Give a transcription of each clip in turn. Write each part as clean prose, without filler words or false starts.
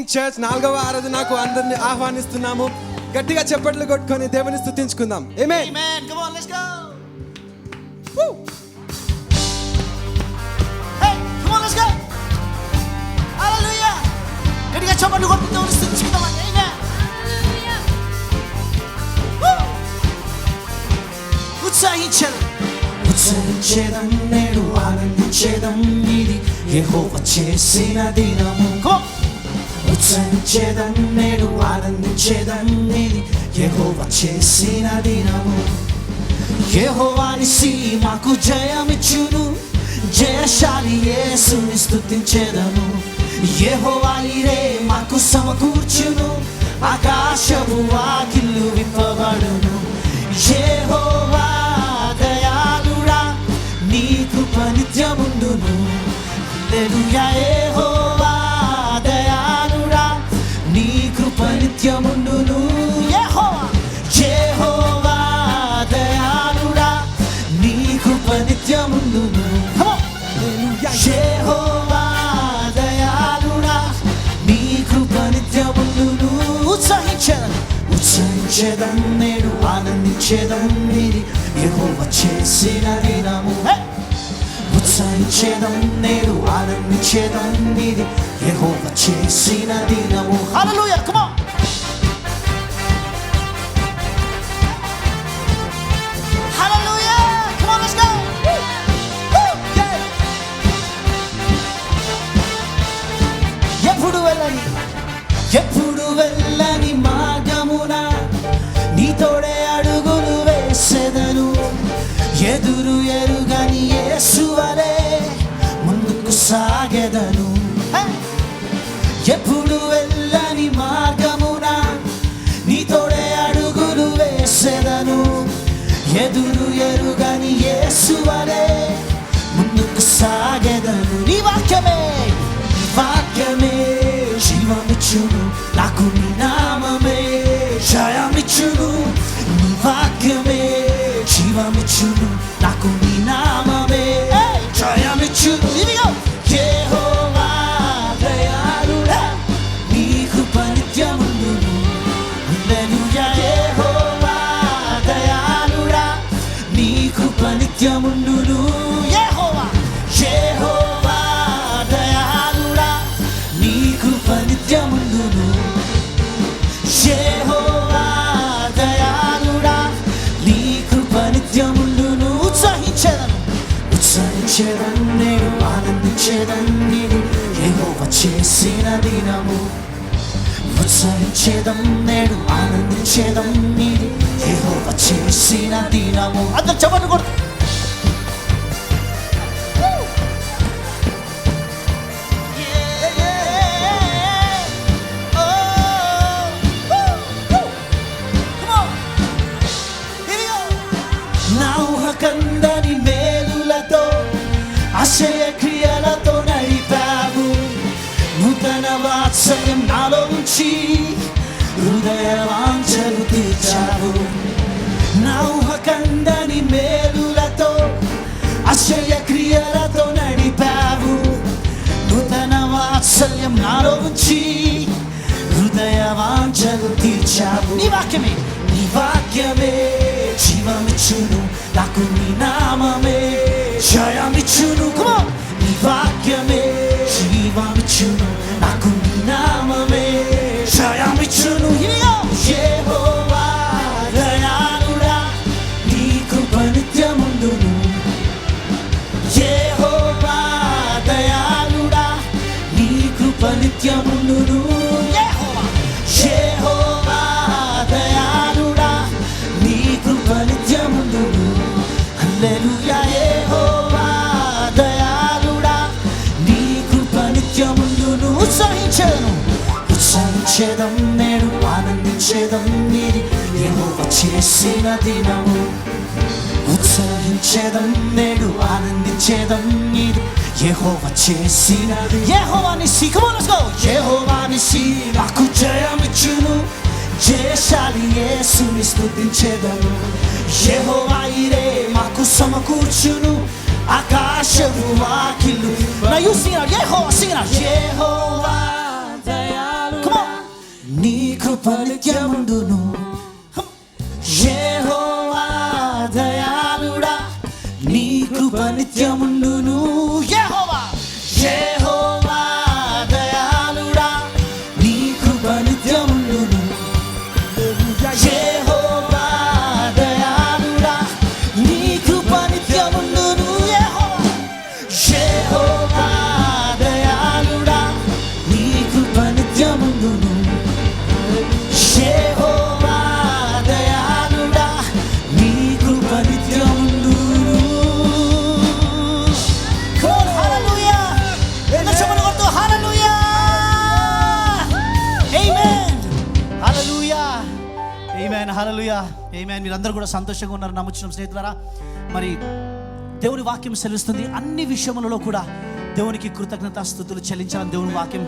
Healing church 4వ ఆరాధనకు అందరిని ఆహ్వానిస్తున్నాము. గట్టిగా చప్పట్లు కొట్టుకొని దేవుని స్తుతించుకుందాం. ఆమేన్. Amen. Come on, let's go. Woo. Hey, come on, let's go. Hallelujah. గట్టిగా చప్పట్లు కొట్టి దేవుని స్తుతించుకుందాం. Amen. Woo. ఉత్సహించేదం నేడు ఆనందించేదం ఇది యెహోవా చేసిన దినము. ఉత్సహించేదం నేడు ఆనందించేదం ఇది యెహోవా చేసిన దినము. యెహోవా నిస్సి మాకు జయమిచ్చును, జయశాలి యేసుని స్తుతించేదము. యెహోవా ఈరే మాకు సమకూర్చును, ఆకాశము వాకిళ్ళు విప్పబడును. యెహోవా దయాళుడా నీ కృప నిత్యముండును. హల్లెలూయా. యెహోవా దయాళుడా నీ కృప నిత్యముండును. యెహోవా దయాళుడా నీ కృప నిత్యముండును. యెహోవా దయాళుడా నీ కృప నిత్యముండును. ఉత్సహించేదం నేడు ఆనందించేదం ఇది యెహోవా చేసిన దినము. ఉత్సహించేదం నేడు ఆనందించేదం ఇది యెహోవా చేసిన దినము. Hallelujah. Come on. Hallelujah. Come on, let's go. ఎప్పుడు వెళ్ళని మార్గమున నీతోడే అడుగులు వేసెదను. ఎదురు ఎరుగని యేసువలే ముందుకు సాగెదను. ఎప్పుడు వెళ్ళని మార్గమున నీతోడే అడుగులు వేసెదను. ఎదురు ఎరుగని యేసువలే ముందుకు సాగెదను. నీ వాక్యమే జీవమిచ్చును, నాకు నీ నామమే జయమిచ్చును. నీ వాక్యమే జీవమిచ్చును, నాకు నీ నామమే జయమిచ్చును. యెహోవా దయాళుడా నీ కృప నిత్యముండును. హల్లెలూయా. యెహోవా దయాళుడా నీ కృప నిత్యముండును. యెహోవా దయాళుడా నీ కృప నిత్యముండును. యెహోవా దయాళుడా నీ కృప నిత్యముండును. ఉత్సహించేదం నేడు ఆనందించేదం ఇది యెహోవా చేసిన దినము. ఉత్సహించేదం నేడు ఆనందించేదం ఇది యెహోవా చేసిన దినము. అందరూ చప్పట్లు కొడుతూ కందని మేలులతో ఆశయ క్రియలతో నడిపావు. నూతన వాత్సల్యం నాలో ఉంచి హృదయ వాంఛలు తీర్చావు. నా ఊహ కందని మేలులతో ఆశయ క్రియలతో నడిపావు. నూతన వాత్సల్యం నాలో ఉంచి హృదయ వాంఛలు తీర్చావు. నీ వాక్యమే జీవమిచ్చును, నాకు నీ నామమే జయమిచ్చును. నీ వాక్యమే జీవమిచ్చును, నాకు నీ నామమే జయమిచ్చును. యెహోవా దయాళుడా నీ కృప నిత్యముండును. యెహోవా దయాళుడా నీ కృప నిత్యముండును. యెహోవా దయాళుడా నీ కృప నిత్యముండును. హల్లెలూయా. యెహోవా దయాళుడా నీ కృప నిత్యముండును. ఉత్సహించేదం నేడు ఆనందించేదం ఇది యెహోవా చేసిన దినము. ఉత్సహించేదం నేడు ఆనందించేదం ఇది యెహోవా చేసిన. యెహోవా Nissi, come on, let's go. యెహోవా నిస్సి నాకు జయమిచ్చును, జయశాలి యేసుని స్తుతించెదను. యెహోవా ఈరే మాకు సమకూర్చును, ఆకాశము వాకిళ్ళు. Now you sing it out. Yehovah, sing it out. Yehovah దయాళుడా నీ కృప నిత్యముండును. యెహోవా దయాళుడా, నీ కృప నిత్యముండును. యెహోవా యెహోవా దయాళుడా, నీ కృప నిత్యముండును. యెహోవా దయాళుడా, నీ కృప నిత్యముండును. యెహోవా దయాళుడా, నీ కృప నిత్యముండును. యెహోవా దయాళుడా, నీ కృప నిత్యముండును. హల్లెలూయా. చప్పట్లు కొడుతూ హల్లెలూయా. ఆమేన్. హల్లెలూయా. ఆమేన్. హల్లెలూయా. ఆమేన్. మీరందరూ కూడా సంతోషంగా ఉన్నారు నమ్ముచున్నాం స్నేహితులారా. మరి దేవుని వాక్యం సెలవిస్తుంది, అన్ని విషయములలో కూడా దేవునికి కృతజ్ఞతాస్తుతులు చెల్లించాలని దేవుని వాక్యం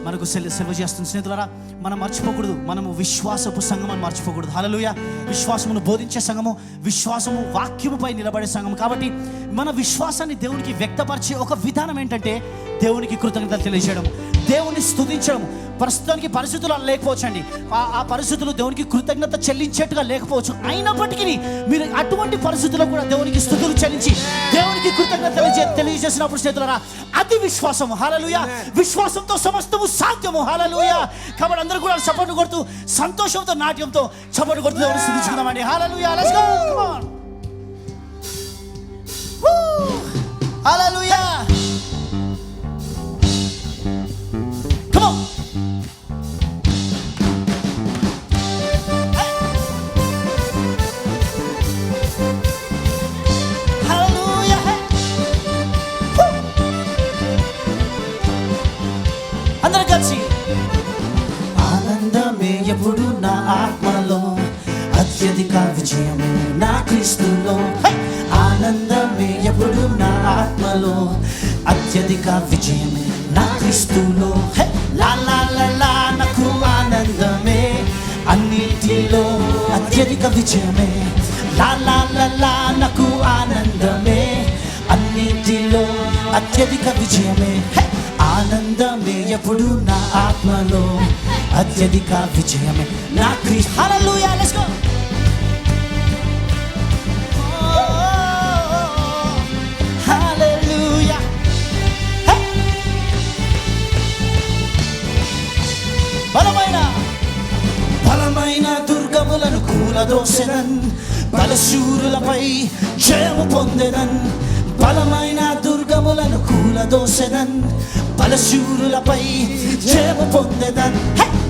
మనకు సెలవు చేస్తుంది. స్నేహితులారా, మనం మర్చిపోకూడదు, మనము విశ్వాసపు సంఘం అని మర్చిపోకూడదు. హల్లెలూయా. విశ్వాసమును బోధించే సంఘము, విశ్వాసము వాక్యముపై నిలబడే సంఘం. కాబట్టి మన విశ్వాసాన్ని దేవునికి వ్యక్తపరిచే ఒక విధానం ఏంటంటే దేవునికి కృతజ్ఞతలు తెలియజేయడం, దేవుని స్తుతించడం. ప్రస్తుతానికి పరిస్థితులు లేకపోవచ్చండి, ఆ పరిస్థితులు దేవునికి కృతజ్ఞత చెల్లించేట్టుగా లేకపోవచ్చు. అయినప్పటికీ మీరు అటువంటి పరిస్థితుల్లో కూడా దేవునికి స్తుతులు చెల్లించి దేవునికి కృతజ్ఞత తెలియజేసినప్పుడు స్నేహితులారా, అది విశ్వాసము. హల్లెలూయా. విశ్వాసంతో సమస్తము సాధ్యము. హల్లెలూయా. కాబట్టి అందరూ కూడా చప్పట్లు కొడుతూ సంతోషంతో నాట్యంతో చప్పట్లు కొడుతూ దేవుని స్తుతించుకుందామండి. Hallelujah. Let's go. Come on. Hallelujah. Come on. అందరూ కలిసి ఆనందమే ఎప్పుడు నా ఆత్మలో, అత్యధిక విజయమే నా క్రీస్తులో. ఆనందమే ఎప్పుడు నా ఆత్మలో, అత్యధిక విజయమే నా క్రీస్తులో. లా లా లా లా నాకు ఆనందమే, అన్నిటిలో అత్యధిక విజయమే. లా లా లా లా నాకు ఆనందమే, అన్నిటిలో అత్యధిక విజయమే. ఆనందమే ఎప్పుడు నా ఆత్మలో, అత్యధిక విజయమే నా క్రీస్తు. హల్లెలూయా. Let's go. హల్లెలూయా. బలమైన దుర్గములను కూలదోసెదన్, బలశూరులపై జయము పొందెదన్. బలమైన దుర్గములను కూలదోసెదన్, బలశూరులపై జయము పొందెదన్.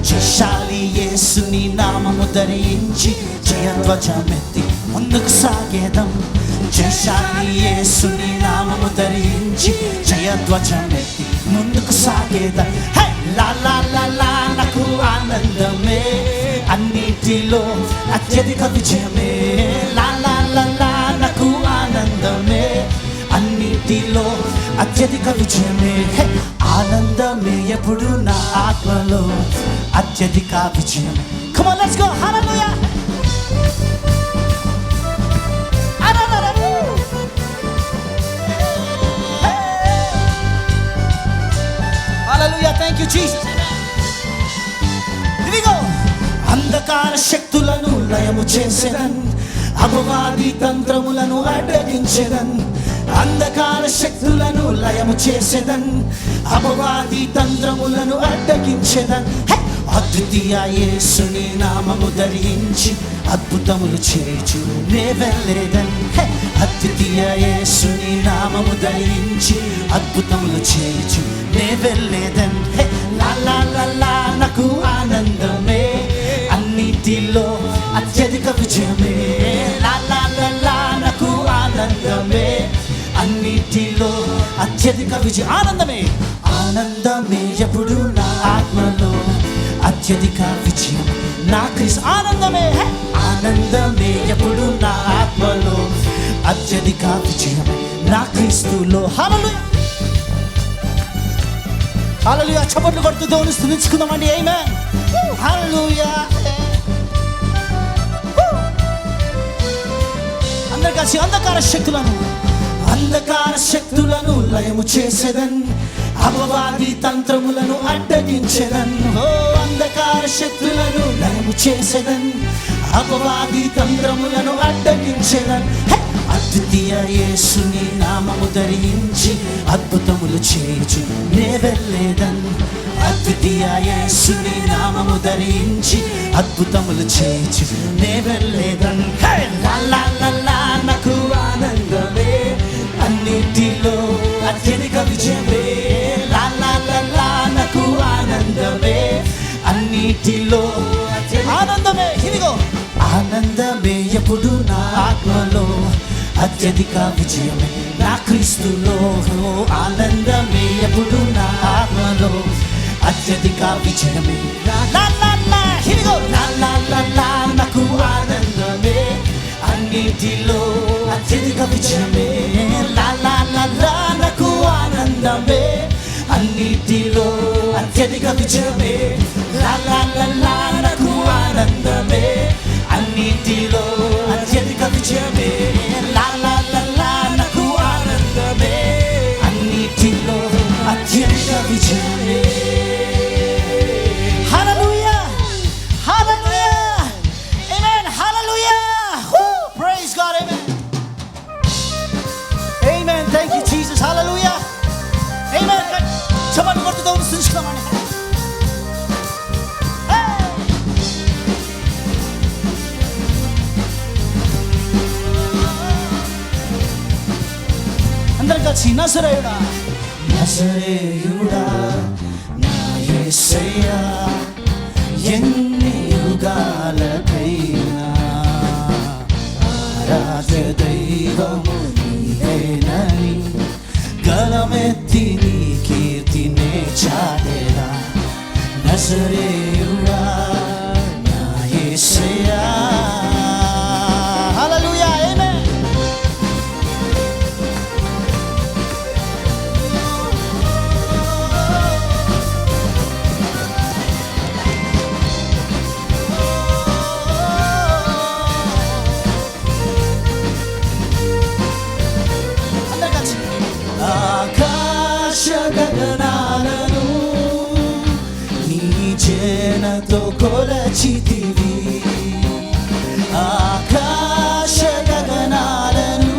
జయశాలి యేసుని నామము ధరించి జయధ్వజమెత్తి ముందుకు సాగేదం. జయశాలి యేసుని నామము ధరించి జయధ్వజమెత్తి ముందుకు సాగేదం. లా లా లా లా నాకు ఆనందమే, అన్నిటిలో అత్యధిక విజయమే. లా లా లా లా నాకు ఆనందమే, అన్నిటిలో అత్యధిక విజయమే. ఆనందమే ఎప్పుడు నా ఆత్మలో, అత్యధిక విజయమే. Come on, let's go. Hallelujah. Hallelujah. Thank you, Jesus. Here we go. అంధకార శక్తులను లయము చేసెదన్, అపవాది తంత్రములను అడ్డగించెదన్. అంధకార శక్తులను లయము చేసెదన్, అపవాది తంత్రములను అడ్డగించెదన్. అద్వితీయ యేసుని నామము ధరించి అద్భుతములు చేయుచు నే వెళ్ళేదన్. అద్వితీయ యేసుని నామము ధరించి అద్భుతములు చేయుచు నే వెళ్ళేదన్. లా లా లా లా నాకు ఆనందమే, అన్నిటిలో అత్యధిక విజయమే. లా లా లా లా నాకు ఆనందమే, అన్నిటిలో అత్యధిక విజయం. ఆనందమే, ఆనందమే ఎప్పుడు నా ఆత్మలో, అత్యధిక విజయం నా క్రీస్తు. ఆనందమే, ఆనందమే ఎప్పుడు నా ఆత్మలో, అత్యధిక విజయం నా క్రీస్తులో. హల్లెలూయా. హల్లెలూయా. చప్పట్లు కొడుతూ దేవుని స్తుతించుకుందామండి. ఆమేన్. హల్లెలూయా. అందరూ కలిసి అంధకార శక్తులను లయము చేసేదన్, అపవాది తంత్రములను అడ్డగించెదన్. ఓ అంధకార శక్తులను లయము చేసేదన్, అపవాది తంత్రములను అడ్డగించేదన్. అద్వితీయ యేసుని నామము ధరించి అద్భుతములు చేయుచు నే వెళ్ళేదన్. అద్వితీయ యేసుని నామము ధరించి అద్భుతములు చేయుచు నే వెళ్ళేదన్. నాకు ఆనందమే, అన్నిటిలో అత్యధిక విజయమే. నాకు ఆనందమే, అన్నిటిలో ఆనందమే. ఇదిగో ఆనందమే ఎప్పుడు నా ఆత్మలో, అత్యధిక విజయమే నా క్రీస్తులో. ఆనందమే ఎప్పుడు నా ఆత్మలో, అత్యధిక విజయమే. ఇదిగో నాకు ఆనందమే, అన్నిటిలో అత్యధిక విజయమే. నాకు ఆనందమే, అన్నిటిలో అత్యధిక విజయమే. నాకు ఆనందమే, అన్నిటిలో అత్యధిక విజయమే. నాకు ఆనందమే, అన్నిటిలో అత్యధిక విజయమే. Hallelujah, hallelujah, amen, hallelujah. Praise God, amen, amen. Thank you Jesus, hallelujah, amen. చప్పట్లు కొడుతూ దేవుని స్తుతిస్తామండి. అందరం కలిసి నజరేయుడా, నజరేయుడా నా యేసయ్యా, ఎన్ని యుగాలకైనా ఆరాధ్య దైవము నీవేనని గలమెత్తి నీ కీర్తినే చాటెదా. నజరేయుడా నా యేసయ్యా, హల్లెలూయా, ఆమేన్. ఆకాశ గగనాలను నీ చేనతో కొలచితివి. ఆకాశ గగనాలను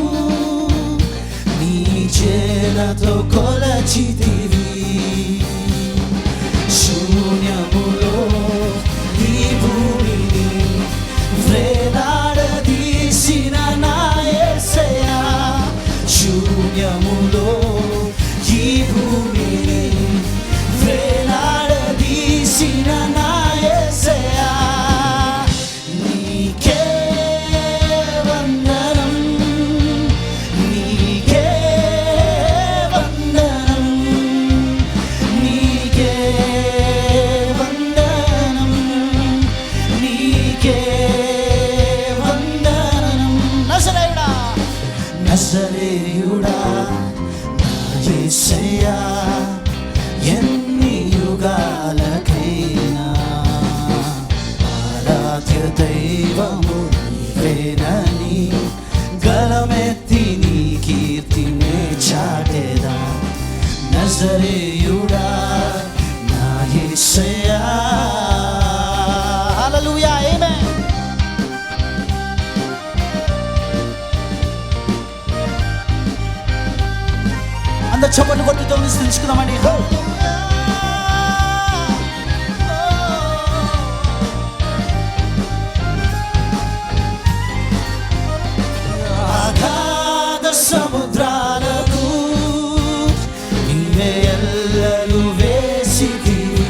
నీ చేనతో కొలచితివి. శూన్యములో ఈ భూమిని వేలాడదీసిన నా యేసయ్యా, శూన్యములో ఈ భూమిని వేలాడదీసిన నా యేసయ్యా, నీకే వందనం, నీకే వందనం, నీకే వందనం, నీకే వందనం. నజరేయుడా, నజరేయుడా నా యేసయ్యా, ఎన్ని యుగాలకైనా ఆరాధ్య దైవము నీవేనని గలమెత్తి నీ కీర్తినే చాటెదా. నజరేయుడా నా యేసయ్యా, హల్లెలూయా, ఆమేన్. అందరూ చప్పట్లు కొట్టి దేవుని స్తుతించుకుందామండి. అగాధ సముద్రాలకు నీవే ఎల్లలు వేసితివి.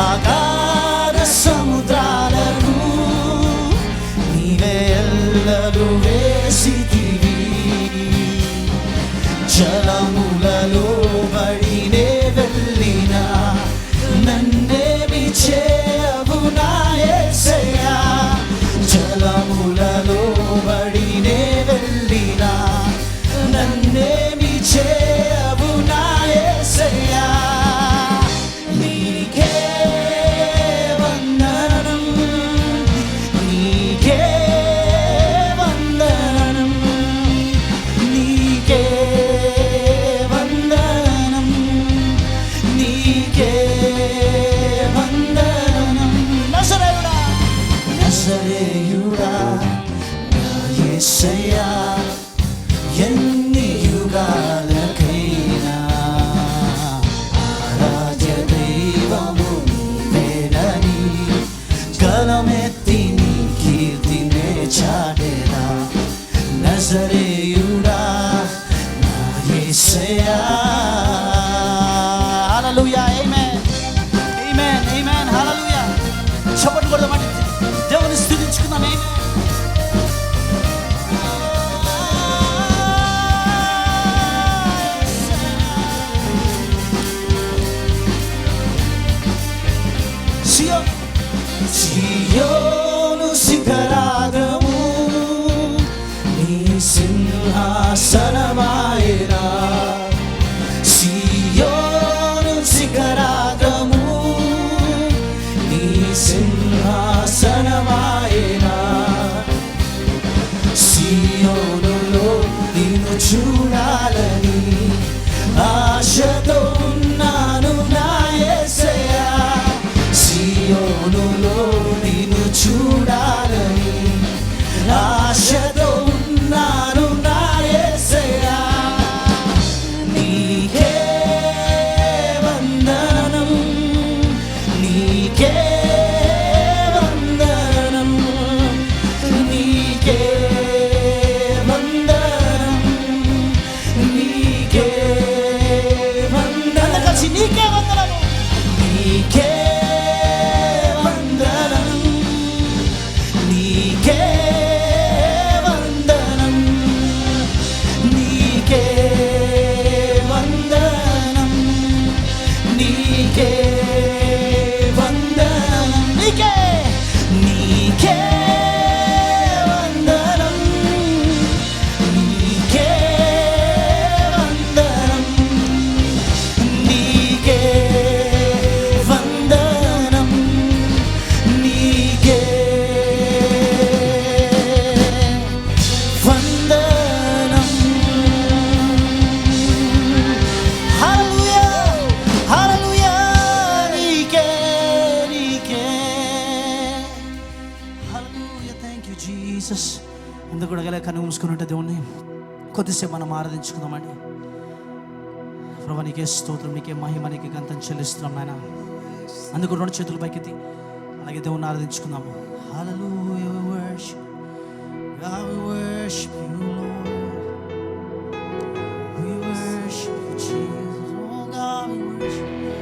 అగాధ సముద్రాలకు నీవే ఎల్లలు వేసితివి. జలములలో బడి నజరేయుడా నా యేసయ్యా. హల్లెలూయా, ఆమేన్, ఆమేన్, ఆమేన్, హల్లెలూయా. చప్పట్లు కొడదామండి, దేవుని స్తుతించుకుందాం. ఆమేన్. సియోను శిఖరాగ్రము నీ సింహాసనమాయెనా. సియోను శిఖరాగ్రము నీ సింహాసనమాయెనా. సియోనులో నిన్ను చూడాలని ఆశతో ఉన్నాను నా యేసయ్యా. సియోనులో నిన్ను చూడాలని ఆశతో ఉన్నాను నా యేసయ్యా. నీకే వందనం, నీకే వందనం, నీకే వందనం, నీకే వందనం. కలిసి నీకే వందనము, నీకే అందరూ కూడా గల కన్ను మూసుకుని ఉంటే దేవుణ్ణి కొద్దిసేపు మనం ఆరాధించుకుందామండి. ప్రభువా నీకే స్తోత్రం, నీకే మహిమ, నీకే గంతం చెల్లిస్తున్నాం నాయన. అందుకు రెండు చేతులు పైకెత్తి అలాగే దేవుణ్ణి ఆరాధించుకుందాము. హల్లెలూయా, we worship God, we worship you Lord, we worship you Jesus, oh God, we worship you.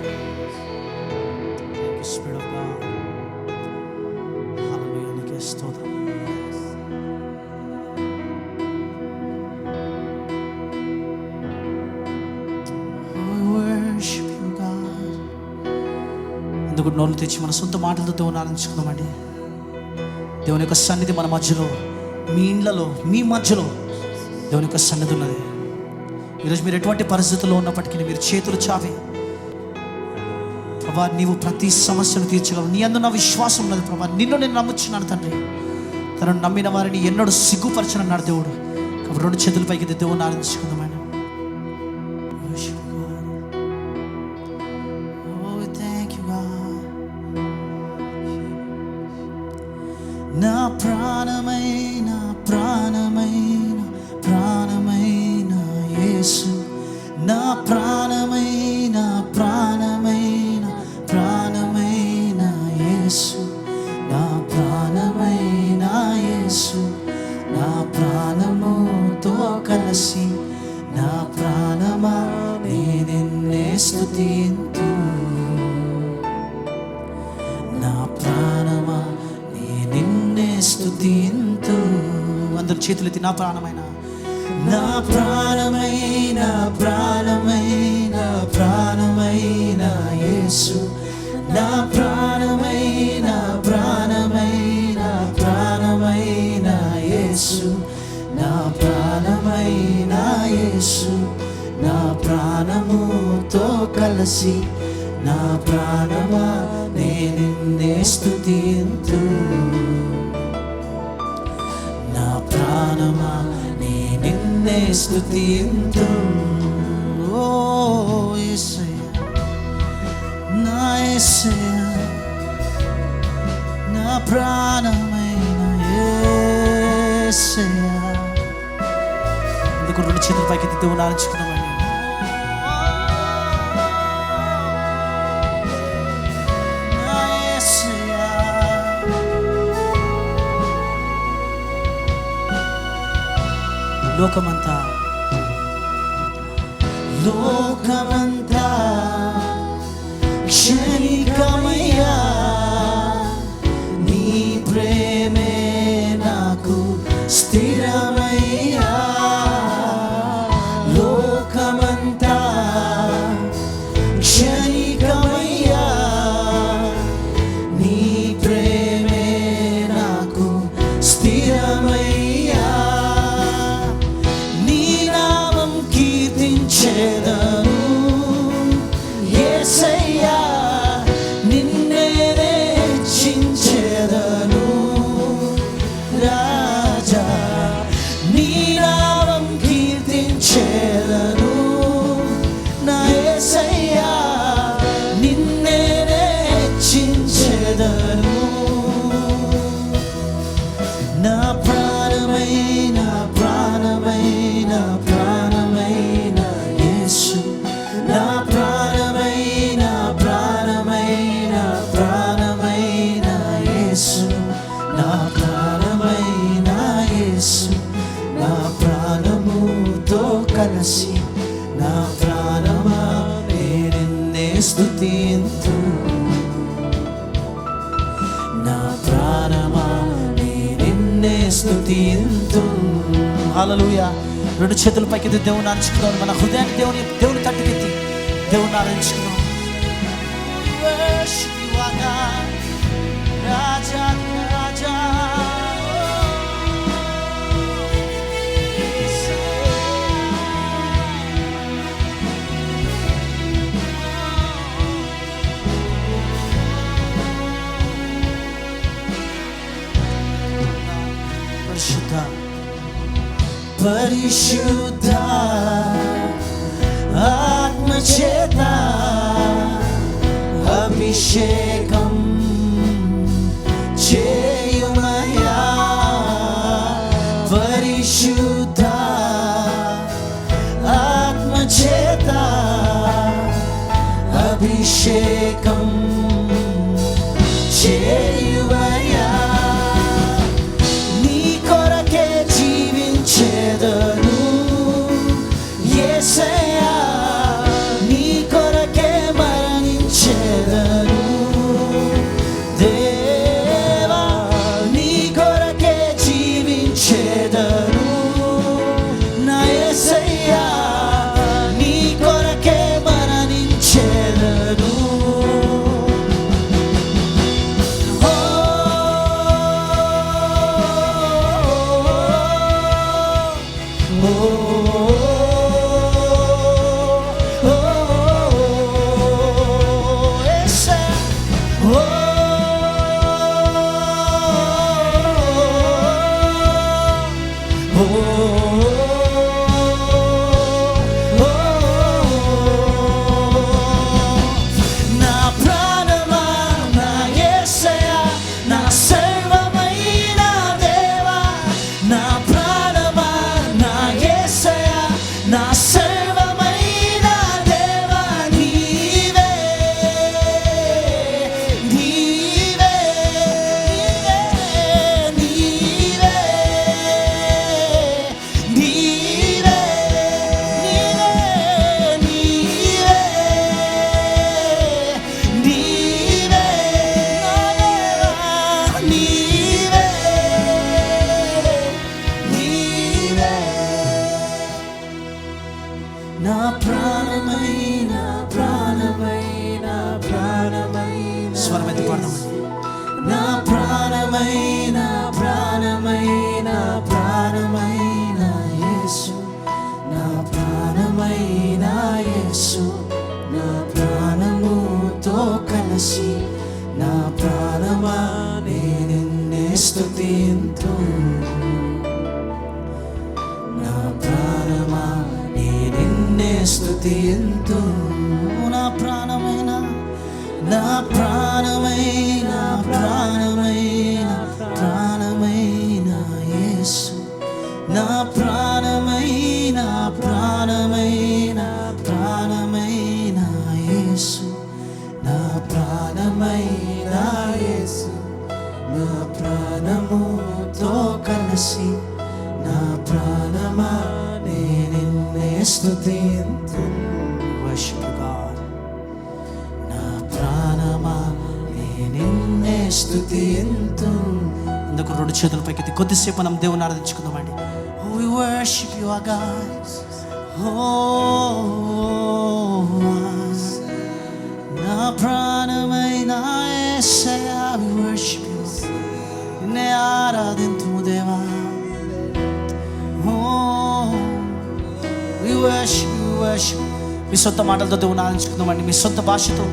Thank you Spirit of God. Hallelujah, నీకే స్తోత్రం. అందుకు నోళ్ళు తెచ్చి మన సొంత మాటలతో దేవుని ఆరాధించుకుందామండి. దేవుని యొక్క సన్నిధి మన మధ్యలో, మీ ఇండ్లలో, మీ మధ్యలో దేవుని యొక్క సన్నిధి ఉన్నది. ఈరోజు మీరు ఎటువంటి పరిస్థితుల్లో ఉన్నప్పటికీ మీరు చేతులు చావి ప్రభా నీవు ప్రతి సమస్యను తీర్చగలవు, నీ అందు నా విశ్వాసం ఉన్నది ప్రభా, నిన్ను నేను నమ్ముచున్నాను తండ్రి. తనను నమ్మిన వారిని ఎన్నడూ సిగ్గుపరచనన్నాడు దేవుడు. కాబట్టి రెండు చేతుల పైకి దేవుని ఆరాధించుకుందామండి. నా ప్రాణమైన ప్రాణమైన ప్రాణమైన యేసు, నా ప్రాణమైన ప్రాణమైన ప్రాణమైన యేసు, నా ప్రాణమైన యేసు, నా ప్రాణముతో కలిసి నా ప్రాణమా నేనెన్నే స్తుతింతు, నా ప్రాణమా నిన్నే స్తుతింతు. అందరూ చేతులెత్తి నా ప్రాణమైన, నా ప్రాణమైన ప్రాణమైన ప్రాణమైన యేసు, నా ప్రాణమైన ప్రాణమైన ప్రాణమైన యేసు, నా ప్రాణమైన యేసు, నా ప్రాణముతో కలిసి నా ప్రాణమా నేనెన్నే స్తుతింతు, నా ప్రాణమా నేనెన్నే స్తుతింతు. ఓ యేసయ్యా, నా యేసయ్యా, నా ప్రాణమైన యేసయ్యా. అందుకు రెండు చేతుల పైకి దేవుని ఆరాధించుకుందామండి. లోకమంతా క్షణికమయ్యా, నీ ప్రేమే నాకు స్థిరమయ్యా. లోకమంతా క్షణికమయ్యా, నీ ప్రేమే నాకు స్థిరమయ్యా. నీ నామం కీర్తించేదను యేసయ్యా, నిన్నే హెచ్చించేదను రాజా. నీ నామం కీర్తించేదను నా యేసయ్యా, నిన్నే హెచ్చించేదను. నా ప్రాణమైన ప్రాణమైన ప్రాణమైన యేసు, నా ప్రాణమైన ప్రాణమైన ప్రాణమైన యేసు, నా ప్రాణమైన యేసు, నా ప్రాణముతో కలిసి నా ప్రాణమా నిన్నే స్తుతింతు. నా ప్రాణమా నిన్నే స్తుతింతు. హల్లెలూయా. రెండు చేతుల పైకి దేవుని ఆరాధించుకుందాం. మన హృదయాన్ని దేవుని తట్టుకెత్తి దేవుని ఆరాధించుకుందాం. రాజా రాజా పరిశుద్ధ పరిశుద్ధ ఆత్మచేత అభిషేకం చేయుమయా. పరిశుద్ధ ఆత్మచేత అభిషేకం చేయుమయా. నీ కొరకే జీవించేదను యేసయ్యా, నీ కొరకే మరణించేదను దేవా. నీ కొరకే జీవించేదను నా యేసయ్యా, నీ కొరకే మరణించేదను. నా ప్రాణమా నా యేసయ్యా, నా సర్వమైన దేవా. నా ప్రాణమా నా యేసయ్యా, నా సర్వమైన దేవా. నీవే నీవే నీవే నీవే నా ప్రాణమైన ప్రాణమైన ప్రాణమైన స్వరమెత్తి పాడదాం. నా ప్రాణమైన ప్రాణమైన ప్రాణమైన యేసు, నా ప్రాణమైన యేసు, నా ప్రాణముతో కలిసి నా ప్రాణమా నిన్నే స్తుతింతు. నా ప్రాణమా నిన్నే స్తుతింతు. నా ప్రాణమైన నా ప్రాణమైన ప్రాణమైన ప్రాణమైన యేసు, నా ప్రాణమైన ప్రాణమైన ప్రాణమైన యేసు, నా ప్రాణమైన యేసు, నా ప్రాణముతో కలిసి నా ప్రాణమా స్తుతింతు. Worship you, God. నా ప్రాణమా నేను నిన్నే స్తుతింతు. అందుకు రెండు చేతుల పైకి కొద్దిసేపు మనం దేవుని ఆరాధించుకుందామండి. Oh, we worship you, our God. Oh, నా ప్రాణమైన యేసయ్యా, we worship you. నిన్నే ఆరాధింతుము దేవా. Oh, we worship you, worship you. మీ సొంత మాటలతో దేవుని ఆరాధించుకుందామండి. మీ సొంత భాషతో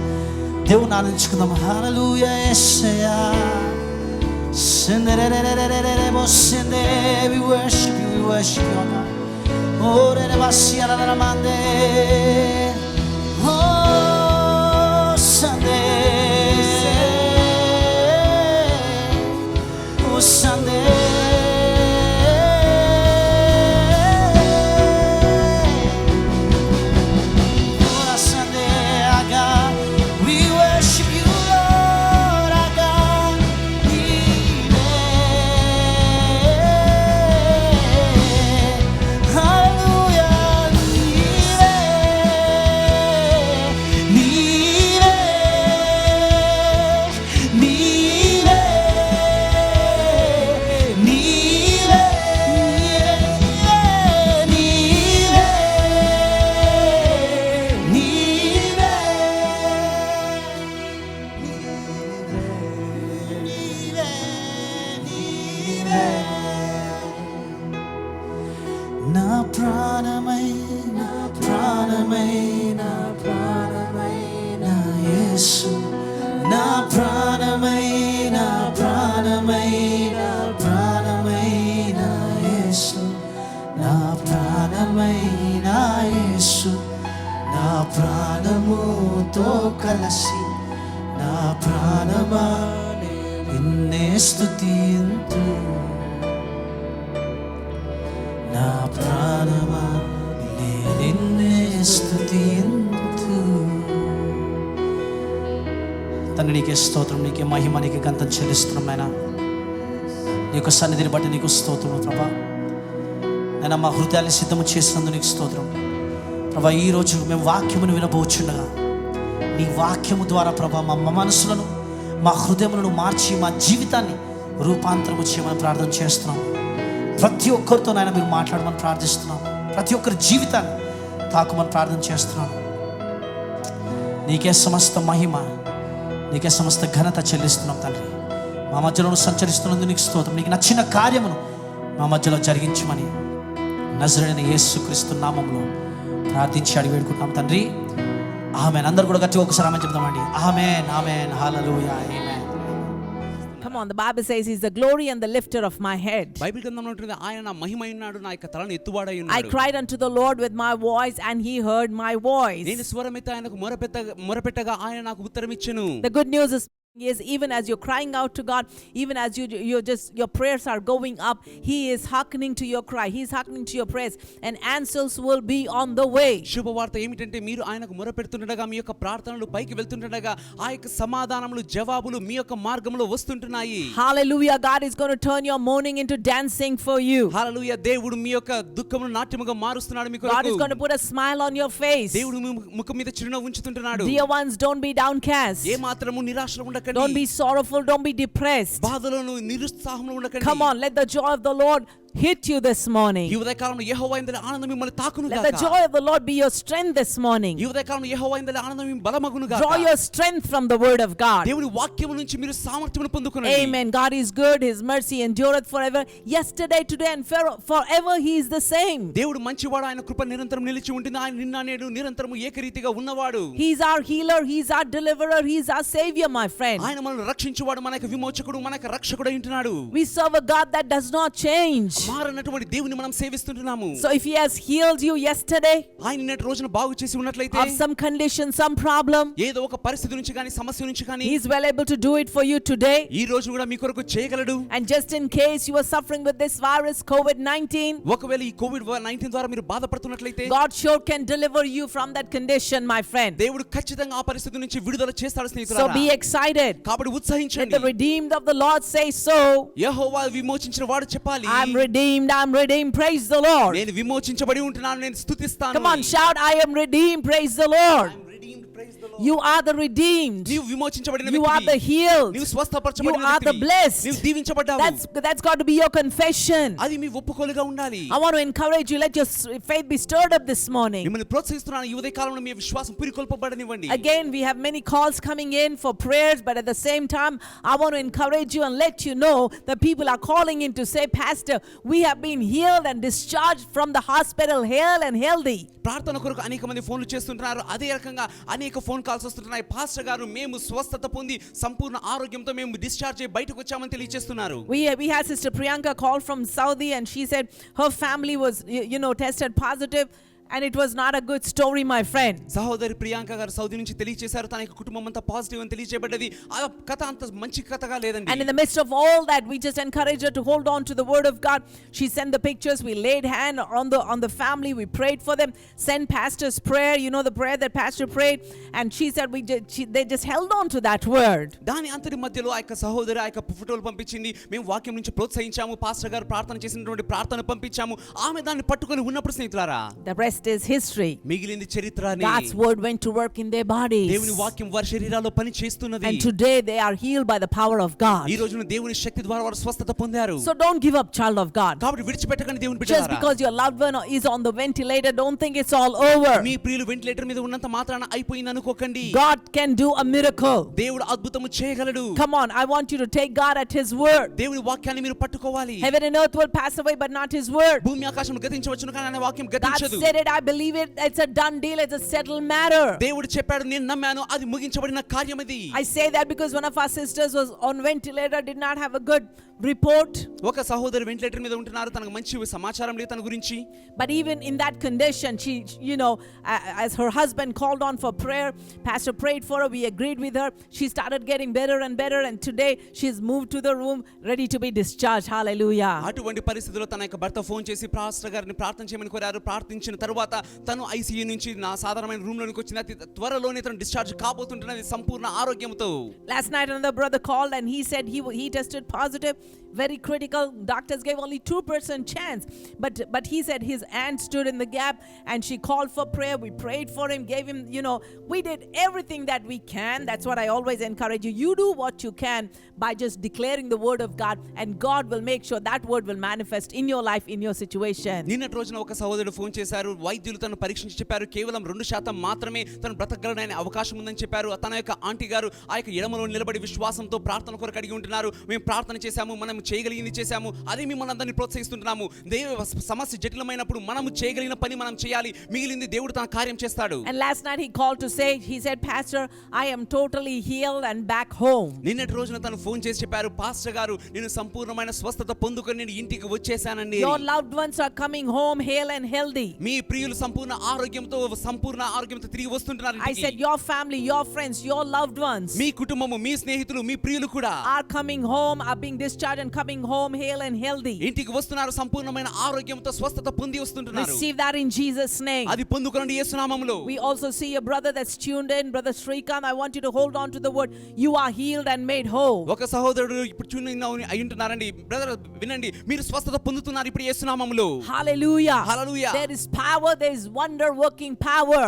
దేవుని ఆరాధించుకుందాం. హల్లెలూయా యేసయ్యా. We worship you, we worship you, God. Oh, renevasia la ramande. Oh, Sunday. Oh, Sunday. నా ప్రాణమై నా ప్రాణమై నా ప్రాణమై నా యేసు. నా ప్రాణమై నా ప్రాణమై నా ప్రాణమై నా యేసు. నా ప్రాణమై నా యేసు. నా ప్రాణముతో కలసి నా ప్రాణమా నిన్నే స్తుతింతు. నా ప్రాణమా నిన్నే స్తుతింతు. తండ్రి నీకే స్తోత్రం, నీకే మహిమ, నీకే గంతం చెల్లిస్తున్నాం నాయన. నీ యొక్క సన్నిధిని బట్టి నీకు స్తోత్రం ప్రభా. నేను మా హృదయాన్ని సిద్ధము చేసినందుకు నీకు స్తోత్రం ప్రభా. ఈరోజు మేము వాక్యమును వినబోచుండగా నీ వాక్యము ద్వారా ప్రభా మా మనసులను మా హృదయములను మార్చి మా జీవితాన్ని రూపాంతరము చేయమని ప్రార్థన చేస్తున్నాం. ప్రతి ఒక్కరితో నాయన మీరు మాట్లాడమని ప్రార్థిస్తున్నాం. ప్రతి ఒక్కరి జీవితాన్ని తాకుమని ప్రార్థన చేస్తున్నాను. నీకే సమస్త మహిమ, నీకే సమస్త ఘనత చెల్లిస్తున్నాం తండ్రి. మా మధ్యలో సంచరిస్తున్నందుకు నీకు స్తోత్రం. నీకు నచ్చిన కార్యమును మా మధ్యలో జరిగించమని నజరేయుడైన యేసుక్రీస్తు నామములో ప్రార్థించి అడిగి వేడుకుంటున్నాం తండ్రి. ఆమేన్. అందరూ కూడా గట్టిగా ఒకసారి ఆమేన్ చెప్దామండి. ఆమేన్, ఆమేన్, హల్లెలూయా, ఆమేన్. Come on, the Bible says he's the glory and the lifter of my head. Bible గ్రంథంలో ఉంటుంది ఆయన నా మహిమయున్నాడు, నా యొక్క తలను ఎత్తువాడై ఉన్నాడు. I cried unto the Lord with my voice and he heard my voice. నేను స్వరమెత్తి ఆయనకు మొరపెట్టగా ఆయన నాకు ఉత్తరం ఇచ్చెను. The good news is even as you're crying out to God, even as your prayers are going up, he is hearkening to your cry. He is hearkening to your prayers and answers will be on the way. శుభవార్త ఏమిటంటే మీరు ఆయనకు మొరపెడుతుండగా మీ యొక్క ప్రార్థనలు పైకి వెళ్తుండగా ఆ యొక్క సమాధానములు జవాబులు మీ యొక్క మార్గంలో వస్తుంటున్నాయి. Hallelujah. God is going to turn your mourning into dancing for you. హల్లెలూయా. దేవుడు మీ యొక్క దుఃఖమును నాట్యముగా మారుస్తున్నాడు మీ కొరకు. God is going to put a smile on your face. దేవుడు మీ ముఖం మీద చిరునవ్వు ఉంచుతుంటున్నాడు. Dear ones, don't be downcast. ఏ మాత్రము నిరాశలో ఉండకండి. Don't be sorrowful, don't be depressed. బాధలోను నిరుత్సాహంలో ఉండకండి. Come on, let the joy of the Lord hit you this morning. ఈ ఉదయకాలంలో యెహోవా యందు ఆనందం మిమ్మల్ని తాకును గాక. Let the joy of the Lord be your strength this morning. ఈ ఉదయకాలంలో యెహోవా యందు ఆనందం మీ బలమగును గాక. Draw your strength from the word of God. దేవుని వాక్యము నుంచి మీరు సామర్థ్యమును పొందుకొనండి. Amen. God is good, his mercy endureth forever. Yesterday, today and forever he is the same. దేవుడు మంచివాడు, ఆయన కృప నిరంతరం నిలిచి ఉంటుంది. ఆయన నిన్న నేడు నిరంతరము ఏకరీతిగా ఉన్నవాడు. He is our healer, he is our deliverer, he is our savior, my friend. ఆయన మనల్ని రక్షించువాడు, మనకు విమోచకుడు, మనకు రక్షకుడై ఉంటున్నాడు. We serve a God that does not change. మారనటువంటి దేవుని మనం సేవిస్తుంటున్నాము. So if he has healed you yesterday ఆయన నిన్నటి రోజున బాగు చేసి ఉన్నట్లయితే of some condition, some problem, ఏదో ఒక పరిస్థితి నుంచి గాని సమస్య నుంచి గాని he is well able to do it for you today. ఈ రోజు కూడా మీ కొరకు చేయగలడు. And just in case you are suffering with this virus COVID-19, ఒకవేళ ఈ కోవిడ్-19 ద్వారా మీరు బాధపడుతున్నట్లయితే God sure can deliver you from that condition, my friend. దేవుడు ఖచ్చితంగా ఆ పరిస్థితి నుంచి విడుదల చేస్తాడు So స్నేహితులారా. be excited. కాబట్టి Let ఉత్సాహించండి. the redeemed of the Lord say so. యెహోవా విమోచించిన వాడు చెప్పాలి, I am redeemed I'm redeemed, praise the Lord. నేను విమోచించబడి ఉంటున్నాను, నేను స్తుతిస్తాను. Come on, shout, I am redeemed, praise the Lord. I'm redeemed, praise the Lord. You are the redeemed. నీవు విమోచించబడిన You are the వ్యక్తివి. healed. నీవు You స్వస్థపరచబడిన are the వ్యక్తివి. blessed. నీవు దీవించబడ్డావు. That's got to be your confession. అది మీ ఒప్పుకోలుగా ఉండాలి. I want to encourage you, let your faith be stirred up this morning. మిమ్మల్ని ప్రోత్సహిస్తున్నాను, ఈ ఉదయ కాలంలో మీ విశ్వాసం పురికొల్పబడనివ్వండి. Again, we have many calls coming in for prayers, but at the same time, I want to encourage you and let you know that people are calling in to say, Pastor, we have been healed and discharged from the hospital, healed and healthy. ప్రార్థన కొరకు అనేక మంది ఫోన్లు చేస్తుంటున్నారు. అదే రకంగా అనేక phone calls వస్తుంటున్నాయి. Pastor గారు, మేము స్వస్థత పొంది సంపూర్ణ ఆరోగ్యంతో మేము డిశ్చార్జ్ అయ్యి బయటకు వచ్చామని తెలియజేస్తున్నారు. We had Sister Priyanka call from Saudi, and she said her family was tested positive. And it was not a good story, my friend. సహోదరి ప్రియాంక గారు సౌదీ నుంచి తెలియజేశారు, తన యొక్క కుటుంబం అంతా పాజిటివ్ అని తెలియజేయబడ్డది. ఆ కథ అంత మంచి కథగా లేదండి. And in the midst of all that, we just encouraged her to hold on to the word of God. She sent the pictures, we laid hand on the family, we prayed for them, sent pastor's prayer, the prayer that pastor prayed, and she said they just held on to that word. దాని అంతటి మధ్యలో ఆ యొక్క సహోదరి ఆ యొక్క ఫోటోలు పంపించింది. మేము వాక్యం నుంచి ప్రోత్సహించాము, పాస్టర్ గారు ప్రార్థన చేసినటువంటి ప్రార్థన పంపించాము. ఆమె దాన్ని పట్టుకొని ఉన్నప్పుడు స్నేహితులారా, the rest is history. మిగిలింది చరిత్రనే. God's word went to work in their bodies. దేవుని వాక్యం వారి శరీరాల్లో పని చేస్తున్నది. And today they are healed by the power of God. ఈ రోజున దేవుని శక్తి ద్వారా వారు స్వస్థత పొందారు. So don't give up, child of God. కాబట్టి విడిచిపెట్టకండి దేవుని Just బిడ్డలారా. because your loved one is on the ventilator, don't think it's all over. మీ ప్రియులు వెంటిలేటర్ మీద ఉన్నంత మాత్రాన అయిపోయింది అనుకోకండి. God can do a miracle. దేవుడు అద్భుతము చేయగలడు. Come on, I want you to take God at his word. దేవుని వాక్యాన్ని మీరు పట్టుకోవాలి. Heaven and earth will pass away, but not his word. భూమి ఆకాశం గతించవచ్చును కానీ ఆయన వాక్యం God గతించదు. said it, I believe it. It's a done deal, it's a settled matter. దేవుడు చెప్పాడు, నేను నమ్మాను, అది ముగించబడిన కార్యం ఇది. I say that because one of our sisters was on ventilator, did not have a good report. ఒక సహోదరి ventilator మీద ఉంటున్నారు, తనకు మంచి సమాచారం లేదు తన గురించి. But even in that condition, she as her husband called on for prayer, pastor prayed for her, we agreed with her, she started getting better and better, and today she's moved to the room ready to be discharged. Hallelujah. అటువంటి పరిస్థితుల్లో తన యొక్క భర్త phone చేసి pastor గారిని ప్రార్థన చేయమని కోరారు. ప్రార్థించిన తరువాత తను ఐసీయూ నుంచి నా సాధారణమైన రూమ్ లోనికి వచ్చింది. అతి త్వరలోనే తను డిశ్చార్జ్ కాబోతుంటున్నది సంపూర్ణ ఆరోగ్యంతో. Last night another brother called and he said he tested positive, very critical. Doctors gave only 2% chance, but he said his aunt stood in the gap and she called for prayer. We prayed for him, gave him, we did everything that we can. That's what I always encourage you. You do what you can by just declaring the word of God, and God will make sure that word will manifest in your life, in your situation. నిన్నటి రోజున ఒక సహోదరుడు phone చేశారు. వైద్యులు తను పరీక్షించి చెప్పారు, కేవలం 2% మాత్రమే తను బ్రతకగలడనే అవకాశం ఉందని చెప్పారు. తన యొక్క ఆంటీ గారు ఆ యొక్క ఎడమలో నిలబడి విశ్వాసంతో ప్రార్థన కొరకు అడిగి ఉంటున్నారు. మేము ప్రార్థన చేశాము, మనం చేయగలిగింది చేశాము, అదే మిమ్మల్ని అందరినీ ప్రోత్సహిస్తుంటున్నాము. సమస్య జటిలమైనప్పుడు మనము చేయగలిగిన పని మనం చేయాలి, మిగిలింది దేవుడు తన కార్యం చేస్తాడు. And last night he called to say, he said, Pastor, I am totally healed and back home. నిన్నటి రోజున తను ఫోన్ చేసి చెప్పారు, పాస్టర్ గారు, నేను సంపూర్ణమైన స్వస్థత పొందుకొని నేను ఇంటికి వచ్చేసానండి. Your loved ones are coming home hale and healthy. మీ ప్రియులు సంపూర్ణ ఆరోగ్యంతో తిరిగి వస్తుంటున్నారు. I said your family, your friends, your loved ones మీ కుటుంబము, మీ స్నేహితులు, మీ ప్రియులు కూడా are coming home, are being discharged and coming home hale and healthy. ఇంటికి వస్తున్నారు, సంపూర్ణమైన ఆరోగ్యంతో స్వస్థత పొంది వస్తుంటున్నారు. Receive that in Jesus' name. అది పొందుకోండి యేసు నామములో. We also see a brother that's tuned in, brother Shrikant. I want you to hold on to the word. You are healed and made whole. ఒక సహోదరుడు ఇప్పుడు ట్యూన్ అయి ఉంటున్నారండి. Brother వినండి, మీరు స్వస్థత పొందుతున్నారు ఇప్పుడు యేసు నామములో. Hallelujah. Hallelujah. There is power, there is wonder working power.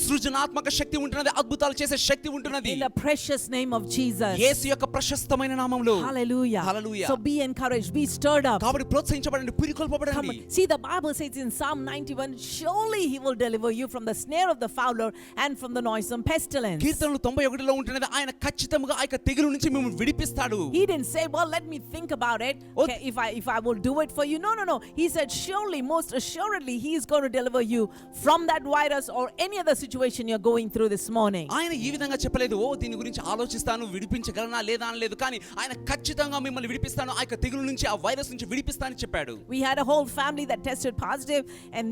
సృజనాత్మక శక్తి ఉంటున్నది, అద్భుతాలు చేసే శక్తి ఉంటున్నది. In the precious name of Jesus. యేసు యొక్క ప్రశస్తమైన నామములో. Hallelujah. Hallelujah. So be encouraged, be stirred up. కాబట్టి ప్రోత్సహించబడండి, పురికొల్పబడండి. See, the Bible says in Psalm 91, surely he will deliver you from the snare of the fowler and from the noisome pestilence. కీర్తనలు 91లో ఉంటున్నది, ఆయన ఖచ్చితంగా ఆ యొక్క తెగులు నుంచి మిమ్మల్ని విడిపిస్తాడు. He didn't say, well, let me think about it. Okay, if I will do it for you. No. He said, surely, most assuredly, he is going to deliver you from that virus or any other situation you're going through this morning. ఆయన ఈ విధంగా చెప్పలేదు, దీని గురించి ఆలోచిస్తాను, విడిపించగలనా లేదా అనలేదు. కానీ ఆయన ఖచ్చితంగా మిమ్మల్ని విడిపిస్తాను, ఆ యొక్క తెగులు నుంచి, ఆ వైరస్ నుంచి విడిపిస్తానని చెప్పాడు. We had a whole family that tested positive, and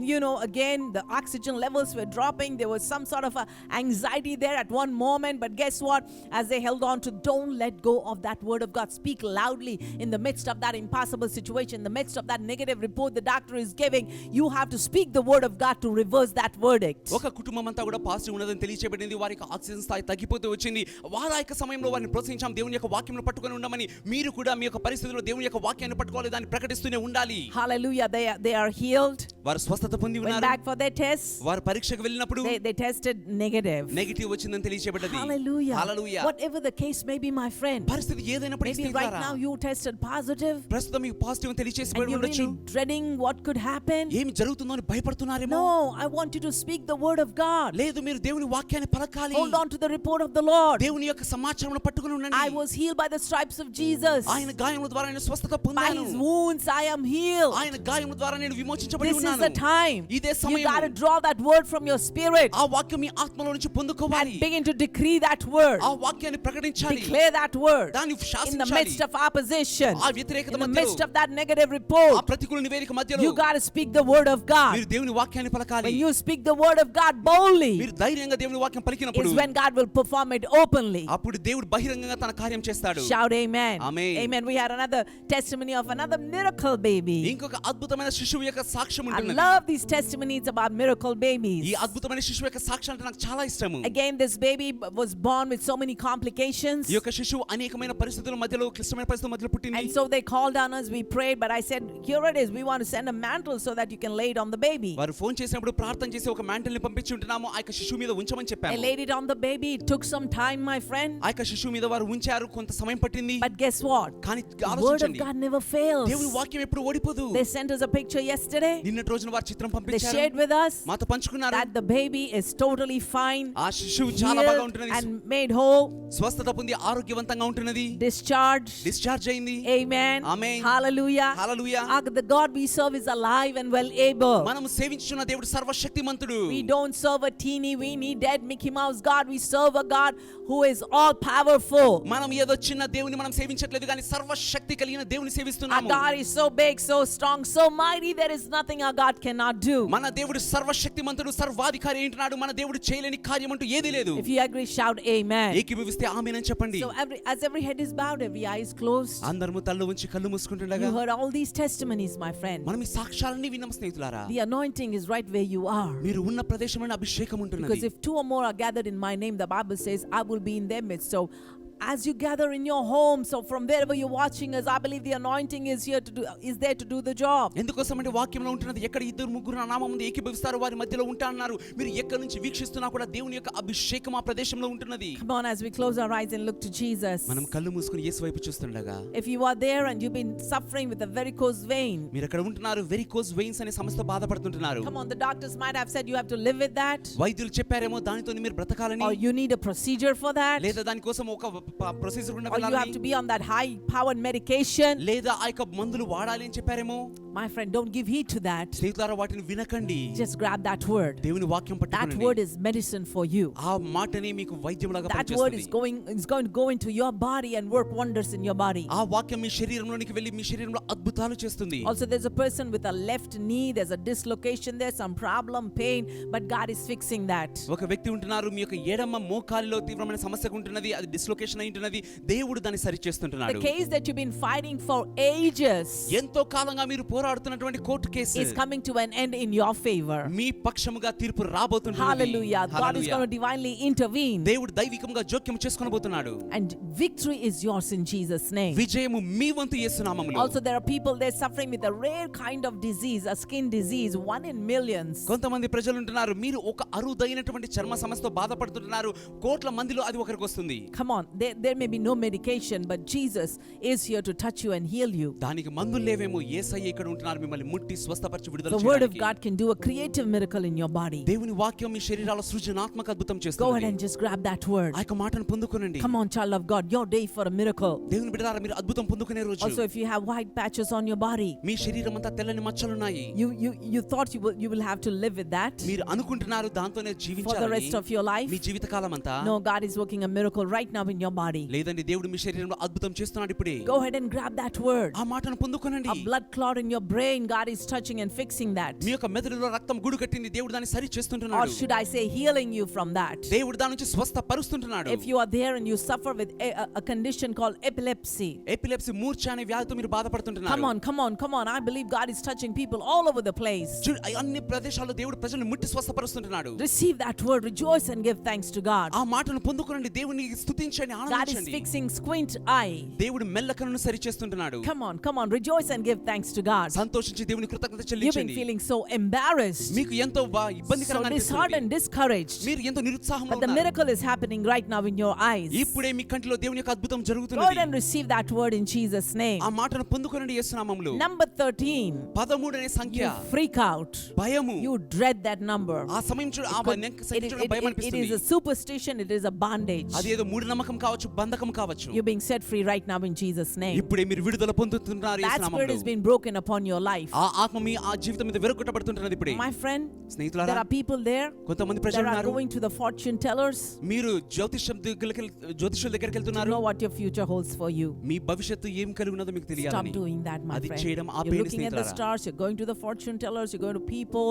again the oxygen levels were dropping. There was some sort of a anxiety there at one moment, but guess what? As they held on to, don't let go of that word of God. Speak loudly in the midst of that impossible situation, in the midst of that negative report the doctor is giving. You have to speak the word word of God to reverse that verdict. ఒక కుటుంబం అంతా కూడా positive ఉన్నదని తెలియచేయబడింది. వారికి oxygen స్థాయి తగ్గిపోతూ వచ్చింది. వారి యొక్క సమయంలో వారిని ప్రోత్సహించాం, దేవుని యొక్క వాక్యంను పట్టుకొని ఉండమని. మీరు కూడా మీ యొక్క పరిస్థితుల్లో దేవుని యొక్క వాక్యాన్ని పట్టుకోవాలి, దాన్ని ప్రకటిస్తూనే ఉండాలి. Hallelujah. They are healed. వారు స్వస్థత పొంది Went ఉన్నారు. back for their tests. వారు పరీక్షకు వెళ్ళినప్పుడు They tested negative. నెగటివ్ వచ్చిందని తెలియచేయబడ్డది. Hallelujah. Hallelujah. Whatever the case may be, my friend. పరిస్థితి ఏదైనప్పటికీ Maybe right now you tested positive ప్రస్తుతం మీకు పాజిటివ్ అని తెలియచేసి and you're ఉండొచ్చు. really dreading what could happen. ఏమి జరుగుతుందో అని భయపడుతున్నారేమో. No, I want you to speak the word of God. లేదు, మీరు దేవుని వాక్యాన్ని పలకాలి. Hold on to the report of the Lord. దేవుని యొక్క సమాచారం పట్టుకొని ఉండండి. I was healed by the stripes of Jesus. ఆయన గాయముల ద్వారా నేను స్వస్థత By పొందాను. his wounds I am healed. ఆయన గాయముల ద్వారా నేను విమోచించబడి This is ఉన్నాను. the time. ఇదే You సమయం. got to draw that word from your spirit ఆ వాక్యం మీ ఆత్మలో నుంచి పొందుకోవాలి. and begin to decree that word. ఆ వాక్యాన్ని ప్రకటించాలి. Declare that word దాన్ని in the శాసించాలి. midst of opposition, ఆ వ్యతిరేకత in the మధ్యలో, midst of that negative ఆ report. ప్రతికూల నివేదిక మధ్యలో You got to speak the word of God. మీరు దేవుని వాక్యాన్ని పలకాలి. When you speak the word of God boldly, మీరు ధైర్యంగా దేవుని వాక్యం పలికినప్పుడు is when God will perform it openly. అప్పుడు దేవుడు బహిరంగంగా తన కార్యం చేస్తాడు. Shout amen. Amen. Amen. We had another testimony of another miracle baby. ఇంకొక అద్భుతమైన శిశువు యొక్క సాక్ష్యం I ఉంటుంది. love these testimonies about miracle ఈ babies. అద్భుతమైన శిశువు యొక్క సాక్ష్యం అంటే నాకు చాలా ఇష్టము. Again, this baby was born with so many complications. ఈ యొక్క శిశువు అనేకమైన పరిస్థితుల మధ్యలో, క్లిష్టమైన పరిస్థితుల మధ్యలో పుట్టింది. And so they called on us, we prayed, but I said, here it is, we want to send a mantle so that you can lay it on the baby. వారు ఫోన్ చేసినప్పుడు ప్రార్థన చేసి ఒక మ్యాంటిల్ ని పంపించి ఉంటున్నాము, ఆ యొక్క శిశువు మీద ఉంచమని I చెప్పాము. laid it on the baby. It took some time, my friend. ఆ యొక్క శిశువు మీద వారు ఉంచారు, కొంత సమయం పట్టింది. But guess what? కానీ The word of ఆలోచించండి, God never fails. దేవుని వాక్యం ఎప్పుడు ఓడిపోదు. They sent us a picture yesterday. నిన్నటి రోజున వారు చిత్రం They పంపించారు, shared with us మాతో పంచుకున్నారు. that the baby is totally fine, ఆ శిశువు చాలా బాగా healed ఉంటున్నది, and made whole, స్వస్థత పొంది ఆరోగ్యవంతంగా ఉంటున్నది, discharged. డిశ్చార్జ్ అయింది. Amen. Amen. Hallelujah. Hallelujah. The God we serve is alive and well able. మనము సేవించుచున్న దేవుడు సర్వశక్తిమంతుడు. We don't serve a teeny weeny dead Mickey Mouse God. We serve a God who is all powerful. మనం ఏదో చిన్న దేవుని మనం సేవించట్లేదు, కానీ సర్వశక్తి కలిగిన దేవుని Our సేవిస్తున్నాము. God is so big, so strong, so mighty. There is nothing our God cannot do. మన దేవుడు సర్వశక్తిమంతుడు, సర్వాధికారి అంటున్నాడు. మన దేవుడు చేయలేని కార్యం అంటూ ఏదీ లేదు. If you agree, shout amen. ఏకీభవిస్తే ఆమేనని చెప్పండి. So as every head is bowed, every eye is closed. అందరము తల్లు ఉంచి కళ్ళు మూసుకుంటుండగా You heard all these testimonies, my friend. మనం ఈ సాక్ష్యాలన్నీ విన్నాం స్నేహితులారా. The anointing is right where you are. మీరు ఉన్న ప్రదేశంలో అభిషేకం ఉంటున్నది. Because if two or more are gathered in my name, the Bible says, I will be in their midst. So as you gather in your home, so from wherever you're watching us, I believe the anointing is there to do the job. ఎందుకోసమంటే వాక్యంలో ఉంటున్నది, ఎక్కడ ఇద్దరు ముగ్గురు నా నామం ముందు ఏకీభవిస్తారో వారి మధ్యలో ఉంటా అన్నారు. మీరు ఎక్కడి నుంచి వీక్షిస్తున్నా కూడా దేవుని యొక్క అభిషేకం ఆ ప్రదేశంలో ఉంటున్నది. Come on, as we close our eyes and look to Jesus. మనం కళ్ళు మూసుకుని యేసు వైపు చూస్తుండగా, If you are there and you've been suffering with a varicose vein, మీరు అక్కడ ఉంటున్నారు, వెరికోస్ వెయిన్స్ అనే సమస్యతో బాధపడుతుంటున్నారు. come on, the doctors might have said you have to live with that, వైద్యులు చెప్పారేమో దానితో మీరు బ్రతకాలని, or you need a procedure for that, లేదా దానికోసం ఒక ప్రొసీజర్ గుండా or you have వెళ్ళాలని, to be on that high powered medication. లేదా ఆ యొక్క మందులు వాడాలి అని చెప్పారేమో. My friend, don't give heed to that. స్నేహితులారా, వాటిని వినకండి. Just grab that word. దేవుని వాక్యం That పట్టుకోండి. word is medicine for you. ఆ మాటనే మీకు వైద్యములాగా That word పనిచేస్తుంది. is going to go into your body and work wonders in your body. ఆ వాక్యం మీ శరీరంలోనికి వెళ్ళి మీ శరీరంలో అద్భుతాలు చేస్తుంది. Also, there's a person with a left knee, there's a dislocation there, some problem, pain, but God is fixing that. ఒక వ్యక్తి ఉంటున్నారు, మీ యొక్క ఎడమ మోకాలిలో తీవ్రమైన సమస్య ఉంటున్నది, అది డిస్లొకేషన్ అయి ఉంటున్నది. దేవుడు దాన్ని సరి The చేస్తుంటున్నాడు. case that you've been fighting for ages ఎంతో కాలంగా మీరు పోరాడుతున్నటువంటి court case is coming to an end in your favor. మీ పక్షముగా తీర్పు రాబోతున్నది. Hallelujah. God is hallelujah. going to divinely intervene. దేవుడు దైవికంగా జోక్యం చేసుకోబోతున్నాడు. And victory is yours in Jesus' name. విజయము మీ వంతు యేసు నామములో. Also, there are people there suffering with a rare kind of disease, a skin disease, 1 in millions. కొంతమంది ప్రజలు ఉంటున్నారు, మీరు ఒక అరుదైనటువంటి చర్మ సమస్యతో బాధపడుతున్నారు, కోట్ల మందిలో అది ఒకరికి వస్తుంది. Come on, there may be no medication, but Jesus is here to touch you and heal you. దానికి మందులు లేవేమో, యేసయ్య ఇక్కడ ఉంటున్నారు, మిమ్మల్ని ముట్టి స్వస్థపరిచి విడుదల The word of చేయడానికి. God can do a creative miracle in your body. దేవుని వాక్యం మీ శరీరాల సృజనాత్మక అద్భుతం Go ahead చేస్తుంది. and just grab that word. ఆ యొక్క మాటను పొందుకోనండి. Come on, child of God, your day for a miracle. దేవుని బిడ్డలారా, మీరు అద్భుతం పొందుకునే రోజు. Also, if you have white patches on your body, మీ శరీరం అంతా తెల్లని మచ్చలున్నాయి. you thought you will have to live with that మీరు అనుకుంటున్నారు దాంతోనే for the జీవించాలని rest of your life. మీ జీవితకాలం అంతా. No, God is working a miracle right now in your body. లేదండి, దేవుడు మీ శరీరంలో అద్భుతం చేస్తున్నాడు ఇప్పుడే. Go ahead and grab that word. ఆ మాటను పొందుకోనండి. A blood clot in your brain, God is touching and fixing that. మీ యొక్క మెదడులో రక్తం గూడు కట్టింది, దేవుడు దాన్ని సరి Or చేస్తుంటున్నాడు. should I say healing you from that? దేవుడు దాని నుంచి స్వస్థపరుస్తుంటున్నాడు. If you are there and you suffer with a condition called epilepsy, epilepsy మూర్ఛ అనే వ్యాధితో మీరు బాధపడుతుంటున్నారు. come on. I believe God is touching people all over the place. అన్ని ప్రదేశాల్లో దేవుడు ప్రజలను ముట్టి స్వస్థపరుస్తుంటున్నాడు. Receive that word, rejoice and give thanks to God. ఆ మాటను పొందుకోనండి, దేవుని స్తుతించండి, God is ఆనందించండి. fixing squint eye. దేవుడు మెల్లకన్నును సరి చేస్తుంటున్నాడు. Come on, rejoice and give thanks to God. సంతోషించి దేవుని కృతజ్ఞత You've been చెల్లించండి. feeling so embarrassed, మీకు ఎంతో so ఇబ్బందికరంగా disheartened, discouraged. మీరు ఎంతో నిరుత్సాహంలో But the ఉన్నారు. miracle is happening right now in your eyes. ఇప్పుడే మీ కంటిలో దేవుని యొక్క అద్భుతం Go ahead జరుగుతున్నది. and receive that word in Jesus' name. ఆ మాటను పొందుకోనండి యేసు నామములో. Number 13. 13 అనే సంఖ్య You freak out. భయము. You dread that number. ఆ సమయం చూడ ఆ సంఖ్య చూడ భయం It అనిపిస్తుంది. is a superstition. It is a bondage. అది ఏదో మూఢనమ్మకం కావచ్చు, బంధకం కావచ్చు. You're being set free right now in Jesus' name. ఇప్పుడే మీరు విడుదల పొందుతున్నారు యేసు That spirit నామములో. has been broken upon your life. ఆ ఆత్మ మీ ఆ జీవితం మీద విరగొట్టబడుతుంటున్నది ఇప్పుడే. My friend, there స్నేహితులారా, are people there కొంతమంది that ప్రజలు are ఉన్నారు. going to the fortune tellers మీరు జ్యోతిష్యుల దగ్గరికి to వెళ్తున్నారు. know what your future holds for you. మీ భవిష్యత్తు ఏం కలిగి ఉన్నదో మీకు Stop తెలియాలని. doing that, my అది friend. చేయడం You're ఆపేయండి looking at the స్నేహితులారా. stars, you're going to the fortune tellers, you're going to people.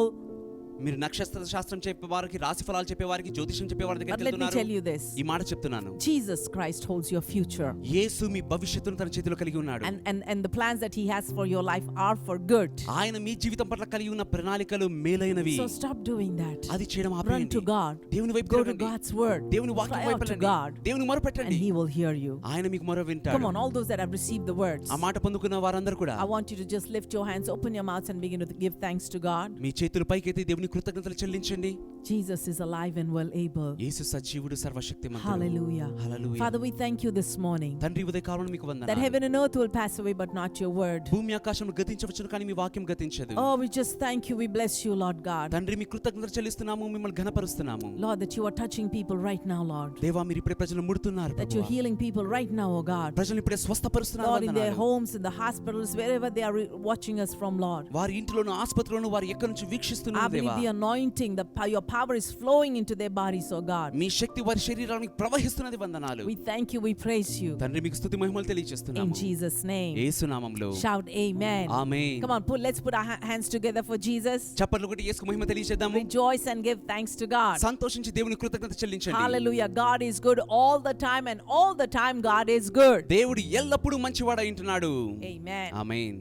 మీరు నక్షత్ర శాస్త్రం చెప్పే వారికి, రాశి ఫలాలు చెప్పే వారికి, జ్యోతిష్యం చెప్పే వారి But దగ్గరికి let me వెళ్తున్నారు. tell you this. ఈ మాట చెప్తున్నాను, Jesus Christ holds your future. యేసు మీ భవిష్యత్తును తన చేతిలో కలిగి ఉన్నాడు. And the plans that he has for your life are for good. ఆయన మీ జీవితం పట్ల కలిగి ఉన్న ప్రణాళికలు మేలైనవి. So stop doing that. అది చేయడం Run ఆపేయండి. to God. దేవుని వైపు Go to తిరగండి. God's word. దేవుని వాక్యం Cry వైపు out to వెళ్ళండి. God. దేవుని And మొరపెట్టండి, he will hear you. ఆయన మీకు మొర వింటాడు. Come on, all those that have received the words. ఆ మాట పొందుకున్న వారందరూ కూడా I want you to just lift your hands, open your mouths and begin to give thanks to God. మీ చేతులు పైకెత్తి దేవుని కృతజ్ఞతలు చెల్లించండి. Jesus is alive and well able. యేసు సజీవుడు, సర్వశక్తిమంతుడు. Hallelujah. Hallelujah. Father, we thank you this morning తండ్రి, ఉదయకాలంలో మీకు that వందనాలు. heaven and earth will pass away but not your word. భూమి ఆకాశం గతించవచ్చును కానీ మీ వాక్యం గతించదు. Oh, we just thank you. We bless you, Lord God. తండ్రి, మీ కృతజ్ఞతలు చెల్లిస్తున్నాము, మిమ్మల్ని ఘనపరుస్తున్నాము. Lord, that you are touching people right now, Lord. దేవా, మీరు ఇప్పుడే ప్రజలను ముడుతున్నారు That you're ప్రభువా. healing people right now, oh God. ప్రజలను ఇప్పుడే స్వస్థపరుస్తున్నారు Lord, in their వందనాలు. homes, in the hospitals, wherever they are watching us from, Lord. వారి ఇంటిలోను, ఆసుపత్రిలోను, వారు ఎక్కడి నుంచి I వీక్షిస్తున్నారు believe దేవా. the anointing, your power is flowing into their bodies, oh God. మీ శక్తి వారి శరీరానికి ప్రవహిస్తున్నది వందనాలు. We thank you, we praise you. తండ్రి, మీకు స్తుతి మహిమలు In తెలియజేస్తున్నాము Jesus' name. యేసు నామములో. Shout amen. Amen. Come on, let's put our hands together for Jesus. చప్పట్లు కొట్టి యేసుకు మహిమ తెలియజేద్దాము. Rejoice and give thanks to God. సంతోషించి దేవుని కృతజ్ఞత చెల్లించండి. Hallelujah. God is good all the time, and all the time God is good. దేవుడు ఎల్లప్పుడూ మంచివాడై ఉంటున్నాడు. Amen. ఆమేన్.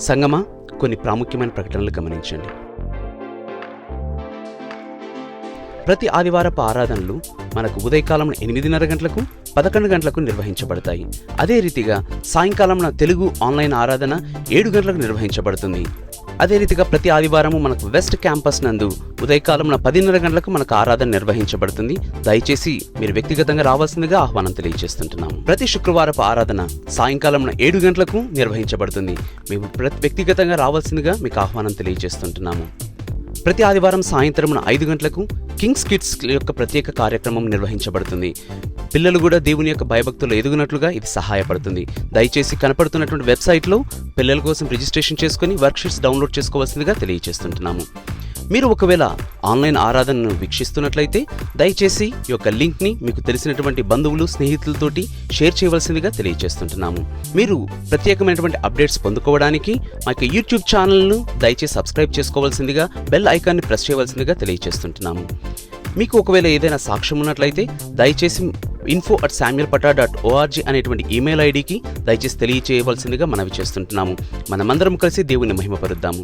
సంగమా, కొన్ని ప్రాముఖ్యమైన ప్రకటనలు గమనించండి. ప్రతి ఆదివారపు ఆరాధనలు మనకు ఉదయకాలం 8:30 గంటలకు, 11 గంటలకు నిర్వహించబడతాయి. అదే రీతిగా సాయంకాలం తెలుగు ఆన్లైన్ ఆరాధన 7 గంటలకు నిర్వహించబడుతుంది. అదే రీతిగా ప్రతి ఆదివారము మనకు వెస్ట్ క్యాంపస్ నందు ఉదయకాలం 10:30 గంటలకు మనకు ఆరాధన నిర్వహించబడుతుంది. దయచేసి మీరు వ్యక్తిగతంగా రావాల్సిందిగా ఆహ్వానం తెలియజేస్తుంటున్నాము. ప్రతి శుక్రవారపు ఆరాధన సాయంకాలం 7 గంటలకు నిర్వహించబడుతుంది. మేము వ్యక్తిగతంగా రావాల్సిందిగా మీకు ఆహ్వానం తెలియజేస్తుంటున్నాము. ప్రతి ఆదివారం సాయంత్రం 5 గంటలకు కింగ్స్ కిడ్స్ యొక్క ప్రత్యేక కార్యక్రమం నిర్వహించబడుతుంది. పిల్లలు కూడా దేవుని యొక్క భయభక్తులు ఎదుగునట్లుగా ఇది సహాయపడుతుంది. దయచేసి కనపడుతున్నటువంటి వెబ్సైట్లో పిల్లల కోసం రిజిస్ట్రేషన్ చేసుకుని వర్క్షీట్స్ డౌన్లోడ్ చేసుకోవాల్సిందిగా తెలియజేస్తుంటున్నాము. మీరు ఒకవేళ ఆన్లైన్ ఆరాధనను వీక్షిస్తున్నట్లయితే దయచేసి ఈ యొక్క లింక్ని మీకు తెలిసినటువంటి బంధువులు, స్నేహితులతోటి షేర్ చేయవలసిందిగా తెలియజేస్తుంటున్నాము. మీరు ప్రత్యేకమైనటువంటి అప్డేట్స్ పొందుకోవడానికి మా యొక్క యూట్యూబ్ ఛానల్ను దయచేసి సబ్స్క్రైబ్ చేసుకోవాల్సిందిగా, బెల్ ఐకాన్ని ప్రెస్ చేయవలసిందిగా తెలియజేస్తుంటున్నాము. మీకు ఒకవేళ ఏదైనా సాక్ష్యం ఉన్నట్లయితే దయచేసి info@samuelpata.org అనేటువంటి ఈమెయిల్ ఐడికి దయచేసి తెలియచేయవలసిందిగా మనవి చేస్తుంటున్నాము. మనమందరం కలిసి దేవుని మహిమపరుద్దాము.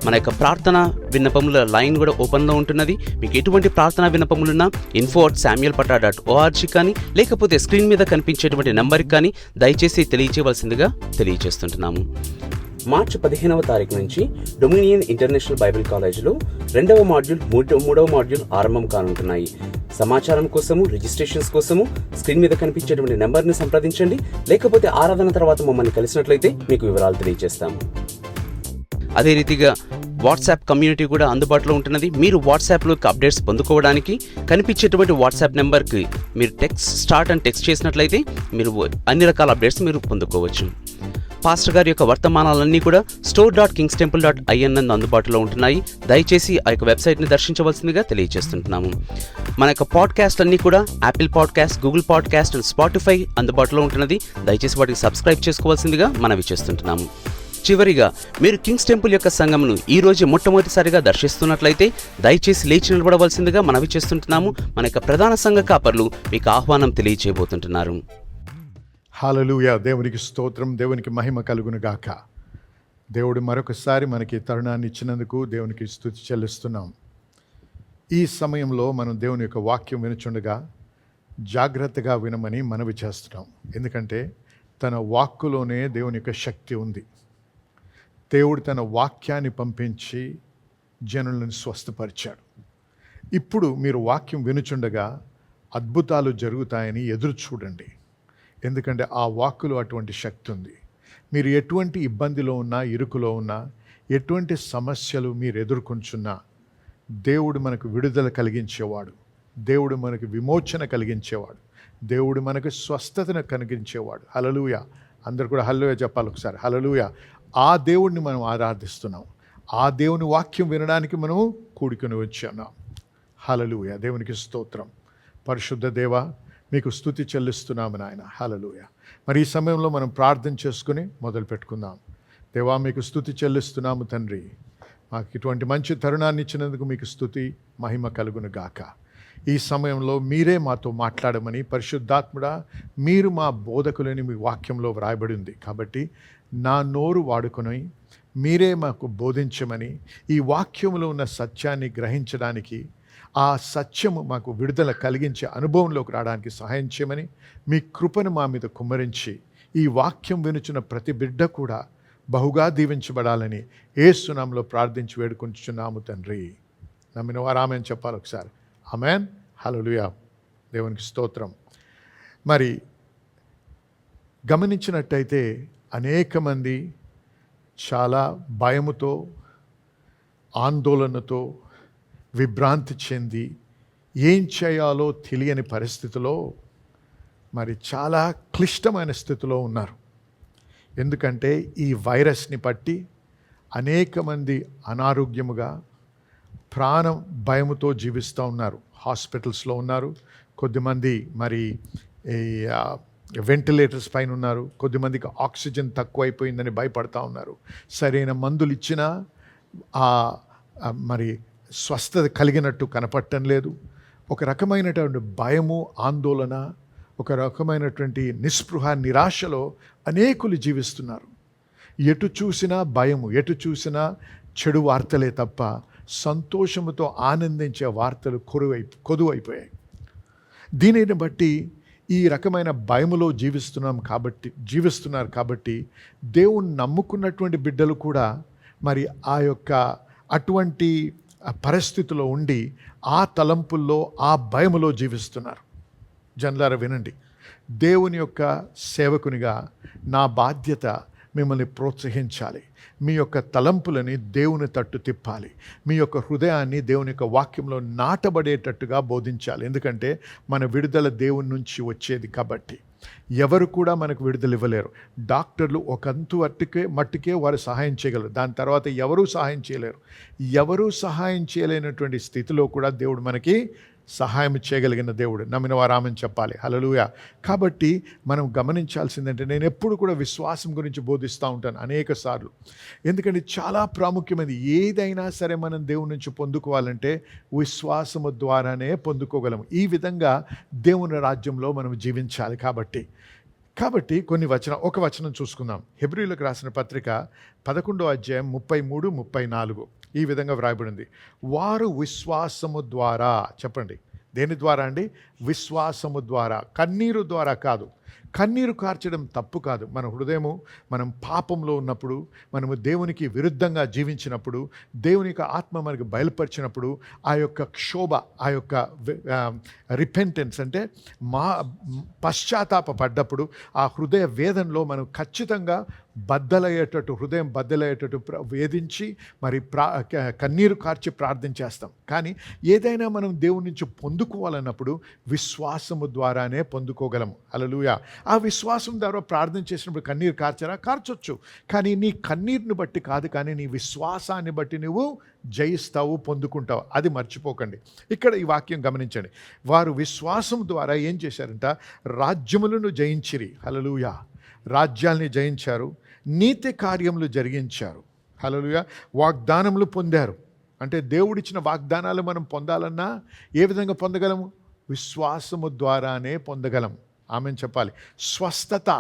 మన యొక్క ప్రార్థన విన్నపముల లైన్ కూడా ఓపెన్లో ఉంటున్నది. మీకు ఎటువంటి ప్రార్థనా విన్నపములున్నా info@samuelpata.org కానీ, లేకపోతే స్క్రీన్ మీద కనిపించేటువంటి నెంబర్కి కానీ దయచేసి తెలియచేయవలసిందిగా తెలియజేస్తుంటున్నాము. మార్చి 15వ తారీఖు నుంచి డొమినియన్ ఇంటర్నేషనల్ బైబిల్ కాలేజీలో 2వ మాడ్యూల్, 3వ మాడ్యూల్ ఆరంభం కానుంటున్నాయి. సమాచారం కోసము, రిజిస్ట్రేషన్స్ కోసము స్క్రీన్ మీద కనిపించేటువంటి నెంబర్ని సంప్రదించండి. లేకపోతే ఆరాధన తర్వాత మమ్మల్ని కలిసినట్లయితే మీకు వివరాలు తెలియజేస్తాము. అదే రీతిగా వాట్సాప్ కమ్యూనిటీ కూడా అందుబాటులో ఉంటున్నది. మీరు వాట్సాప్లో అప్డేట్స్ పొందుకోవడానికి కనిపించేటువంటి వాట్సాప్ నెంబర్కి మీరు స్టార్ట్ అని టెక్స్ట్ చేసినట్లయితే మీరు అన్ని రకాల అప్డేట్స్ మీరు పొందుకోవచ్చు. పాస్టర్ గారి యొక్క వర్తమానాలన్నీ కూడా store.kingstemple.in నందు అందుబాటులో ఉంటున్నాయి. దయచేసి ఆ యొక్క వెబ్సైట్ని దర్శించవలసిందిగా తెలియజేస్తుంటున్నాము. మన యొక్క పాడ్కాస్ట్ అన్నీ కూడా Apple podcast, Google podcast and Spotify అందుబాటులో ఉంటున్నది. దయచేసి వాటికి సబ్స్క్రైబ్ చేసుకోవాల్సిందిగా మనవి చేస్తుంటున్నాము. చివరిగా మీరు కింగ్స్ టెంపుల్ యొక్క సంఘమును ఈ రోజు మొట్టమొదటిసారిగా దర్శిస్తున్నట్లయితే దయచేసి లేచి నిలబడవలసిందిగా మనవి చేస్తుంటున్నాము. మన యొక్క ప్రధాన సంఘ కాపర్లు మీకు ఆహ్వానం తెలియజేయబోతుంటున్నారు. హల్లెలూయా. దేవునికి స్తోత్రం, దేవునికి మహిమ కలుగును గాక. దేవుడు మరొకసారి మనకి తరుణాన్ని ఇచ్చినందుకు దేవునికి స్తుతి చెల్లిస్తున్నాం. ఈ సమయంలో మనం దేవుని యొక్క వాక్యం వినుచుండగా జాగ్రత్తగా వినమని మనవి చేస్తున్నాం. ఎందుకంటే తన వాక్కులోనే దేవుని యొక్క శక్తి ఉంది. దేవుడు తన వాక్యాన్ని పంపించి జనులను స్వస్థపరిచాడు. ఇప్పుడు మీరు వాక్యం వినుచుండగా అద్భుతాలు జరుగుతాయని ఎదురు చూడండి. ఎందుకంటే ఆ వాక్కులో అటువంటి శక్తి ఉంది. మీరు ఎటువంటి ఇబ్బందిలో ఉన్నా, ఇరుకులో ఉన్నా, ఎటువంటి సమస్యలు మీరు ఎదుర్కొంచున్నా దేవుడు మనకు విడుదల కలిగించేవాడు, దేవుడు మనకు విమోచన కలిగించేవాడు, దేవుడు మనకు స్వస్థతను కలిగించేవాడు. హల్లెలూయా. అందరు కూడా హల్లెలూయా చెప్పాలి ఒకసారి. హల్లెలూయా. ఆ దేవుడిని మనం ఆరాధిస్తున్నాం. ఆ దేవుని వాక్యం వినడానికి మనము కూడుకొని వచ్చాం. హల్లెలూయా. దేవునికి స్తోత్రం. పరిశుద్ధ దేవా, మీకు స్తుతి చెల్లిస్తున్నాము నాయన. హల్లెలూయా. మరి ఈ సమయంలో మనం ప్రార్థన చేసుకుని మొదలు పెట్టుకుందాం. దేవా, మీకు స్తుతి చెల్లిస్తున్నాము తండ్రి. మాకు ఇటువంటి మంచి తరుణాన్ని ఇచ్చినందుకు మీకు స్తుతి మహిమ కలుగును గాక. ఈ సమయంలో మీరే మాతో మాట్లాడమని పరిశుద్ధాత్ముడా, మీరు మా బోధకులని మీ వాక్యంలో వ్రాయబడి ఉంది. కాబట్టి నా నోరు వాడుకొని మీరే మాకు బోధించమని, ఈ వాక్యంలో ఉన్న సత్యాన్ని గ్రహించడానికి, ఆ సత్యము మాకు విడుదల కలిగించే అనుభవంలోకి రావడానికి సహాయం చేయమని మీ కృపను మా మీద కుమ్మరించి ఈ వాక్యం వినుచున్న ప్రతి బిడ్డ కూడా బహుగా దీవించబడాలని యేసు నామములో ప్రార్థించి వేడుకుంటున్నాము తండ్రి. నమ్మిన వారు ఆమెన్ చెప్పాలి ఒకసారి. ఆమెన్. హల్లెలూయా. దేవునికి స్తోత్రం. మరి గమనించినట్టయితే అనేక మంది చాలా భయముతో, ఆందోళనతో, విభ్రాంతి చెంది ఏం చేయాలో తెలియని పరిస్థితిలో, మరి చాలా క్లిష్టమైన స్థితిలో ఉన్నారు. ఎందుకంటే ఈ వైరస్ని బట్టి అనేక మంది అనారోగ్యముగా, ప్రాణం భయముతో జీవిస్తూ ఉన్నారు. హాస్పిటల్స్లో ఉన్నారు. కొద్దిమంది మరి ఈ వెంటిలేటర్స్ పైన ఉన్నారు. కొద్దిమందికి ఆక్సిజన్ తక్కువైపోయిందని భయపడతా ఉన్నారు. సరైన మందులు ఇచ్చినా మరి స్వస్థత కలిగినట్టు కనపడటం లేదు. ఒక రకమైనటువంటి భయము, ఆందోళన, ఒక రకమైనటువంటి నిస్పృహ, నిరాశలో అనేకులు జీవిస్తున్నారు. ఎటు చూసినా భయము, ఎటు చూసినా చెడు వార్తలే తప్ప సంతోషముతో ఆనందించే వార్తలు కొదువైపోయాయి. దీనిని బట్టి ఈ రకమైన భయములో జీవిస్తున్నారు కాబట్టి దేవుణ్ణి నమ్ముకున్నటువంటి బిడ్డలు కూడా మరి ఆ యొక్క అటువంటి పరిస్థితిలో ఉండి ఆ తలంపుల్లో, ఆ భయములో జీవిస్తున్నారు. జనులారా వినండి, దేవుని యొక్క సేవకునిగా నా బాధ్యత మిమ్మల్ని ప్రోత్సహించాలి. మీ యొక్క తలంపులని దేవుని తట్టు తిప్పాలి. మీ యొక్క హృదయాన్ని దేవుని యొక్క వాక్యంలో నాటబడేటట్టుగా బోధించాలి. ఎందుకంటే మన విడుదల దేవుని నుంచి వచ్చేది కాబట్టి ఎవరు కూడా మనకు విడుదల ఇవ్వలేరు. డాక్టర్లు ఒకంతు మట్టుకే వారు సహాయం చేయగలరు. దాని తర్వాత ఎవరూ సహాయం చేయలేరు. ఎవరూ సహాయం చేయలేనటువంటి స్థితిలో కూడా దేవుడు మనకి సహాయం చేయగలిగిన దేవుడు. నమ్మిన వారు ఆమెను చెప్పాలి. హల్లెలూయా. కాబట్టి మనం గమనించాల్సిందంటే, నేను ఎప్పుడు కూడా విశ్వాసం గురించి బోధిస్తూ ఉంటాను అనేక సార్లు. ఎందుకంటే చాలా ప్రాముఖ్యమైనది. ఏదైనా సరే మనం దేవుని నుంచి పొందుకోవాలంటే విశ్వాసము ద్వారానే పొందుకోగలము. ఈ విధంగా దేవుని రాజ్యంలో మనం జీవించాలి. కాబట్టి ఒక వచనం చూసుకుందాం. హెబ్రీయులకు రాసిన పత్రిక 11వ అధ్యాయం 33, 34 ఈ విధంగా వ్రాయబడింది. వారు విశ్వాసము ద్వారా, చెప్పండి దేని ద్వారా అండి? విశ్వాసము ద్వారా. కన్నీరు ద్వారా కాదు. కన్నీరు కార్చడం తప్పు కాదు. మన హృదయము, మనం పాపంలో ఉన్నప్పుడు, మనము దేవునికి విరుద్ధంగా జీవించినప్పుడు, దేవుని యొక్క ఆత్మ మనకు బయలుపరిచినప్పుడు, ఆ యొక్క క్షోభ, ఆ యొక్క రిపెంటెన్స్ అంటే పశ్చాత్తాప పడ్డప్పుడు ఆ హృదయ వేదనలో మనం ఖచ్చితంగా హృదయం బద్దలయ్యేటట్టు వేధించి మరి కన్నీరు కార్చి ప్రార్థన చేస్తాం. కానీ ఏదైనా మనం దేవుని నుంచి పొందుకోవాలన్నప్పుడు విశ్వాసము ద్వారానే పొందుకోగలము. హల్లెలూయా. ఆ విశ్వాసం ద్వారా ప్రార్థన చేసినప్పుడు కన్నీరు కార్చొచ్చు. కానీ నీ కన్నీరుని బట్టి కాదు, కానీ నీ విశ్వాసాన్ని బట్టి నువ్వు జయిస్తావు, పొందుకుంటావు. అది మర్చిపోకండి. ఇక్కడ ఈ వాక్యం గమనించండి. వారు విశ్వాసం ద్వారా ఏం చేశారంట? రాజ్యములను జయించిరి. హల్లెలూయా. రాజ్యాల్ని జయించారు. నీతి కార్యములు జరిగించారు. హల్లెలూయా. వాగ్దానములు పొందారు. అంటే దేవుడిచ్చిన వాగ్దానాలు మనం పొందాలన్నా ఏ విధంగా పొందగలము? విశ్వాసము ద్వారానే పొందగలం. ఆమెను చెప్పాలి. స్వస్థత,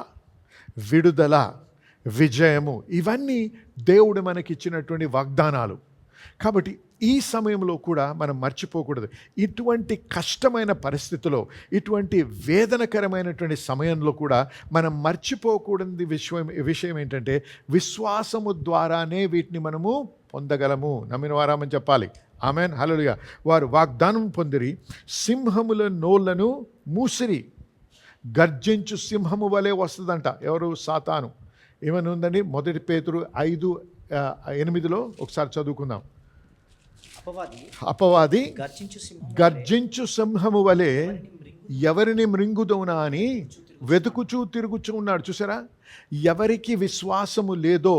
విడుదల, విజయము, ఇవన్నీ దేవుడు మనకిచ్చినటువంటి వాగ్దానాలు. కాబట్టి ఈ సమయంలో కూడా మనం మర్చిపోకూడదు. ఇటువంటి కష్టమైన పరిస్థితిలో, ఇటువంటి వేదనకరమైనటువంటి సమయంలో కూడా మనం మర్చిపోకూడని విషయం ఏంటంటే విశ్వాసము ద్వారానే వీటిని మనము పొందగలము. నమ్మిన వారామని చెప్పాలి. ఆమెన్. హల్లెలూయా. వారు వాగ్దానం పొందిరి, సింహముల నోళ్లను మూసిరి. గర్జించు సింహము వలె వస్తుందంట. ఎవరు? సాతాను. ఏమని ఉందండి? 1 పేతురు 5:8 ఒకసారి చదువుకుందాం. అపవాది గర్జించు సింహము వలె ఎవరిని మృంగుదోనా అని వెతుకుచూ తిరుగుచూ ఉన్నాడు. చూసారా? ఎవరికి విశ్వాసము లేదో,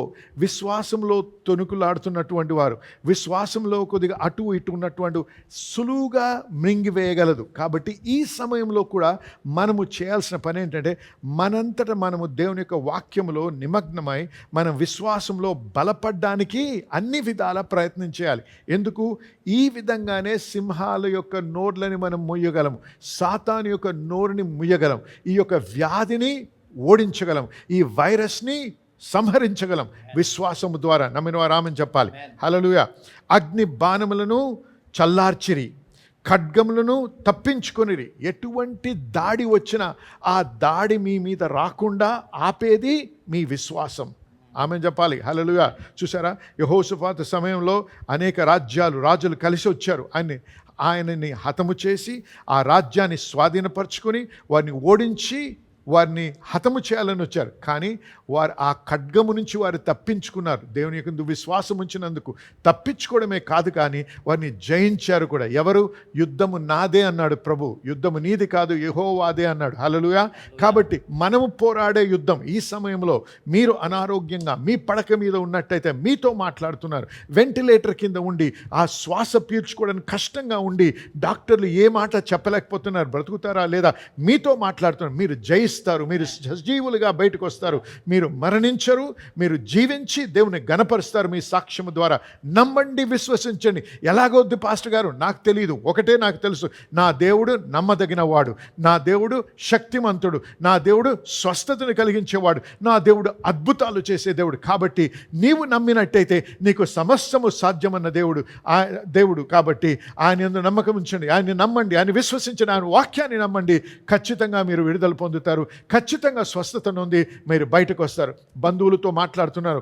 విశ్వాసంలో తొణుకులాడుతున్నటువంటి వారు, విశ్వాసంలో కొద్దిగా అటు ఇటు ఉన్నటువంటి సులువుగా మృంగివేయగలదు. కాబట్టి ఈ సమయంలో కూడా మనము చేయాల్సిన పని ఏంటంటే మనంతట మనము దేవుని యొక్క వాక్యములో నిమగ్నమై మనం విశ్వాసంలో బలపడ్డానికి అన్ని విధాల ప్రయత్నం చేయాలి. ఎందుకు? ఈ విధంగానే సింహాల యొక్క నోర్లని మనం ముయ్యగలము, సాతాను యొక్క నోరుని ముయ్యగలం, ఈ యొక్క వ్యాధిని ఓడించగలం, ఈ వైరస్ని సంహరించగలం విశ్వాసము ద్వారా. నమ్మిన వారు ఆమేన్ చెప్పాలి. హల్లెలూయా. అగ్ని బాణములను చల్లార్చిరి, ఖడ్గములను తప్పించుకొనిరి. ఎటువంటి దాడి వచ్చినా ఆ దాడి మీ మీద రాకుండా ఆపేది మీ విశ్వాసం. ఆమేన్ చెప్పాలి. హల్లెలూయా. చూసారా? యెహోషాపాతు సమయంలో అనేక రాజులు కలిసి వచ్చారు. ఆయనని హతము చేసి ఆ రాజ్యాన్ని స్వాధీనపరుచుకొని వారిని ఓడించి వారిని హతము చేయాలని వచ్చారు. కానీ వారు ఆ ఖడ్గము నుంచి వారు తప్పించుకున్నారు. దేవుని యొక్క విశ్వాసం ఉంచినందుకు తప్పించుకోవడమే కాదు, కానీ వారిని జయించారు కూడా. ఎవరు? యుద్ధము నాదే అన్నాడు ప్రభు. యుద్ధము నీది కాదు, యెహోవాదే అన్నాడు. హల్లెలూయా. కాబట్టి మనము పోరాడే యుద్ధం ఈ సమయంలో మీరు అనారోగ్యంగా మీ పడక మీద ఉన్నట్టయితే, మీతో మాట్లాడుతున్నారు, వెంటిలేటర్ కింద ఉండి ఆ శ్వాస పీల్చుకోవడానికి కష్టంగా ఉండి డాక్టర్లు ఏ మాట చెప్పలేకపోతున్నారు, బ్రతుకుతారా లేదా, మీతో మాట్లాడుతున్నారు. మీరు జయిస్తారు, మీరు సజీవులుగా బయటకు వస్తారు, మీరు మరణించరు, మీరు జీవించి దేవుని గణపరుస్తారు మీ సాక్ష్యము ద్వారా. నమ్మండి, విశ్వసించండి. ఎలాగొద్దు పాస్టర్ గారు? నాకు తెలియదు. ఒకటే నాకు తెలుసు, నా దేవుడు నమ్మదగిన వాడు, నా దేవుడు శక్తిమంతుడు, నా దేవుడు స్వస్థతను కలిగించేవాడు, నా దేవుడు అద్భుతాలు చేసే దేవుడు. కాబట్టి నీవు నమ్మినట్టయితే నీకు సమస్తము సాధ్యమన్న దేవుడు కాబట్టి ఆయన యందు నమ్మకం ఉంచండి, ఆయన్ని నమ్మండి, ఆయన విశ్వసించండి, ఆయన వాక్యాన్ని నమ్మండి. ఖచ్చితంగా మీరు విడుదల పొందుతారు, ఖచ్చితంగా స్వస్థత నుండి మీరు బయటకు వస్తారు. బంధువులతో మాట్లాడుతున్నారు.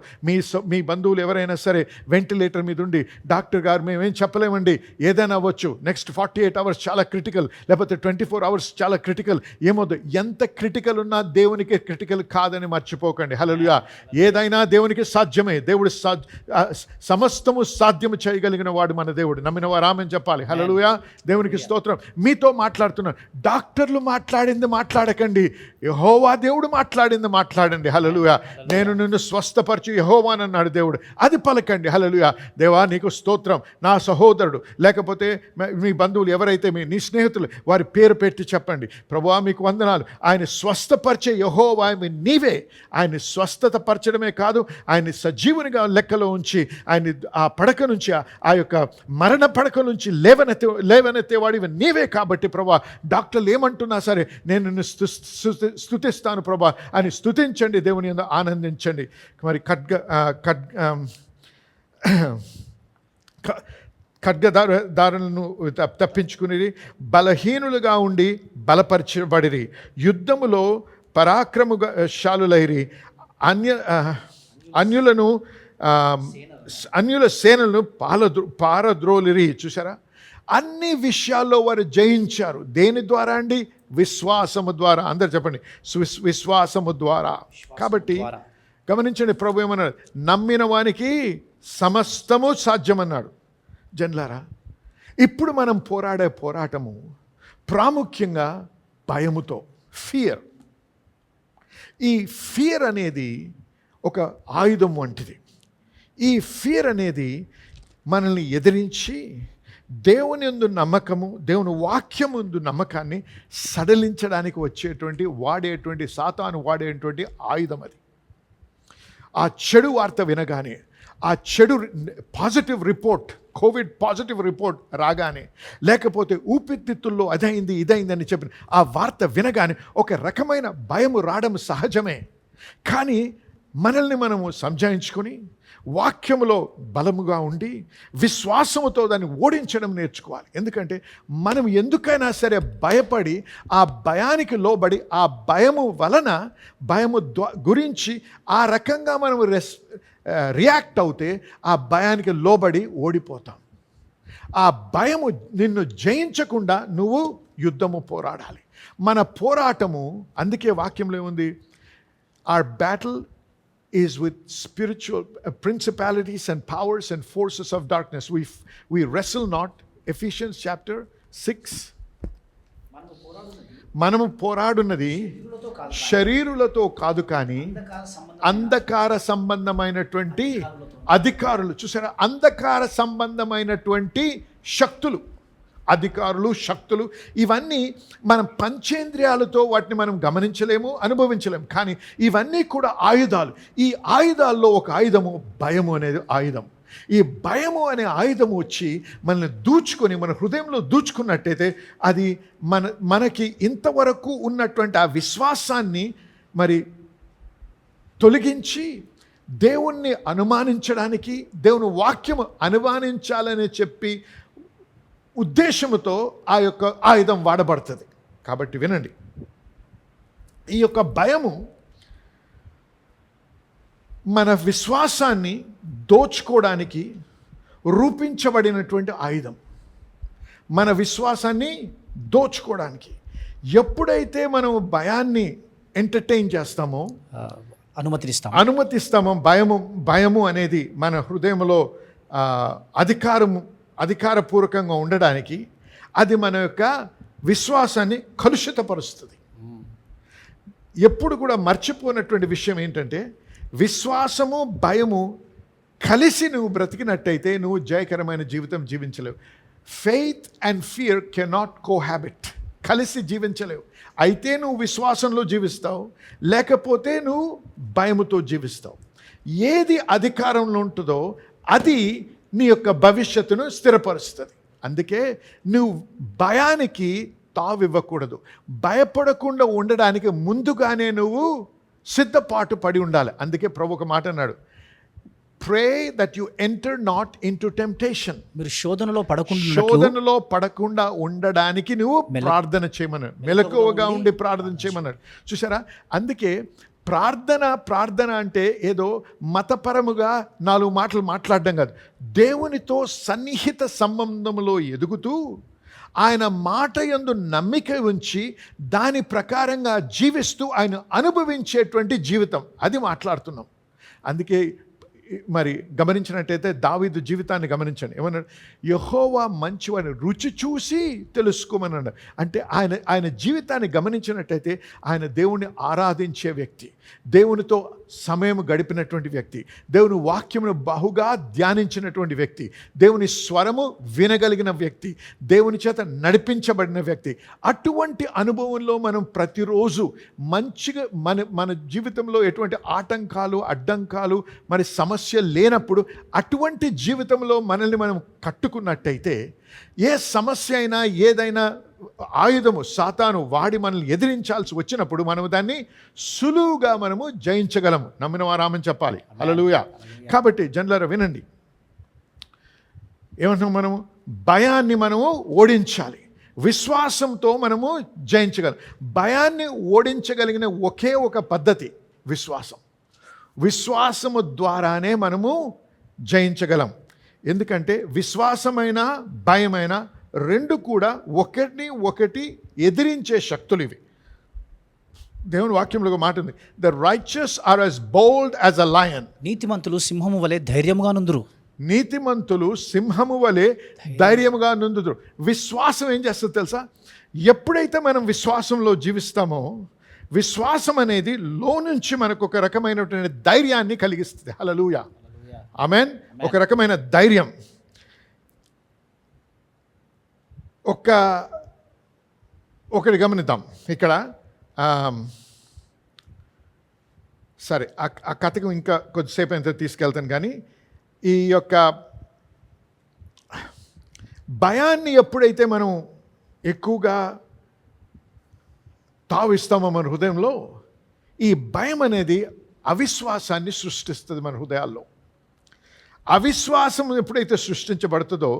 మీ బంధువులు ఎవరైనా సరే వెంటిలేటర్ మీద ఉండి, డాక్టర్ గారు మేమేం చెప్పలేమండి, ఏదైనా అవ్వచ్చు, నెక్స్ట్ 48 అవర్స్ చాలా క్రిటికల్, లేకపోతే 24 అవర్స్ చాలా క్రిటికల్, ఏమవుతుంది? ఎంత క్రిటికల్ ఉన్నా దేవునికి క్రిటికల్ కాదని మర్చిపోకండి. హల్లెలూయా. ఏదైనా దేవునికి సాధ్యమే. దేవుడు సమస్తము సాధ్యము చేయగలిగిన వాడు మన దేవుడు. నమ్మిన వారు ఆమేన్ చెప్పాలి. హల్లెలూయా. దేవునికి స్తోత్రం. మీతో మాట్లాడుతున్నారు. డాక్టర్లు మాట్లాడింది మాట్లాడకండి, యెహోవా దేవుడు మాట్లాడింది మాట్లాడండి. హల్లెలూయా. నేను నిన్ను స్వస్థపరచు యెహోవానన్నాడు దేవుడు, అది పలకండి. హల్లెలూయా. దేవా నీకు స్తోత్రం. నా సహోదరుడు లేకపోతే మీ బంధువులు ఎవరైతే నీ స్నేహితులు, వారి పేరు పెట్టి చెప్పండి, ప్రభువా మీకు వందనాలు, ఆయన స్వస్థపరిచే యెహోవా నీవే. ఆయన్ని స్వస్థత పరచడమే కాదు, ఆయన్ని సజీవునిగా లెక్కలో ఉంచి ఆయన్ని ఆ పడక నుంచి, ఆ యొక్క మరణ పడక నుంచి లేవనెత్తేవాడివి నీవే. కాబట్టి ప్రభువా డాక్టర్లు ఏమంటున్నా సరే నేను నిన్ను స్తుతిస్తాను ప్రభా అని స్తుతించండి, దేవుని యందు ఆనందించండి. మరి ఖడ్గదారులను తప్పించుకుని బలహీనులుగా ఉండి బలపరచబడిరి, యుద్ధములో పరాక్రమశాలులైరి, అన్యుల సేనలను పారద్రోలిరి. చూసారా? అన్ని విషయాల్లో వారు జయించారు. దేని ద్వారా అండి? విశ్వాసము ద్వారా. అందరు చెప్పండి, విశ్వాసము ద్వారా. కాబట్టి గమనించండి, ప్రభు ఏమన్నాడు? నమ్మిన వానికి సమస్తము సాధ్యమన్నాడు. జన్లారా, ఇప్పుడు మనం పోరాడే పోరాటము ప్రాముఖ్యంగా భయముతో, ఫియర్. ఈ ఫియర్ అనేది ఒక ఆయుధం వంటిది. ఈ ఫియర్ అనేది మనల్ని ఎదిరించి దేవుని యందు నమ్మకము, దేవుని వాక్యం యందు నమ్మకాన్ని సడలించడానికి వాడేటువంటి సాతాను వాడేటువంటి ఆయుధం అది. ఆ చెడు వార్త వినగానే, ఆ చెడు positive report, Covid positive report రాగానే, లేకపోతే ఊపిరితిత్తుల్లో అదైంది ఇదైంది అని చెప్పిన ఆ వార్త వినగానే ఒక రకమైన భయము రావడం సహజమే. కానీ మనల్ని మనము సంజాయించుకొని వాక్యములో బలముగా ఉండి విశ్వాసముతో దాన్ని ఓడించడం నేర్చుకోవాలి. ఎందుకంటే మనం ఎందుకైనా సరే భయపడి ఆ భయానికి లోబడి ఆ భయము వలన భయము గురించి ఆ రకంగా మనం రియాక్ట్ అవుతే ఆ భయానికి లోబడి ఓడిపోతాం. ఆ భయము నిన్ను జయించకుండా నువ్వు యుద్ధము పోరాడాలి. మన పోరాటము, అందుకే వాక్యంలో ఏముంది, our battle is with spiritual principalities and powers and forces of darkness. We wrestle not. Ephesians chapter 6. మనము పోరాడున్నది శరీరులతో కాదు, కానీ అంధకార సంబంధమైనటువంటి అధికారులు. చూసారా, అంధకార సంబంధమైనటువంటి శక్తులు, అధికారులు, శక్తులు, ఇవన్నీ మనం పంచేంద్రియాలతో వాటిని మనం గమనించలేము, అనుభవించలేము. కానీ ఇవన్నీ కూడా ఆయుధాలు. ఈ ఆయుధాల్లో ఒక ఆయుధము భయము అనేది ఆయుధం. ఈ భయము అనే ఆయుధము వచ్చి మనల్ని దూచుకొని, మన హృదయంలో దూచుకున్నట్టయితే అది మనకి ఇంతవరకు ఉన్నటువంటి ఆ విశ్వాసాన్ని మరి తొలగించి దేవుణ్ణి అనుమానించడానికి, దేవుని వాక్యము అనుమానించాలని చెప్పి ఉద్దేశముతో ఆ యొక్క ఆయుధం వాడబడుతుంది. కాబట్టి వినండి, ఈ యొక్క భయము మన విశ్వాసాన్ని దోచుకోవడానికి రూపించబడినటువంటి ఆయుధం. మన విశ్వాసాన్ని దోచుకోవడానికి ఎప్పుడైతే మనం భయాన్ని ఎంటర్టైన్ చేస్తామో, అనుమతిస్తామో, భయము అనేది మన హృదయంలో అధికారపూర్వకంగా ఉండడానికి అది మన యొక్క విశ్వాసాన్ని కలుషితపరుస్తుంది. ఎప్పుడు కూడా మర్చిపోయినటువంటి విషయం ఏంటంటే, విశ్వాసము భయము కలిసి నువ్వు బ్రతికినట్టయితే నువ్వు జయకరమైన జీవితం జీవించలేవు. Faith and fear cannot cohabit. కలిసి జీవించలేవు. అయితే నువ్వు విశ్వాసంలో జీవిస్తావు, లేకపోతే నువ్వు భయముతో జీవిస్తావు. ఏది అధికారంలో ఉంటుందో అది నీ యొక్క భవిష్యత్తును స్థిరపరుస్తుంది. అందుకే నువ్వు భయానికి తావివ్వకూడదు. భయపడకుండా ఉండడానికి ముందుగానే నువ్వు సిద్ధపాటు పడి ఉండాలి. అందుకే ప్రభు ఒక మాట అన్నాడు, pray that you enter naught into temptation. మీరు శోధనలో పడకుండా ఉండడానికి నువ్వు ప్రార్థన చేయమన్నాడు. మెలకువగా ఉండి ప్రార్థన చేయమన్నాడు. చూసారా, అందుకే ప్రార్థన అంటే ఏదో మతపరముగా 4 మాటలు మాట్లాడడం కాదు. దేవునితో సన్నిహిత సంబంధంలో ఎదుగుతూ ఆయన మాట యందు నమ్మిక ఉంచి దాని ప్రకారంగా జీవిస్తూ ఆయన అనుభవించేటువంటి జీవితం, అది మాట్లాడుతున్నాం. అందుకే మరి గమనించినట్టయితే దావీదు జీవితాన్ని గమనించండి. ఏమన్నాడు, యెహోవా మంచివాని రుచి చూసి తెలుసుకోమన్నాడు. అంటే ఆయన జీవితాన్ని గమనించినట్టయితే ఆయన దేవుణ్ణి ఆరాధించే వ్యక్తి, దేవునితో సమయం గడిపినటువంటి వ్యక్తి, దేవుని వాక్యమును బహుగా ధ్యానించినటువంటి వ్యక్తి, దేవుని స్వరము వినగలిగిన వ్యక్తి, దేవుని చేత నడిపించబడిన వ్యక్తి. అటువంటి అనుభవంలో మనం ప్రతిరోజు మంచిగా మన జీవితంలో ఎటువంటి ఆటంకాలు, అడ్డంకాలు, మరి సమస్య లేనప్పుడు అటువంటి జీవితంలో మనల్ని మనం కట్టుకున్నట్టయితే ఏ సమస్య అయినా, ఏదైనా ఆయుధము సాతాను వాడి మనల్ని ఎదిరించాల్సి వచ్చినప్పుడు మనం దాన్ని సులువుగా మనము జయించగలము. నమ్మిన వారామని చెప్పాలి. హల్లెలూయా. కాబట్టి జనులారా వినండి, ఏమంటున్నాం, మనము భయాన్ని మనము ఓడించాలి, విశ్వాసంతో మనము జయించగలం. భయాన్ని ఓడించగలిగిన ఒకే ఒక పద్ధతి విశ్వాసం. విశ్వాసము ద్వారానే మనము జయించగలం. ఎందుకంటే విశ్వాసమైన భయమైన రెండు కూడా ఒకటి ఎదిరించే శక్తులు ఇవి. దేవుని వాక్యంలో ఒక మాట ఉంది, the righteous are as bold as a lion. నీతిమంతులు సింహము వలె ధైర్యముగా నుందురు. నీతిమంతులు సింహము వలె ధైర్యముగా నుందురు. విశ్వాసం ఏం చేస్తుంది తెలుసా? ఎప్పుడైతే మనం విశ్వాసంలో జీవిస్తామో, విశ్వాసం అనేది నుంచి మనకు ఒక రకమైనటువంటి ధైర్యాన్ని కలిగిస్తుంది. హల్లెలూయా, ఆమేన్. ఒక రకమైన ధైర్యం. ఒకటి గమనిద్దాం ఇక్కడ, సరే ఆ కథకు ఇంకా కొద్దిసేపు ఎంత తీసుకెళ్తాను, కానీ ఈ యొక్క భయాన్ని ఎప్పుడైతే మనం ఎక్కువగా తావిస్తామో మన హృదయంలో, ఈ భయం అనేది అవిశ్వాసాన్ని సృష్టిస్తుంది మన హృదయాల్లో. అవిశ్వాసం ఎప్పుడైతే సృష్టించబడుతుందో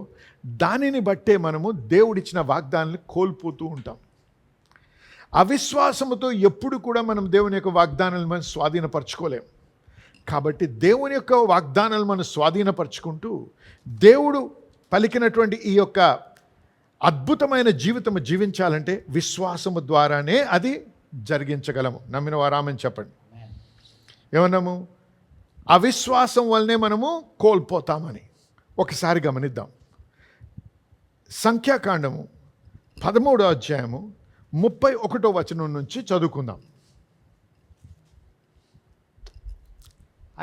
దానిని బట్టే మనము దేవుడిచ్చిన వాగ్దానాన్ని కోల్పోతూ ఉంటాం. అవిశ్వాసముతో ఎప్పుడు కూడా మనం దేవుని యొక్క వాగ్దానాలను మనం స్వాధీనపరచుకోలేం. కాబట్టి దేవుని యొక్క వాగ్దానాలు మనం స్వాధీనపరచుకుంటూ దేవుడు పలికినటువంటి ఈ యొక్క అద్భుతమైన జీవితం జీవించాలంటే విశ్వాసము ద్వారానే అది జరిగించగలము. నమ్మిన వారామని చెప్పండి. ఏమన్నాము? అవిశ్వాసం వల్లనే మనము కోల్పోతామని. ఒకసారి గమనిద్దాం. సంఖ్యాకాండము 13వ అధ్యాయము 31వ వచనం నుంచి చదువుకుందాం.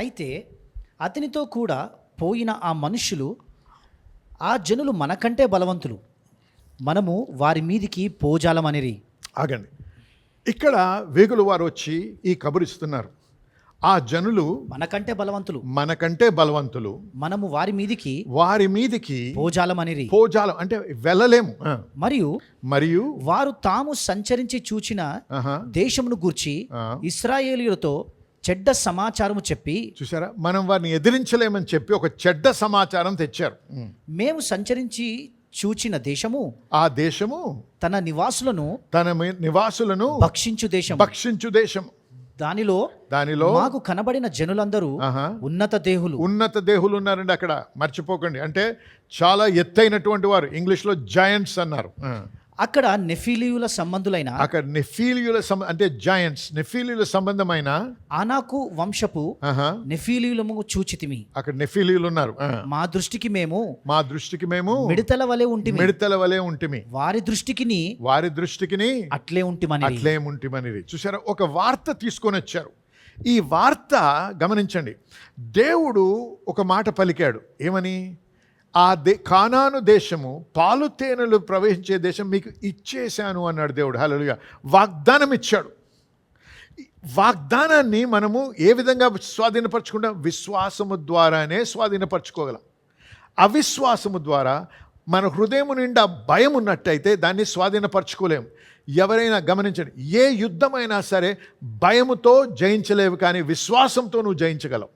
అయితే అతనితో కూడా పోయిన ఆ మనుష్యులు, ఆ జనులు మనకంటే బలవంతులు, మనము వారి మీదికి పోజాలమనిరి. ఆగండి. ఇక్కడ వేగుల వారు వచ్చి ఈ కబురిస్తున్నారు. ఆ జనులు మనకంటే బలవంతులు, మనము వారి మీదికి పోజాలమనిరి. పోజాలం అంటే వెళ్ళలేము. మరియు వారు తాము సంచరించి చూచిన దేశమును గూర్చి ఇశ్రాయేలీయులతో చెడ్డ సమాచారము చెప్పి, చూసారా, మనం వారిని ఎదిరించలేమని చెప్పి ఒక చెడ్డ సమాచారం తెచ్చారు. మేము సంచరించి చూచిన దేశము, ఆ దేశము తన నివాసులను భక్షించు దేశం. దానిలో మాకు కనబడిన జనులందరూ ఉన్నత దేహులు ఉన్నారండి. అక్కడ మర్చిపోకండి, అంటే చాలా ఎత్తైనటువంటి వారు. ఇంగ్లీష్లో జాయింట్స్ అన్నారు. అక్కడ నెఫీలీయుల సంబంధులైన, అంటే జాయింట్స్, నెఫీలీయుల సంబంధమైన ఆనాకు వంశపు నెఫీలీయులము చూచితిమి. అక్కడ నెఫీలీయులు ఉన్నారు. మా దృష్టికి మేము మిడతల వలె ఉంటిమి. వారి దృష్టికి అట్లే ఉంటిమని. చూసారా, ఒక వార్త తీసుకొని వచ్చారు. ఈ వార్త గమనించండి. దేవుడు ఒక మాట పలికాడు. ఏమని? కానాను దేశము పాలు తేనెలు ప్రవహించే దేశం మీకు ఇచ్చేశాను అన్నాడు దేవుడు. హల్లెలూయా. వాగ్దానం ఇచ్చాడు. వాగ్దానాన్ని మనము ఏ విధంగా స్వాధీనపరచుకుంటాం? విశ్వాసము ద్వారానే స్వాధీనపరచుకోగలం. అవిశ్వాసము ద్వారా మన హృదయం నిండా భయం ఉన్నట్టయితే దాన్ని స్వాధీనపరచుకోలేము. ఎవరైనా గమనించండి, ఏ యుద్ధమైనా సరే భయముతో జయించలేవు, కానీ విశ్వాసంతో నువ్వు జయించగలవు.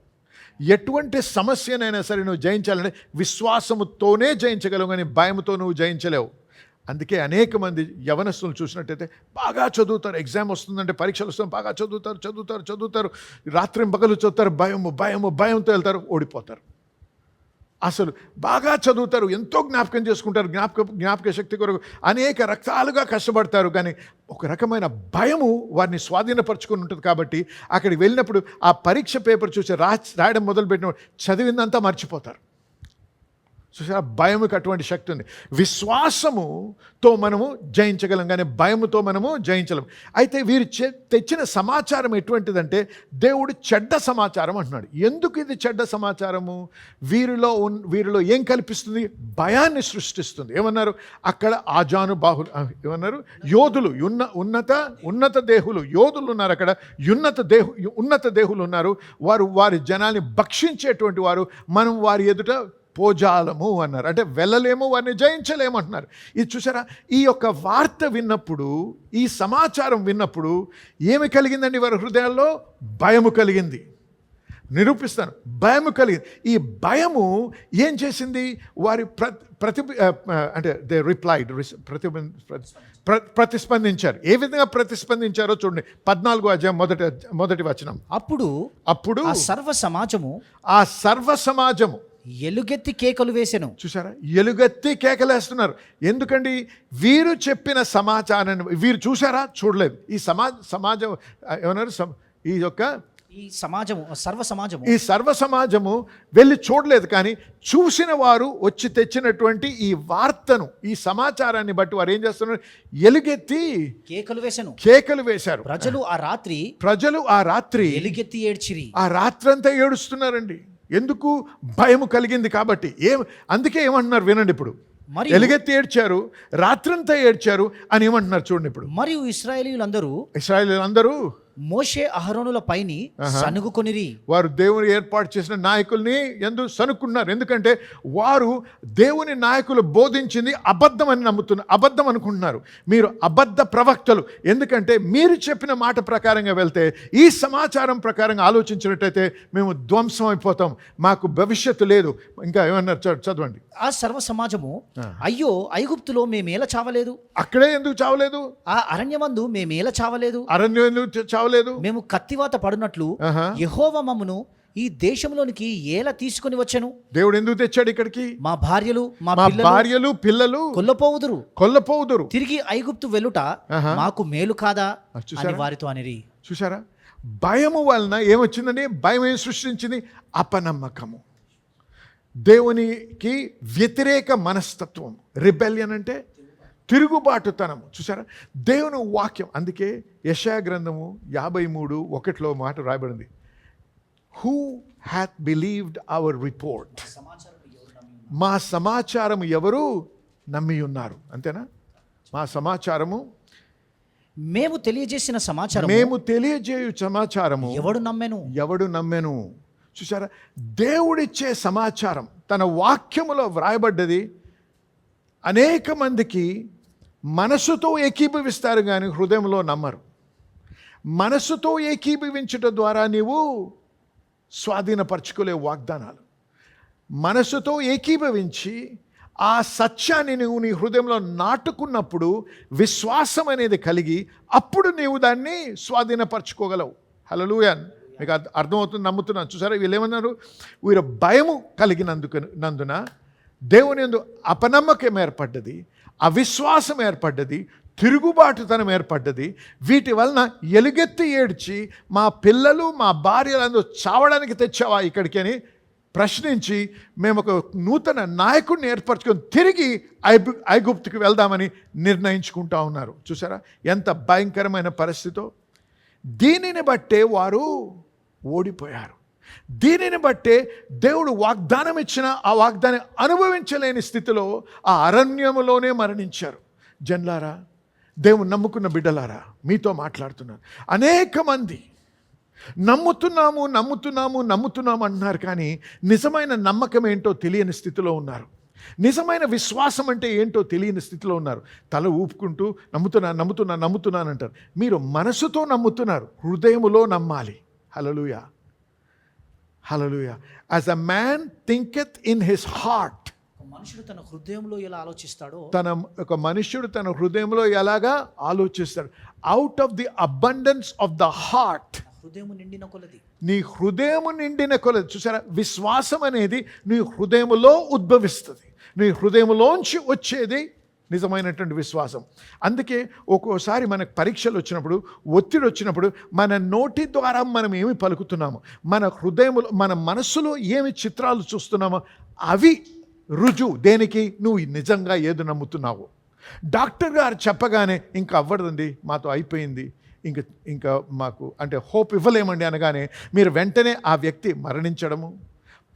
ఎటువంటి సమస్యనైనా సరే నువ్వు జయించాలంటే విశ్వాసముతోనే జయించగలవు, కానీ భయంతో నువ్వు జయించలేవు. అందుకే అనేక మంది యవనస్తులు చూసినట్టయితే బాగా చదువుతారు. ఎగ్జామ్ వస్తుందంటే, పరీక్షలు వస్తుంది, బాగా చదువుతారు, రాత్రి పగలు చదువుతారు, భయంతో వెళ్తారు, ఓడిపోతారు. అసలు బాగా చదువుతారు, ఎంతో జ్ఞాపకం చేసుకుంటారు, జ్ఞాపక శక్తి కొరకు అనేక రకాలుగా కష్టపడతారు, కానీ ఒక రకమైన భయము వారిని స్వాధీనపరచుకొని ఉంటుంది. కాబట్టి అక్కడికి వెళ్ళినప్పుడు ఆ పరీక్ష పేపర్ చూసి రాయడం మొదలుపెట్టినప్పుడు చదివిందంతా మర్చిపోతారు. చూసారా, భయముకి అటువంటి శక్తి ఉంది. విశ్వాసముతో మనము జయించగలం, కానీ భయముతో మనము జయించలేం. అయితే వీరు తెచ్చిన సమాచారం ఎటువంటిదంటే దేవుడు చెడ్డ సమాచారం అంటున్నాడు. ఎందుకు ఇది చెడ్డ సమాచారము? వీరిలో ఏం కల్పిస్తుంది? భయాన్ని సృష్టిస్తుంది. ఏమన్నారు అక్కడ? ఆజానుబాహులు ఏమన్నారు? యోధులు, ఉన్నత దేహులు, యోధులు ఉన్నారు అక్కడ. ఉన్నత దేహులు ఉన్నారు. వారి జనాల్ని భక్షించేటువంటి వారు. మనం వారి ఎదుట పోజాలము అన్నారు. అంటే వెళ్ళలేము, వారిని జయించలేము అంటున్నారు. ఇది చూసారా, ఈ యొక్క వార్త విన్నప్పుడు, ఈ సమాచారం విన్నప్పుడు ఏమి కలిగిందండి? వారి హృదయాల్లో భయము కలిగింది. నిరూపిస్తాను. భయము కలిగింది. ఈ భయము ఏం చేసింది? వారి అంటే దే రిప్లైడ్, ప్రతిస్పందించారు. ఏ విధంగా ప్రతిస్పందించారో చూడండి. 14వ అధ్యాయం మొదటి వచనం. అప్పుడు ఆ సర్వ సమాజము ఎలుగెత్తి కేకలు వేసెను. చూసారా, ఎలుగెత్తి కేకలేస్తున్నారు. ఎందుకండి? వీరు చెప్పిన సమాచారాన్ని వీరు చూసారా? చూడలేదు. ఈ సమాజం ఏమన్నారు? ఈ సర్వ సమాజము వెళ్ళి చూడలేదు, కానీ చూసిన వారు వచ్చి తెచ్చినటువంటి ఈ వార్తను, ఈ సమాచారాన్ని బట్టి వారు ఏం చేస్తున్నారు? ఎలుగెత్తి కేకలు వేశారు. ప్రజలు ఆ రాత్రి ఎలుగెత్తి ఏడ్చిరి. ఆ రాత్రంతా ఏడుస్తున్నారండి. ఎందుకు? భయము కలిగింది కాబట్టి. అందుకే ఏమంటున్నారు వినండి. ఇప్పుడు ఎలుగెత్తి ఏడ్చారు, రాత్రంతా ఏడ్చారు అని ఏమంటున్నారు చూడండి. ఇప్పుడు మరియు ఇశ్రాయేలీయులందరూ మోషే అహరోనుల పైని సనుగుకొనిరి. వారు దేవుని ఏర్పాటు చేసిన నాయకుల్ని సనుక్కున్నారు. ఎందుకంటే వారు దేవుని నాయకులు బోధించింది అబద్ధం అని అబద్ధం అనుకుంటున్నారు. మీరు అబద్ధ ప్రవక్తలు. ఎందుకంటే మీరు చెప్పిన మాట ప్రకారంగా వెళ్తే, ఈ సమాచారం ప్రకారంగా ఆలోచించినట్టయితే మేము ధ్వంసం అయిపోతాం, మాకు భవిష్యత్తు లేదు. ఇంకా ఏమన్నారు చదవండి. ఆ సర్వ సమాజము, అయ్యో ఐగుప్తులో మేమేల చావలేదు, అక్కడే ఎందుకు చావలేదు? ఆ అరణ్యమందు మేమేల చావలేదు, అరణ్యం ఎందుకు చావలేదు? మేము కత్తివాత పడినట్లు యెహోవా మమ్మును ఈ దేశంలోనికి ఏల తీసుకొని వచ్చెను. దేవుడు ఎందుకు తెచ్చాడు ఇక్కడికి? మా భార్యలు మా పిల్లలు కొల్లపోవుదురు, తిరిగి ఐగుప్తు వెళ్ళుట మాకు మేలు కాదా అని వారితో అనిరి. చూసారా, భయము వలన ఏమొచ్చిందని? భయం ఏం సృష్టించింది? అపనమ్మకము, దేవునికి వ్యతిరేక మనస్తత్వం. రిబెలియన్ అంటే తిరుగుబాటుతనం. చూసారా, దేవుని వాక్యం. అందుకే యెషయా గ్రంథము 53:1 మాట రాయబడింది, who hath believed our report. మా సమాచారం ఎవరు నమ్మి ఉన్నారు? అంతేనా? మా సమాచారము, మేము తెలియజేసిన సమాచారం, మేము తెలియజేయు సమాచారము ఎవడు నమ్మెను. చూసారా, దేవుడిచ్చే సమాచారం తన వాక్యములో వ్రాయబడ్డది అనేక మందికి మనసుతో ఏకీభవిస్తారు కానీ హృదయంలో నమ్మరు. మనసుతో ఏకీభవించడం ద్వారా నీవు స్వాధీనపరచుకోలే వాగ్దానాలు. మనసుతో ఏకీభవించి ఆ సత్యాన్ని నువ్వు నీ హృదయంలో నాటుకున్నప్పుడు విశ్వాసం అనేది కలిగి అప్పుడు నీవు దాన్ని స్వాధీనపరచుకోగలవు. హల్లెలూయా. మీకు అర్థమవుతుంది, నమ్ముతున్నాను. చూసారా, వీళ్ళు ఏమన్నారు? వీరు భయము కలిగినందున దేవుని యందు అపనమ్మకం ఏర్పడ్డది, అవిశ్వాసం ఏర్పడ్డది, తిరుగుబాటుతనం ఏర్పడ్డది. వీటి వలన ఎలుగెత్తి ఏడ్చి మా పిల్లలు మా భార్యలందరూ చావడానికి తెచ్చావా ఇక్కడికి అని ప్రశ్నించి మేము ఒక నూతన నాయకుడిని ఏర్పరచుకొని తిరిగి ఐగుప్తుకి వెళ్దామని నిర్ణయించుకుంటా ఉన్నారు. చూసారా ఎంత భయంకరమైన పరిస్థితో. దీనిని బట్టే వారు ఓడిపోయారు. దీనిని బట్టే దేవుడు వాగ్దానం ఇచ్చిన ఆ వాగ్దానం అనుభవించలేని స్థితిలో ఆ అరణ్యములోనే మరణించారు. జన్లారా, దేవుని నమ్ముకున్న బిడ్డలారా, మీతో మాట్లాడుతున్నాను. అనేక మంది నమ్ముతున్నాము అంటున్నారు, కానీ నిజమైన నమ్మకం ఏంటో తెలియని స్థితిలో ఉన్నారు. నిజమైన విశ్వాసం అంటే ఏంటో తెలియని స్థితిలో ఉన్నారు. తల ఊపుకుంటూ నమ్ముతున్నాను అంటారు. మీరు మనసుతో నమ్ముతున్నారు, హృదయములో నమ్మాలి. Hallelujah, hallelujah. As a man thinketh in his heart, మనుషుడు తన హృదయంలో ఎలా ఆలోచిస్తాడో, మనుష్యుడు తన హృదయంలో ఎలాగా ఆలోచిస్తాడు. Out of the abundance of the heart, హృదయము నిండిన కొలది, నీ హృదయము నిండిన కొలది. చూసారా, విశ్వాసం అనేది నీ హృదయములో ఉద్భవిస్తుంది. నీ హృదయంలోంచి వచ్చేది నిజమైనటువంటి విశ్వాసం. అందుకే ఒక్కోసారి మనకు పరీక్షలు వచ్చినప్పుడు, ఒత్తిడి వచ్చినప్పుడు మన నోటి ద్వారా మనం ఏమి పలుకుతున్నామో, మన హృదయములో మన మనస్సులో ఏమి చిత్రాలు చూస్తున్నామో అవి రుజువు దేనికి నువ్వు నిజంగా ఏది నమ్ముతున్నావు. డాక్టర్ గారు చెప్పగానే ఇంకా అవ్వదండి, మాతో అయిపోయింది, ఇంకా మాకు అంటే హోప్ ఇవ్వలేమండి అనగానే మీరు వెంటనే ఆ వ్యక్తి మరణించడము,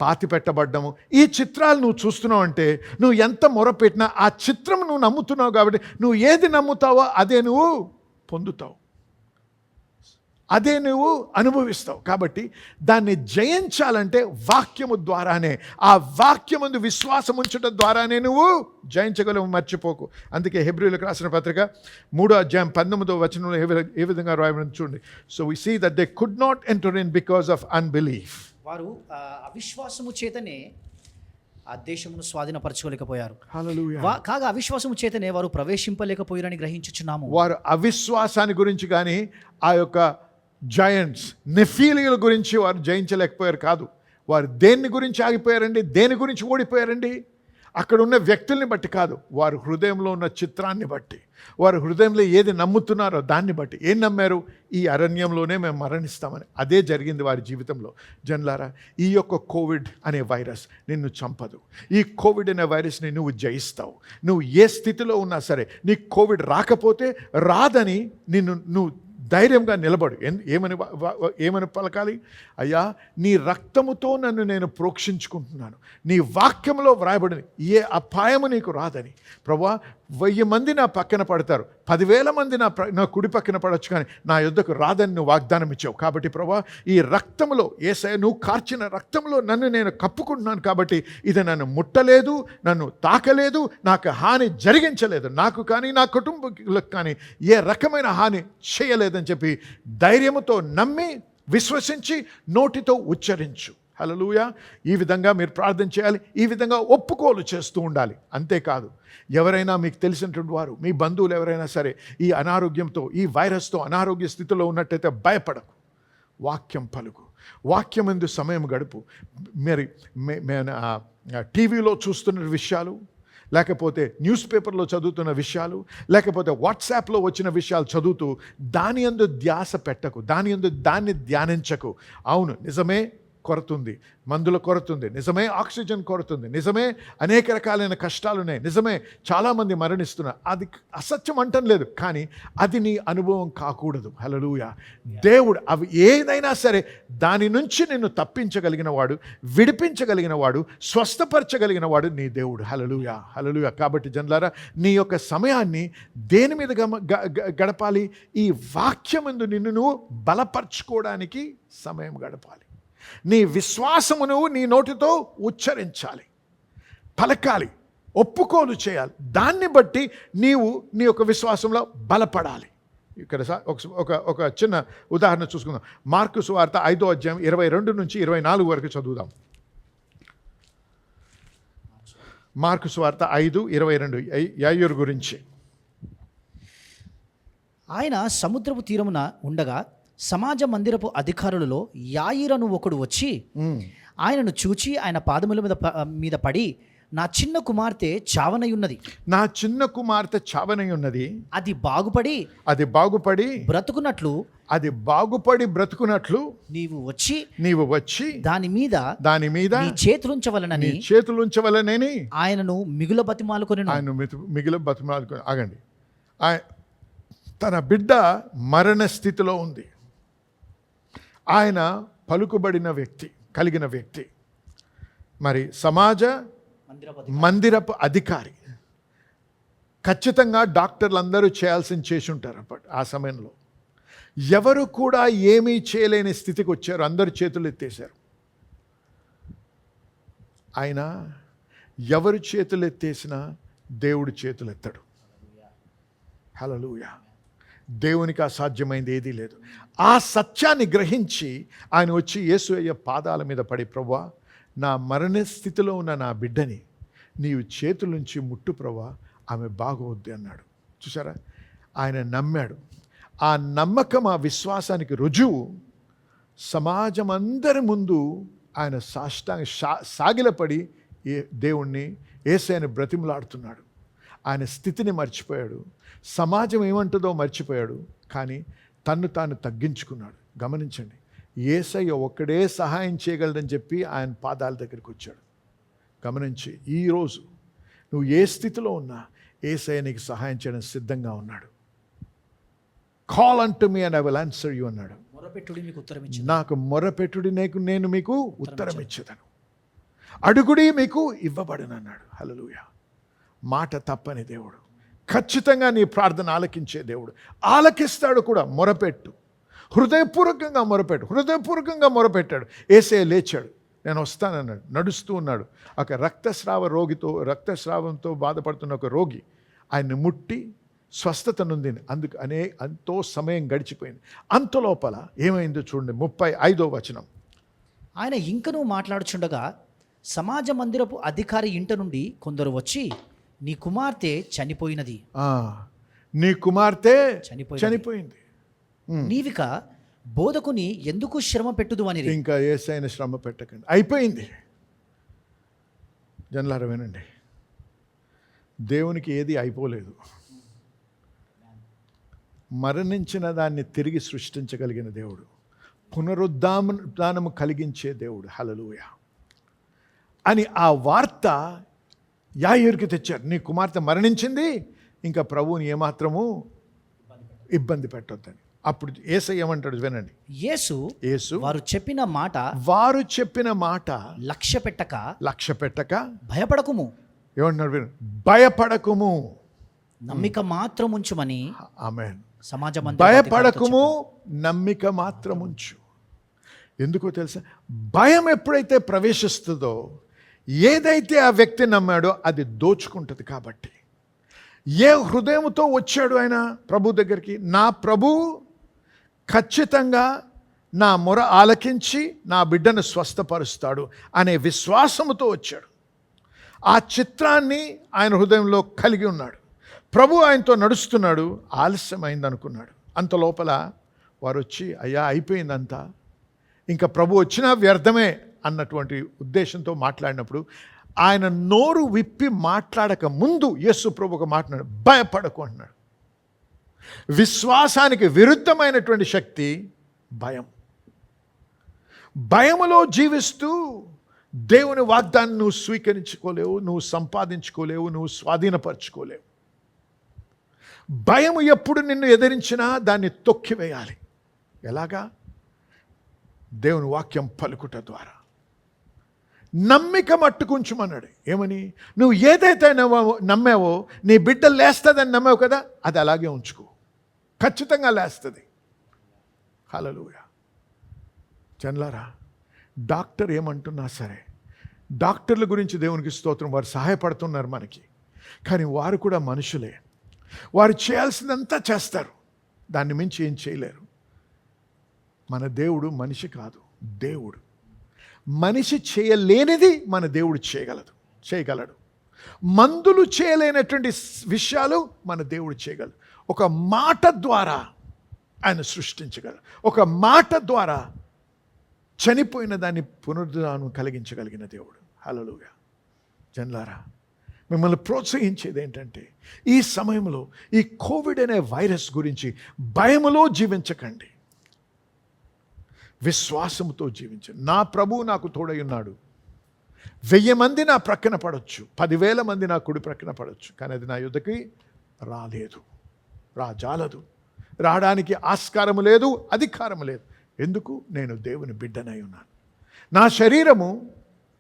పాతి పెట్టబడ్డము, ఈ చిత్రాలు నువ్వు చూస్తున్నావు అంటే నువ్వు ఎంత మొరపెట్టినా ఆ చిత్రం నువ్వు నమ్ముతున్నావు. కాబట్టి నువ్వు ఏది నమ్ముతావో అదే నువ్వు పొందుతావు, అదే నువ్వు అనుభవిస్తావు. కాబట్టి దాన్ని జయించాలంటే వాక్యము ద్వారానే, ఆ వాక్యమందు విశ్వాసం ఉంచడం ద్వారానే నువ్వు జయించగలవు. మర్చిపోకు. అందుకే హెబ్రీయులకు రాసిన పత్రిక 3:19 ఏ విధంగా రాయబడింది చూడండి. So we see that they could not enter in because of unbelief. వారు అవిశ్వాసము చేతనే ఆ దేశమును స్వాధీనపరచుకోలేకపోయారు. కాగా అవిశ్వాసము చేతనే వారు ప్రవేశింపలేకపోయారని గ్రహించుచున్నాము. వారు అవిశ్వాసాన్ని గురించి కానీ ఆ యొక్క జయంట్స్ నెఫీలియల గురించి వారు జయించలేకపోయారు కాదు. వారు దేన్ని గురించి ఆగిపోయారండి, దేని గురించి ఓడిపోయారండి? అక్కడ ఉన్న వ్యక్తుల్ని బట్టి కాదు, వారు హృదయంలో ఉన్న చిత్రాన్ని బట్టి, వారు హృదయంలో ఏది నమ్ముతున్నారో దాన్ని బట్టి. ఏం నమ్మారు? ఈ అరణ్యంలోనే మేము మరణిస్తామని. అదే జరిగింది వారి జీవితంలో. జన్లారా, ఈ యొక్క కోవిడ్ అనే వైరస్ నిన్ను చంపదు. ఈ కోవిడ్ అనే వైరస్ని నువ్వు జయిస్తావు. నువ్వు ఏ స్థితిలో ఉన్నా సరే, నీ కోవిడ్ రాకపోతే రాదని నువ్వు ధైర్యంగా నిలబడు. ఏమని పలకాలి? అయ్యా, నీ రక్తముతో నన్ను నేను ప్రోక్షించుకుంటున్నాను. నీ వాక్యంలో వ్రాయబడింది, ఏ అపాయము నీకు రాదని. ప్రభువా, 1000 మంది నా పక్కన పడతారు, 10,000 మంది నా కుడి పక్కన పడవచ్చు, కానీ నా యుద్ధకు రాదని నువ్వు వాగ్దానం ఇచ్చావు. కాబట్టి ప్రభువా, ఈ రక్తంలో, యేసయ్య నువ్వు కార్చిన రక్తంలో నన్ను నేను కప్పుకుంటున్నాను. కాబట్టి ఇది నన్ను ముట్టలేదు, నన్ను తాకలేదు, నాకు హాని జరిగించలేదు, నాకు కానీ నా కుటుంబీకులకు కానీ ఏ రకమైన హాని చేయలేదని చెప్పి ధైర్యముతో నమ్మి విశ్వసించి నోటితో ఉచ్చరించు. హల్లెలూయా. ఈ విధంగా మీరు ప్రార్థన చేయాలి, ఈ విధంగా ఒప్పుకోలు చేస్తూ ఉండాలి. అంతేకాదు, ఎవరైనా మీకు తెలిసినటువంటి వారు, మీ బంధువులు ఎవరైనా సరే ఈ అనారోగ్యంతో, ఈ వైరస్తో అనారోగ్య స్థితిలో ఉన్నట్టయితే భయపడకు, వాక్యం పలుకు, వాక్యం ఎందు సమయం గడుపు. మరి టీవీలో చూస్తున్న విషయాలు, లేకపోతే న్యూస్ పేపర్లో చదువుతున్న విషయాలు, లేకపోతే వాట్సాప్లో వచ్చిన విషయాలు చదువుతూ దాని యందు ధ్యాస పెట్టకు, దాన్ని ధ్యానించకు. అవును, నిజమే, కొరత ఉంది, మందుల కొరత ఉంది, నిజమే, ఆక్సిజన్ కొరత ఉంది, నిజమే, అనేక రకాలైన కష్టాలు ఉన్నాయి, నిజమే, చాలామంది మరణిస్తున్నారు. అది అసత్యం అంటం లేదు, కానీ అది నీ అనుభవం కాకూడదు. హల్లెలూయా. దేవుడు అవి ఏదైనా సరే దాని నుంచి నిన్ను తప్పించగలిగిన వాడు, విడిపించగలిగిన వాడు, స్వస్థపరచగలిగిన వాడు నీ దేవుడు. హల్లెలూయా, హల్లెలూయా. కాబట్టి జనులారా, నీ యొక్క సమయాన్ని దేని మీద గడపాలి? ఈ వాక్యమందు నిన్ను నువ్వు బలపరచుకోవడానికి సమయం గడపాలి. నీ విశ్వాసమును నీ నోటితో ఉచ్చరించాలి, పలకాలి, ఒప్పుకోలు చేయాలి. దాన్ని బట్టి నీవు నీ యొక్క విశ్వాసంలో బలపడాలి. ఇక్కడ ఒక చిన్న ఉదాహరణ చూసుకుందాం. మార్కు సువార్త 5వ అధ్యాయం 22 నుంచి 24 వరకు చదువుదాం. మార్కు సువార్త 5:22 యాయూరు గురించి. ఆయన సముద్రపు తీరమున ఉండగా సమాజ మందిరపు అధికారులలో యాయిరను ఒకడు వచ్చి ఆయనను చూచి ఆయన పాదముల మీద పడి, నా చిన్న కుమార్తె చావనయున్నది, నా చిన్న కుమార్తె చావనయున్నది, అది బాగుపడి బ్రతుకున్నట్లు, నీవు వచ్చి దాని మీద నీ చేతులుంచవలనని ఆయనను మిగుల బతిమాలుకొని. ఆగండి. తన బిడ్డ మరణ స్థితిలో ఉంది. ఆయన పలుకుబడిన వ్యక్తి, కలిగిన వ్యక్తి, మరి సమాజ మందిరపు అధికారి. ఖచ్చితంగా డాక్టర్లు అందరూ చేయాల్సింది చేసి ఉంటారు. అప్పటి ఆ సమయంలో ఎవరు కూడా ఏమీ చేయలేని స్థితికి వచ్చారు. అందరూ చేతులు ఎత్తేశారు. ఆయన ఎవరు చేతులు ఎత్తేసినా దేవుడు చేతులు ఎత్తడు. హల్లెలూయా. దేవునికి అసాధ్యమైంది ఏదీ లేదు. ఆ సత్యాన్ని గ్రహించి ఆయన వచ్చి యేసయ్య పాదాల మీద పడి, ప్రభువా, నా మరణ స్థితిలో ఉన్న నా బిడ్డని నీవు చేతులుంచి ముట్టు ప్రభువా, ఆమె బాగోద్ది అన్నాడు. చూసారా, ఆయన నమ్మాడు. ఆ నమ్మకం, ఆ విశ్వాసానికి రుజువు సమాజం అందరి ముందు ఆయన సాగిలపడి దేవుణ్ణి, యేసయ్యని బ్రతిమలాడుతున్నాడు. ఆయన స్థితిని మర్చిపోయాడు, సమాజం ఏమంటుందో మర్చిపోయాడు, కానీ తన్ను తాను తగ్గించుకున్నాడు. గమనించండి, యేసయ్య ఒక్కడే సహాయం చేయగలడని చెప్పి ఆయన పాదాల దగ్గరికి వచ్చాడు. గమనించి, ఈరోజు నువ్వు ఏ స్థితిలో ఉన్నా యేసయ్య నీకు సహాయం చేయడానికి సిద్ధంగా ఉన్నాడు. Call unto me and I will answer you అన్నాడు. నాకు మొరపెట్టుడి, నేను మీకు ఉత్తరం ఇచ్చేదను, అడుగుడి మీకు ఇవ్వబడును అన్నాడు. హల్లెలూయా. మాట తప్పని దేవుడు, ఖచ్చితంగా నీ ప్రార్థన ఆలకించే దేవుడు. ఆలకిస్తాడు కూడా. మొరపెట్టు, హృదయపూర్వకంగా మొరపెట్టాడు. యేసయ్య లేచాడు, నేను వస్తానన్నాడు. నడుస్తూ ఉన్నాడు. ఒక రక్తస్రావంతో బాధపడుతున్న ఒక రోగి ఆయన్ని ముట్టి స్వస్థత నొందింది. అందుకు ఎంతో సమయం గడిచిపోయింది. అంతలోపల ఏమైందో చూడండి, 35వ వచనం. ఆయన ఇంకనూ మాట్లాడుచుండగా సమాజ మందిరపు అధికారి ఇంట నుండి కొందరు వచ్చి, నీ కుమార్తె చనిపోయినది, నీ కుమార్తె చనిపోయింది, నీవిక బోధకుని ఎందుకు శ్రమ పెట్టుదు అని. ఇంకా యేసయ్యని శ్రమ పెట్టకండి, అయిపోయింది. జనులారా వినండి, దేవునికి ఏది అయిపోలేదు. మరణించిన దాన్ని తిరిగి సృష్టించగలిగిన దేవుడు, పునరుద్ధానము కలిగించే దేవుడు. హల్లెలూయా అని ఆ వార్త యాయీరుకి తెచ్చారు. నీ కుమార్తె మరణించింది, ఇంకా ప్రభువుని ఏమాత్రము ఇబ్బంది పెట్టొద్దని. అప్పుడు యేసయ్య ఏమంటాడు వినండి. యేసు యేసు వారు చెప్పిన మాట లక్ష్య పెట్టక భయపడకుము, ఏమంటున్నాడు వినండి, భయపడకుము, నమ్మిక మాత్రం ఉంచుమని ఆమేన్. సమాజం భయపడకుము, నమ్మిక మాత్రం ఉంచు. ఎందుకో తెలుసా, భయం ఎప్పుడైతే ప్రవేశిస్తుందో ఏదైతే ఆ వ్యక్తి నమ్మాడో అది దోచుకుంటుంది. కాబట్టి ఏ హృదయంతో వచ్చాడు ఆయన ప్రభు దగ్గరికి, నా ప్రభు ఖచ్చితంగా నా మొర ఆలకించి నా బిడ్డను స్వస్థపరుస్తాడు అనే విశ్వాసముతో వచ్చాడు. ఆ చిత్రాన్ని ఆయన హృదయంలో కలిగి ఉన్నాడు. ప్రభు ఆయనతో నడుస్తున్నాడు. ఆలస్యమైంది అనుకున్నాడు. అంత లోపల వారు వచ్చి, అయ్యా అయిపోయిందంతా, ఇంకా ప్రభు వచ్చినా వ్యర్థమే అన్నటువంటి ఉద్దేశంతో మాట్లాడినప్పుడు ఆయన నోరు విప్పి మాట్లాడక ముందు యేసు ప్రభు ఒక మాట్లాడు, భయపడకు అన్నాడు. విశ్వాసానికి విరుద్ధమైనటువంటి శక్తి భయం. భయములో జీవిస్తూ దేవుని వాగ్దాన్ని నువ్వు స్వీకరించుకోలేవు, నువ్వు సంపాదించుకోలేవు, నువ్వు స్వాధీనపరచుకోలేవు. భయము ఎప్పుడు నిన్ను ఎదిరించినా దాన్ని తొక్కివేయాలి. ఎలాగా? దేవుని వాక్యం పలుకుట ద్వారా. నమ్మిక మట్టుకుంచుమన్నాడు. ఏమని? నువ్వు ఏదైతే నమ్మావో, నీ బిడ్డ లేస్తుందని నమ్మావు కదా, అది అలాగే ఉంచుకో, ఖచ్చితంగా లేస్తుంది. హల్లెలూయా. జన్లారా, డాక్టర్ ఏమంటున్నా సరే, డాక్టర్ల గురించి దేవునికి స్తోత్రం, వారు సహాయపడుతున్నారు మనకి. కానీ వారు కూడా మనుషులే. వారు చేయాల్సిందంతా చేస్తారు, దాన్ని మించి ఏం చేయలేరు. మన దేవుడు మనిషి కాదు, దేవుడు. మనిషి చేయలేనిది మన దేవుడు చేయగలడు. మందులు చేయలేనటువంటి విషయాలు మన దేవుడు చేయగలడు. ఒక మాట ద్వారా ఆయన సృష్టించగలడు. ఒక మాట ద్వారా చనిపోయిన దాన్ని పునరుద్ధానం కలిగించగలిగిన దేవుడు. హల్లెలూయా. జన్లారా, మిమ్మల్ని ప్రోత్సహించేది ఏంటంటే, ఈ సమయంలో ఈ కోవిడ్ అనే వైరస్ గురించి భయములో జీవించకండి, విశ్వాసముతో జీవించండి. నా ప్రభువు నాకు తోడై ఉన్నాడు. 1000 మంది నా ప్రక్కన పడవచ్చు, 10,000 మంది నా కుడి ప్రక్కన పడవచ్చు, కానీ అది నా యుద్ధకి రాజాలదు. రావడానికి ఆస్కారము లేదు, అధికారము లేదు. ఎందుకు? నేను దేవుని బిడ్డనై ఉన్నాను. నా శరీరము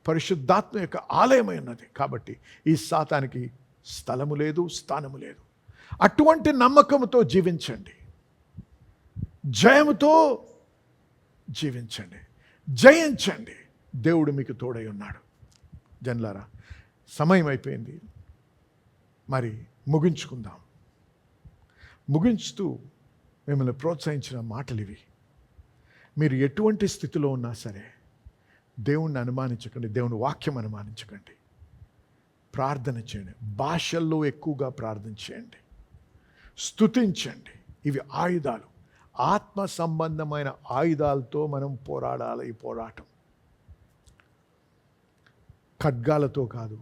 పరిశుద్ధాత్మ యొక్క ఆలయమై ఉన్నది. కాబట్టి ఈ సాతానికి స్థలము లేదు, స్థానము లేదు. అటువంటి నమ్మకంతో జీవించండి, జయముతో జీవించండి, జయించండి. దేవుడు మీకు తోడై ఉన్నాడు. జన్లారా, సమయం అయిపోయింది, మరి ముగించుకుందాం. ముగించుతూ మిమ్మల్ని ప్రోత్సహించిన మాటలు ఇవి. మీరు ఎటువంటి స్థితిలో ఉన్నా సరే దేవుణ్ణి అనుమానించకండి, దేవుని వాక్యం అనుమానించకండి. ప్రార్థన చేయండి, భాషల్లో ఎక్కువగా ప్రార్థన చేయండి, స్తుతించండి. ఇవి ఆయుధాలు, ఆత్మ సంబంధమైన ఆయుధాలతో మనం పోరాడాలి. ఈ పోరాటం ఖడ్గాలతో కాదు,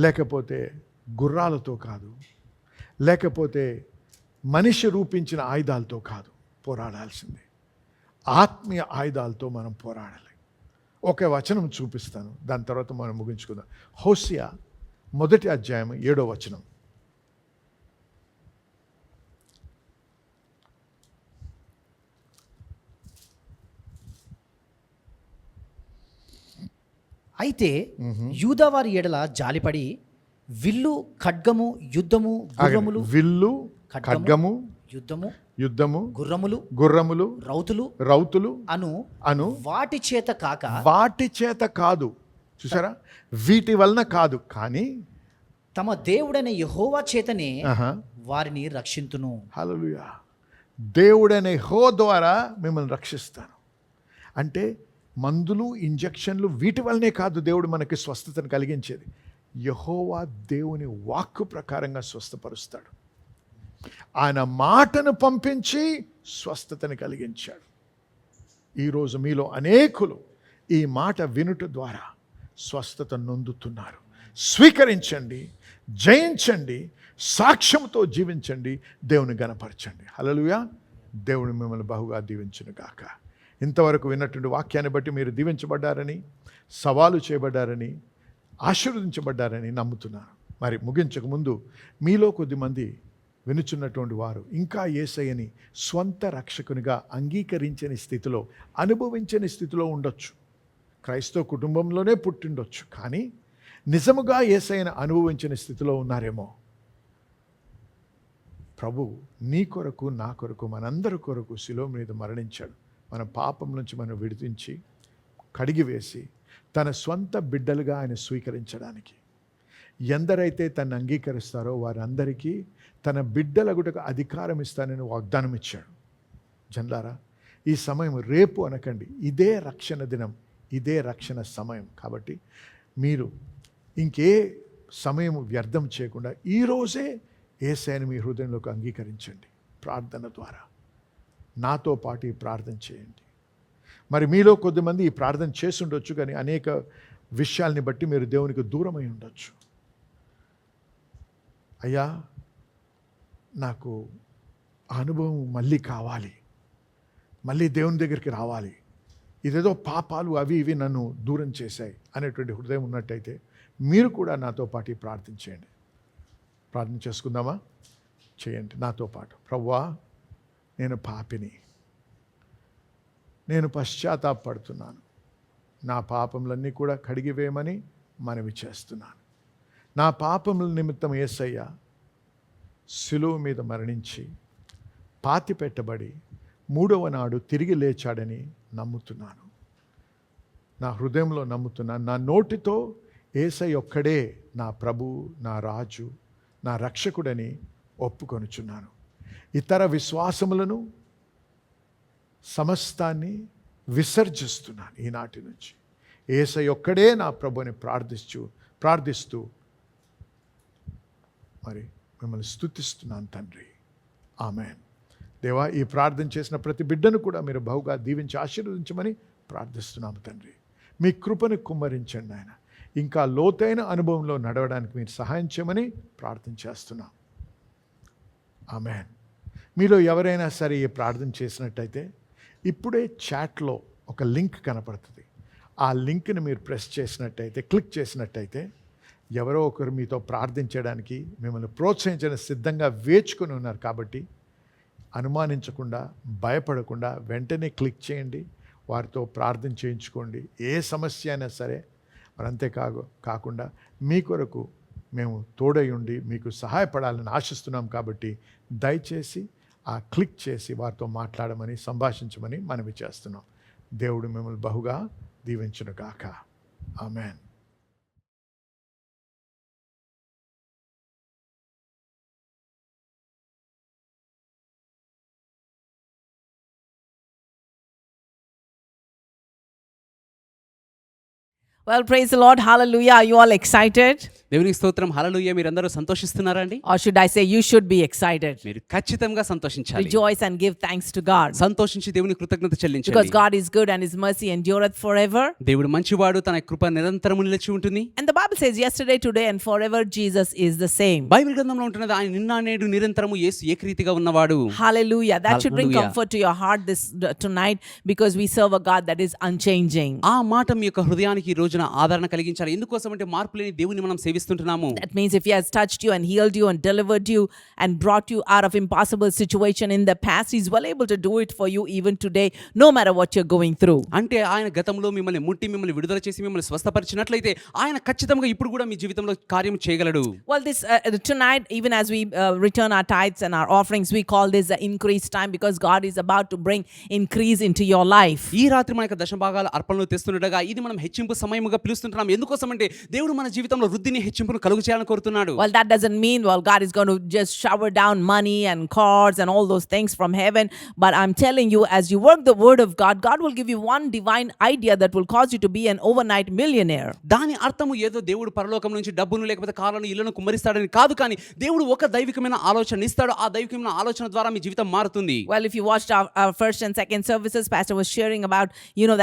లేకపోతే గుర్రాలతో కాదు, లేకపోతే మనిషి రూపించిన ఆయుధాలతో కాదు పోరాడాల్సింది. ఆత్మీయ ఆయుధాలతో మనం పోరాడాలి. ఒక వచనం చూపిస్తాను, దాని తర్వాత మనం ముగించుకుందాం. హోషేయ 1వ అధ్యాయం 7వ వచనం. అయితే యూదావారి ఎడల జాలిపడి విల్లు, ఖడ్గము, యుద్ధము, గుర్రములు, విల్లు, ఖడ్గము, యుద్ధము, గుర్రములు, రౌతులు అను వాటి చేత కాదు. చూసారా? వీటి వలన కాదు, కానీ తమ దేవుడైన యెహోవా చేతనే వారిని రక్షింతును. హల్లెలూయా. దేవుడైన యెహోవా ద్వారా మిమ్మల్ని రక్షిస్తాను అంటే మందులు, ఇంజెక్షన్లు వీటి వల్లనే కాదు దేవుడు మనకి స్వస్థతను కలిగించేది. యెహోవా దేవుని వాక్కు ప్రకారంగా స్వస్థపరుస్తాడు. ఆయన మాటను పంపించి స్వస్థతను కలిగించాడు. ఈరోజు మీలో అనేకులు ఈ మాట వినుట ద్వారా స్వస్థత నొందుతున్నారు. స్వీకరించండి, జయించండి, సాక్ష్యంతో జీవించండి, దేవుని గణపరచండి. హల్లెలూయా. దేవుని మిమ్మల్ని బహుగా దీవించును గాక. ఇంతవరకు విన్నటువంటి వాక్యాన్ని బట్టి మీరు దీవించబడ్డారని, సవాలు చేయబడ్డారని, ఆశీర్వదించబడ్డారని నమ్ముతున్నాను. మరి ముగించక ముందు మీలో కొద్దిమంది వినుచున్నటువంటి వారు ఇంకా యేసయ్యని స్వంత రక్షకునిగా అంగీకరించని స్థితిలో, అనుభవించని స్థితిలో ఉండొచ్చు. క్రైస్తవ కుటుంబంలోనే పుట్టిండొచ్చు, కానీ నిజముగా యేసయ్యను అనుభవించని స్థితిలో ఉన్నారేమో. ప్రభు నీ కొరకు, నా కొరకు, మనందరి కొరకు శిలువ మీద మరణించాడు. మన పాపం నుంచి మనం విడిపించి కడిగివేసి తన స్వంత బిడ్డలుగా ఆయన స్వీకరించడానికి. ఎందరైతే తను అంగీకరిస్తారో వారందరికీ తన బిడ్డలగుటకు అధికారం ఇస్తానని వాగ్దానం ఇచ్చాడు. జన్లారా, ఈ సమయం రేపు అనకండి, ఇదే రక్షణ దినం, ఇదే రక్షణ సమయం. కాబట్టి మీరు ఇంకే సమయం వ్యర్థం చేయకుండా ఈరోజే యేసయ్యను మీ హృదయంలోకి అంగీకరించండి. ప్రార్థన ద్వారా నాతో పాటు ఈ ప్రార్థన చేయండి. మరి మీలో కొద్దిమంది ఈ ప్రార్థన చేసి ఉండొచ్చు, కానీ అనేక విషయాల్ని బట్టి మీరు దేవునికి దూరమై ఉండొచ్చు. అయ్యా, నాకు అనుభవం మళ్ళీ కావాలి, మళ్ళీ దేవుని దగ్గరికి రావాలి, ఇదేదో పాపాలు అవి ఇవి నన్ను దూరం చేశాయి అనేటువంటి హృదయం ఉన్నట్టయితే మీరు కూడా నాతో పాటు ప్రార్థన చేయండి. ప్రార్థన చేసుకుందామా? చేయండి నాతో పాటు. ప్రభువా, నేను పాపిని, నేను పశ్చాత్తాపడుతున్నాను, నా పాపములన్నీ కూడా కడిగివేయమని మనవి చేస్తున్నాను. నా పాపముల నిమిత్తం యేసయ్య శిలువ మీద మరణించి పాతి పెట్టబడి 3వ నాడు తిరిగి లేచాడని నమ్ముతున్నాను. నా హృదయంలో నమ్ముతున్నాను. నా నోటితో యేసయ్య ఒక్కడే నా ప్రభు, నా రాజు, నా రక్షకుడని ఒప్పుకొనుచున్నాను. ఇతర విశ్వాసములను సమస్తాన్ని విసర్జిస్తున్నాను. ఈనాటి నుంచి యేసయ్య ఒక్కడే నా ప్రభుని ప్రార్థిస్తూ మరి మిమ్మల్ని స్తుతిస్తున్నాను తండ్రి. ఆమేన్. దేవా, ఈ ప్రార్థన చేసిన ప్రతి బిడ్డను కూడా మీరు బహుగా దీవించి ఆశీర్వదించమని ప్రార్థిస్తున్నాము తండ్రి. మీ కృపను కుమ్మరించండి ఆయన. ఇంకా లోతైన అనుభవంలో నడవడానికి మీరు సహాయం చేయమని ప్రార్థన చేస్తున్నాం. ఆమేన్. మీలో ఎవరైనా సరే ఈ ప్రార్థన చేసినట్టయితే ఇప్పుడే చాట్లో ఒక లింక్ కనపడుతుంది. ఆ లింక్ని మీరు ప్రెస్ చేసినట్టయితే, క్లిక్ చేసినట్టయితే ఎవరో ఒకరు మీతో ప్రార్థించడానికి మిమ్మల్ని ప్రోత్సహించడానికి సిద్ధంగా వేచుకొని ఉన్నారు. కాబట్టి అనుమానించకుండా, భయపడకుండా వెంటనే క్లిక్ చేయండి, వారితో ప్రార్థన చేయించుకోండి. ఏ సమస్య అయినా సరే. మరి అంతే కాకుండా మీ కొరకు మేము తోడై ఉండి మీకు సహాయపడాలని ఆశిస్తున్నాం. కాబట్టి దయచేసి ఆ క్లిక్ చేసి వారితో మాట్లాడమని, సంభాషించమని మనవి చేస్తున్నాం. దేవుడు మిమ్మల్ని బహుగా దీవించును గాక. ఆమేన్. Well, praise the Lord. Hallelujah. Are you all excited? దేవునికి స్తోత్రం. హల్లెలూయా. మీరందరూ సంతోషిస్తున్నారా అండి? Or should I say you should be excited? మీరు ఖచ్చితంగా సంతోషించాలి. Rejoice and give thanks to God. సంతోషించి దేవునికి కృతజ్ఞత చెల్లించండి. Because God is good and his mercy endureth forever. దేవుడు మంచివాడు, తన కృప నిరంతరము నిలిచి ఉంటుంది. And the Bible says yesterday, today and forever Jesus is the same. Bible గ్రంథంలో ఉంటున్నది ఆయన నిన్న నేడు నిరంతరము యేసు ఏకరీతిగా ఉన్నవాడు. Hallelujah. That should bring Hallelujah. comfort to your heart tonight, because we serve a God that is unchanging. ఆ మాట మీ యొక్క హృదయానికి ఈ రోజున ఆదరణ కలిగించాలి. ఎందుకోసం అంటే మార్పు లేని దేవుని మనం సేవిస్తుంటున్నాము. That means if he has touched you and healed you and delivered you and brought you out of impossible situation in the past, he's well able to do it for you even today, no matter what you're going through. అంటే ఆయన గతంలో మిమ్మల్ని ముట్టి మిమ్మల్ని విడుదల చేసి మిమ్మల్ని స్వస్థపరిచినట్లయితే ఆయన ఖచ్చితంగా ఇప్పుడు కూడా మీ జీవితంలో కార్యం చేయగలడు. Well, this tonight, even as we return our tithes and our offerings, we call this the increase time, because God is about to bring increase into your life. ఈ రాత్రి మన యొక్క దశభాగాల అర్పణలు తెస్తుండగా ఇది మనం హెచ్చింపు సమయముగా పిలుస్తుంటున్నాం. ఎందుకోసం అంటే దేవుడు మన జీవితంలో వృద్ధిని, హెచ్చింపును కలుగు చేయాలని కోరుతున్నాడు. Well, that doesn't mean God is going to just shower down money and cars and all those things from heaven, but I'm telling you, as you work the word of God, God will give you one divine idea that will cause you to be an overnight millionaire. దాని అర్థము ఏదో దేవుడు పరలోకం నుంచి డబ్బును లేకపోతే కార్లను, ఇళ్లను కుమ్మరిస్తాడని కాదు, కానీ దేవుడు ఒక దైవికమైన ఆలోచన ఇస్తాడు. ఆ దైవికమైన ఆలోచన ద్వారా మీ జీవితం మారుతుంది. Well, if you watched our first and second services, Pastor was sharing about,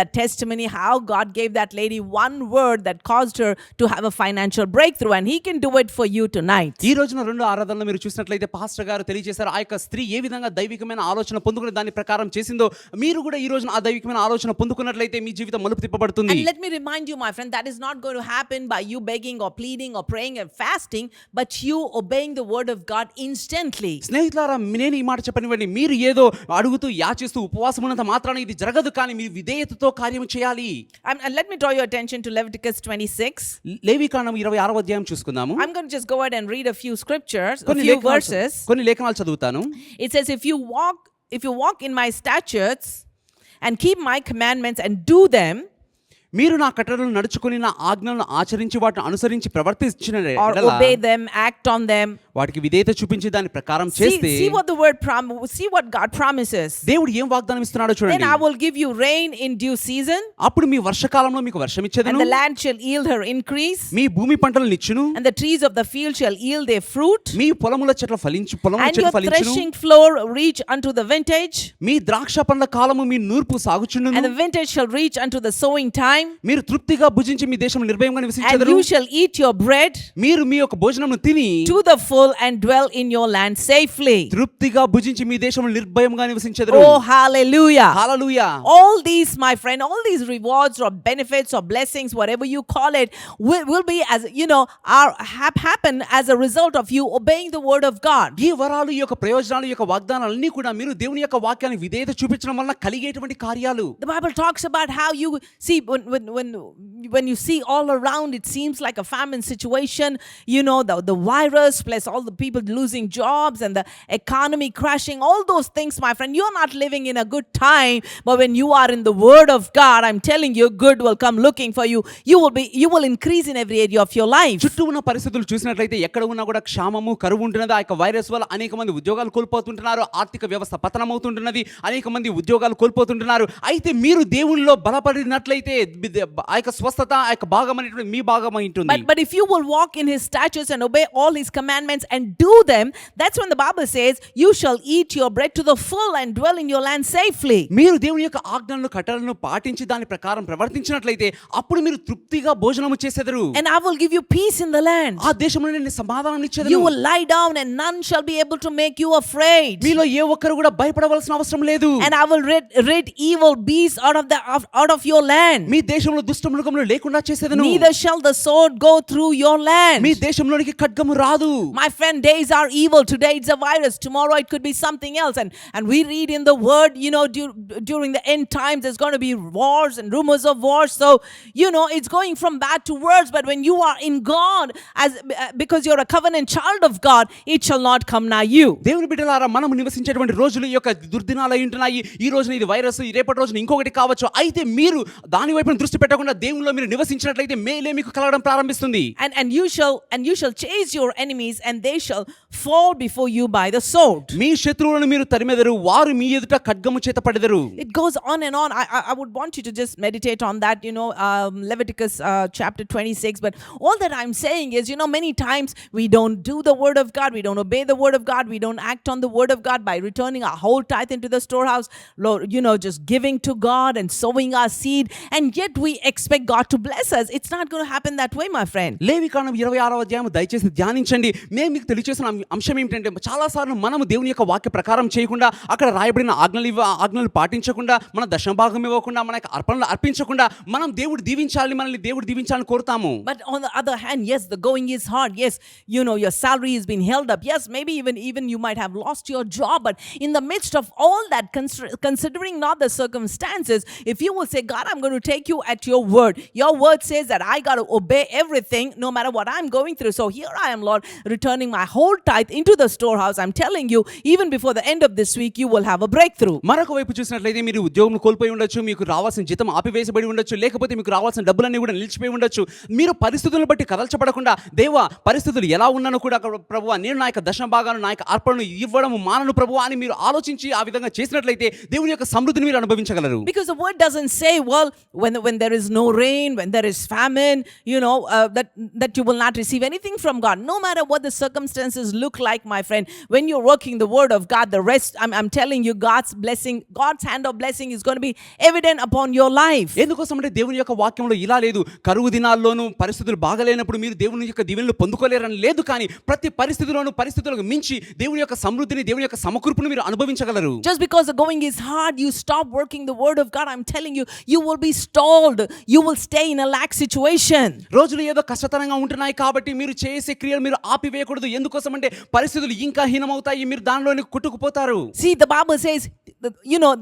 that testimony, how God gave that lady one word that caused her to have a financial breakthrough, and he can do it for you tonight. ఈ రోజున రెండు ఆరాధనలు మీరు చూసినట్లయితే pastor గారు తెలియజేశారు ఆ యొక్క స్త్రీ ఏ విధంగా దైవికమైన ఆలోచన పొందుకుని దాని ప్రకారం చేసిందో మీరు కూడా ఈ రోజున ఆ దైవికమైన ఆలోచన పొందుకున్నట్లయితే మీ జీవితం మలుపు తిప్పబడుతుంది. And let me remind you, my friend, that is not going to happen by you begging or pleading or praying and fasting, but you obeying the word of God instantly. స్నేహితులారా నేను ఈ మాట చెప్పనివ్వండి, మీరు ఏదో అడుగుతూ యాచిస్తూ ఉపవాసం ఉన్నంత మాత్రాన ఇది జరగదు, కానీ మీరు విధేయతతో కార్యం చేయాలి. And let me draw your attention to Leviticus 26. లేవికాండం 26వ అధ్యాయం చూసుకుందాము. I'm going to just go ahead and read a few scriptures, a few verses. కొన్ని లేఖనాలు చదువుతాను. It says, if you walk in my statutes and keep my commandments and do them, మీరు నా కట్టడలను నడుచుకొని నా ఆజ్ఞలను ఆచరించి వాటిని అనుసరించి ప్రవర్తించిన or obey them, act on them, వాటికి విధేయత చూపించి దాని ప్రకారం చేస్తే see what God promises. దేవుడు ఏం వాగ్దానం ఇస్తున్నాడో Then చూడండి. I will give you rain in due season, అప్పుడు మీ వర్షకాలంలో మీకు వర్షం and ఇచ్చేదను, the land shall yield her increase, మీ భూమి పంటలు నిచ్చును, and the trees of the field shall yield their fruit, మీ పొలముల చెట్ల and your ఫలించును, threshing floor reach unto the vintage, మీ ద్రాక్ష పండ్ల కాలము మీ నూర్పు సాగుచుండును, and the vintage shall reach unto the sowing time, మీరు తృప్తిగా భుజించి మీ దేశం నిర్భయంగా and నివసించెదరు, you shall eat your bread మీరు మీ యొక్క భోజనమును తిని to the full and dwell in your land safely. తృప్తిగా భుజించి మీ దేశం నిర్భయంగా నివసించెదరు. Oh, hallelujah. Hallelujah. All these, my friend, all these rewards or benefits or blessings, whatever you call it, will be, as you know, happen as a result of you obeying the word of God. ఈ వరాలు, ఈ యొక్క ప్రయోజనాలు, ఈ యొక్క వాగ్దానాలన్నీ కూడా మీరు దేవుని యొక్క వాక్యాన్ని విధేయత చూపించడం వల్ల కలిగేటువంటి కార్యాలు. The Bible talks about how you see when you see all around, it seems like a famine situation, you know, the virus plus all the people losing jobs and the economy crashing, all those things, my friend. You're not living in a good time, but when you are in the word of God, I'm telling you, good will come looking for you. You will increase in every area of your life. చుట్టూ ఉన్న పరిస్థితులు చూసినట్లయితే ఎక్కడ ఉన్నా కూడా క్షామము, కరువు ఉంటున్నది. ఆ యొక్క వైరస్ వల్ల అనేక మంది ఉద్యోగాలు కోల్పోతుంటున్నారు, ఆర్థిక వ్యవస్థ పతనమవుతుంటున్నది, అనేక మంది ఉద్యోగాలు కోల్పోతుంటున్నారు. అయితే మీరు దేవునిలో బలపడినట్లయితే ఆ యొక్క స్వస్థత, ఆ యొక్క భాగం అనేటువంటి మీ భాగం ఉంటుంది. But if you will walk in his statutes and obey all his commandments and do them, that's when the Bible says you shall eat your bread to the full and dwell in your land safely. మీరు దేవుని యొక్క ఆజ్ఞలను, కట్టడలను పాటించి దాని ప్రకారం ప్రవర్తించినట్లయితే అప్పుడు మీరు తృప్తిగా భోజనము చేసెదరు. And I will give you peace in the land. ఆ దేశంలో నేను సమాధానం ఇచ్చేదను. You will lie down and none shall be able to make you afraid. మీలో ఏ ఒక్కరు కూడా భయపడవలసిన అవసరం లేదు. And I will rid evil beasts out of your land. మీ దేశంలో దుష్ట మృగములు లేకుండా చేసేదను. Neither shall the sword go through your land. మీ దేశంలోనికి ఖడ్గము రాదు. My friend, days are evil. Today it's a virus, tomorrow it could be something else, and we read in the word, you know, during the end times there's going to be wars and rumors of wars. So you know it's going from bad to worse, but when you are in God, because you're a covenant child of God, it shall not come nigh you. దేవుని బిడ్డలారా, మనము నివసించేటువంటి రోజులు యొక్క దుర్దినాలు అయి ఉంటున్నాయి. ఈ రోజున ఇది వైరస్, రేపటి రోజున ఇంకొకటి కావచ్చు. అయితే మీరు దాని వైపు దృష్టి పెట్టకుండా దేవునిలో మీరు నివసించినట్లయితే మేలే మీకు కలగడం ప్రారంభిస్తుంది. And you shall chase your enemies, and they shall fall before you by the sword. మీ శత్రువులను మీరు తరిమెదరు, వారు మీ ఎదుట ఖడ్గము చేత పడెదరు. It goes on and on. I would want you to just meditate on that, you know, Leviticus chapter 26. But all that I'm saying is, you know, many times we don't do the word of God, we don't obey the word of God, we don't act on the word of God by returning our whole tithe into the storehouse, Lord, you know, just giving to God and sowing our seed, and yet we expect God to bless us. It's not going to happen that way, my friend. లేవికాండం 26వ అధ్యాయం దయచేసి ధ్యానించండి. నేను మీకు తెలియజేసిన అంశం ఏమిటంటే, చాలాసార్లు మనము దేవుని యొక్క వాక్య ప్రకారం చేయకుండా, అక్కడ రాయబడిన ఆజ్ఞలు పాటించకుండా, మన దశమభాగం ఇవ్వకుండా, మన యొక్క అర్పణలు అర్పించకుండా మనం దేవుడు దీవించాలని, మనల్ని దేవుడు దీవించాలని కోరుతాము. But on the other hand, yes, the going is hard. Yes, you know, your salary has been held up. Yes, maybe even you might have lost your job. But in the midst of all that, considering not the circumstances, if you will say, God, I'm going to take you at your word says that I got to obey everything no matter what I'm going through. So here I am, Lord, returning my whole tithe into the storehouse. I'm telling you, even before the end of this week, you will have a breakthrough. మరొక వైపు చూసినట్లయితే మీరు ఉద్యోగం కోల్పోయి ఉండొచ్చు, మీకు రావాల్సిన జీతం ఆపివేసబడి ఉండొచ్చు, లేకపోతే మీకు రావాల్సిన డబ్బులన్నీ కూడా నిలిచిపోయి ఉండొచ్చు. మీరు పరిస్థితులను బట్టి కదల్చబడకుండా, దేవా పరిస్థితులు ఎలా ఉన్నానో కూడా ప్రభువా నేను నా యొక్క దశమ భాగాలను, నా యొక్క అర్పణను ఇవ్వడం మానను ప్రభువా అని మీరు ఆలోచించి ఆ విధంగా చేసినట్లయితే దేవుని యొక్క సమృద్ధిని మీరు అనుభవించగలరు. Because the word doesn't say, well, when there is no rain, when there is famine, that you will not receive anything from God. No matter what the circumstances look like, my friend, when you're working the word of God, the rest, I'm telling you, God's blessing, God's hand of blessing is going to be evident upon your life. ఎందుకోసం అంటే దేవుని యొక్క వాక్యంలో ఇలా లేదు, కరువు దినాల్లోనూ పరిస్థితులు బాగలేనప్పుడు మీరు దేవుని యొక్క దీవెనలు పొందుకోలేరని లేదు. కానీ ప్రతి పరిస్థితులకు మించి దేవుని యొక్క సమృద్ధిని, దేవుని యొక్క సమకూర్పును మీరు అనుభవించగలరు. Just because the going is hard, you stop working the word of God, I'm telling you, you will be stalled. You will stay in a lack situation. రోజులు ఏదో కష్టతరంగా ఉంటున్నాయి కాబట్టి మీరు చేసే క్రియలు మీరు ఆపివేయకూడదు. ఎందుకోసం అంటే పరిస్థితులు ఇంకా హీనమవుతాయి, మీరు దానిలోని కొట్టుకుపోతారు. See, the Bible says,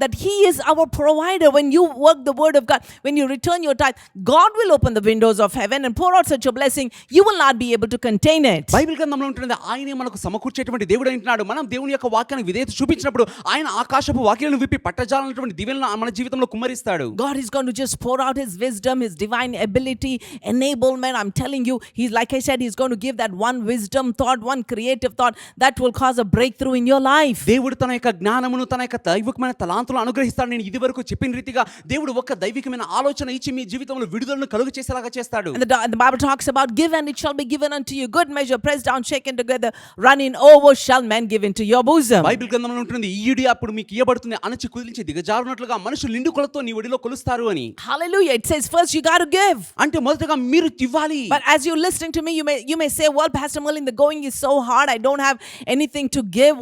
that He is our provider. When you work the word of God, when you return your tithe, God will open the windows of heaven and pour out such a blessing, you will not be able to contain it. Bible గ్రంథంలో ఉంటుంది, ఆయనే మనకు సమకూర్చేటువంటి దేవుడు అంటున్నాడు. మనం దేవుని యొక్క వాక్యానికి విధేయత చూపించినప్పుడు ఆయన ఆకాశపు వాక్యాలను విప్పి పట్టజాలనటువంటి దీవెనలను మన జీవితంలో కుమ్మరిస్తాడు. God is going to just pour out His wisdom, His divine ability, enablement. I'm telling you, He's, like I said, He's going to give that one wisdom thought, one creative thought that will cause a breakthrough in your life. దేవుడు తన యొక్క జ్ఞానమును, తన యొక్క దైవికమైన తలాంతులను అనుగ్రహిస్తాడు. నేను ఇదివరకు చెప్పిన రీతిగా దేవుడు ఒక దైవికమైన ఆలోచన ఇచ్చి మీ జీవితంలో విడుదలను కలుగు చేసేలాగా చేస్తాడు. And the Bible talks about, give and it shall be given unto you, good measure, pressed down, shaken together, running over, shall men give into your bosom. Bible గ్రంథంలో ఉంటుంది, ఈయుడి అప్పుడు మీకు ఇయ్యబడుతుంది, అణచి కుదిలించి దిగజారునట్లుగా మనుషులు నిండు కొలతో నీ ఒడిలో కొలుస్తారు అని. Hallelujah. It says first you got to give. అంటే మొదటగా మీరు ఇవ్వాలి. But as you're listening to me, you may say, well, Pastor Merlin, the going is so hard, I don't have anything to give.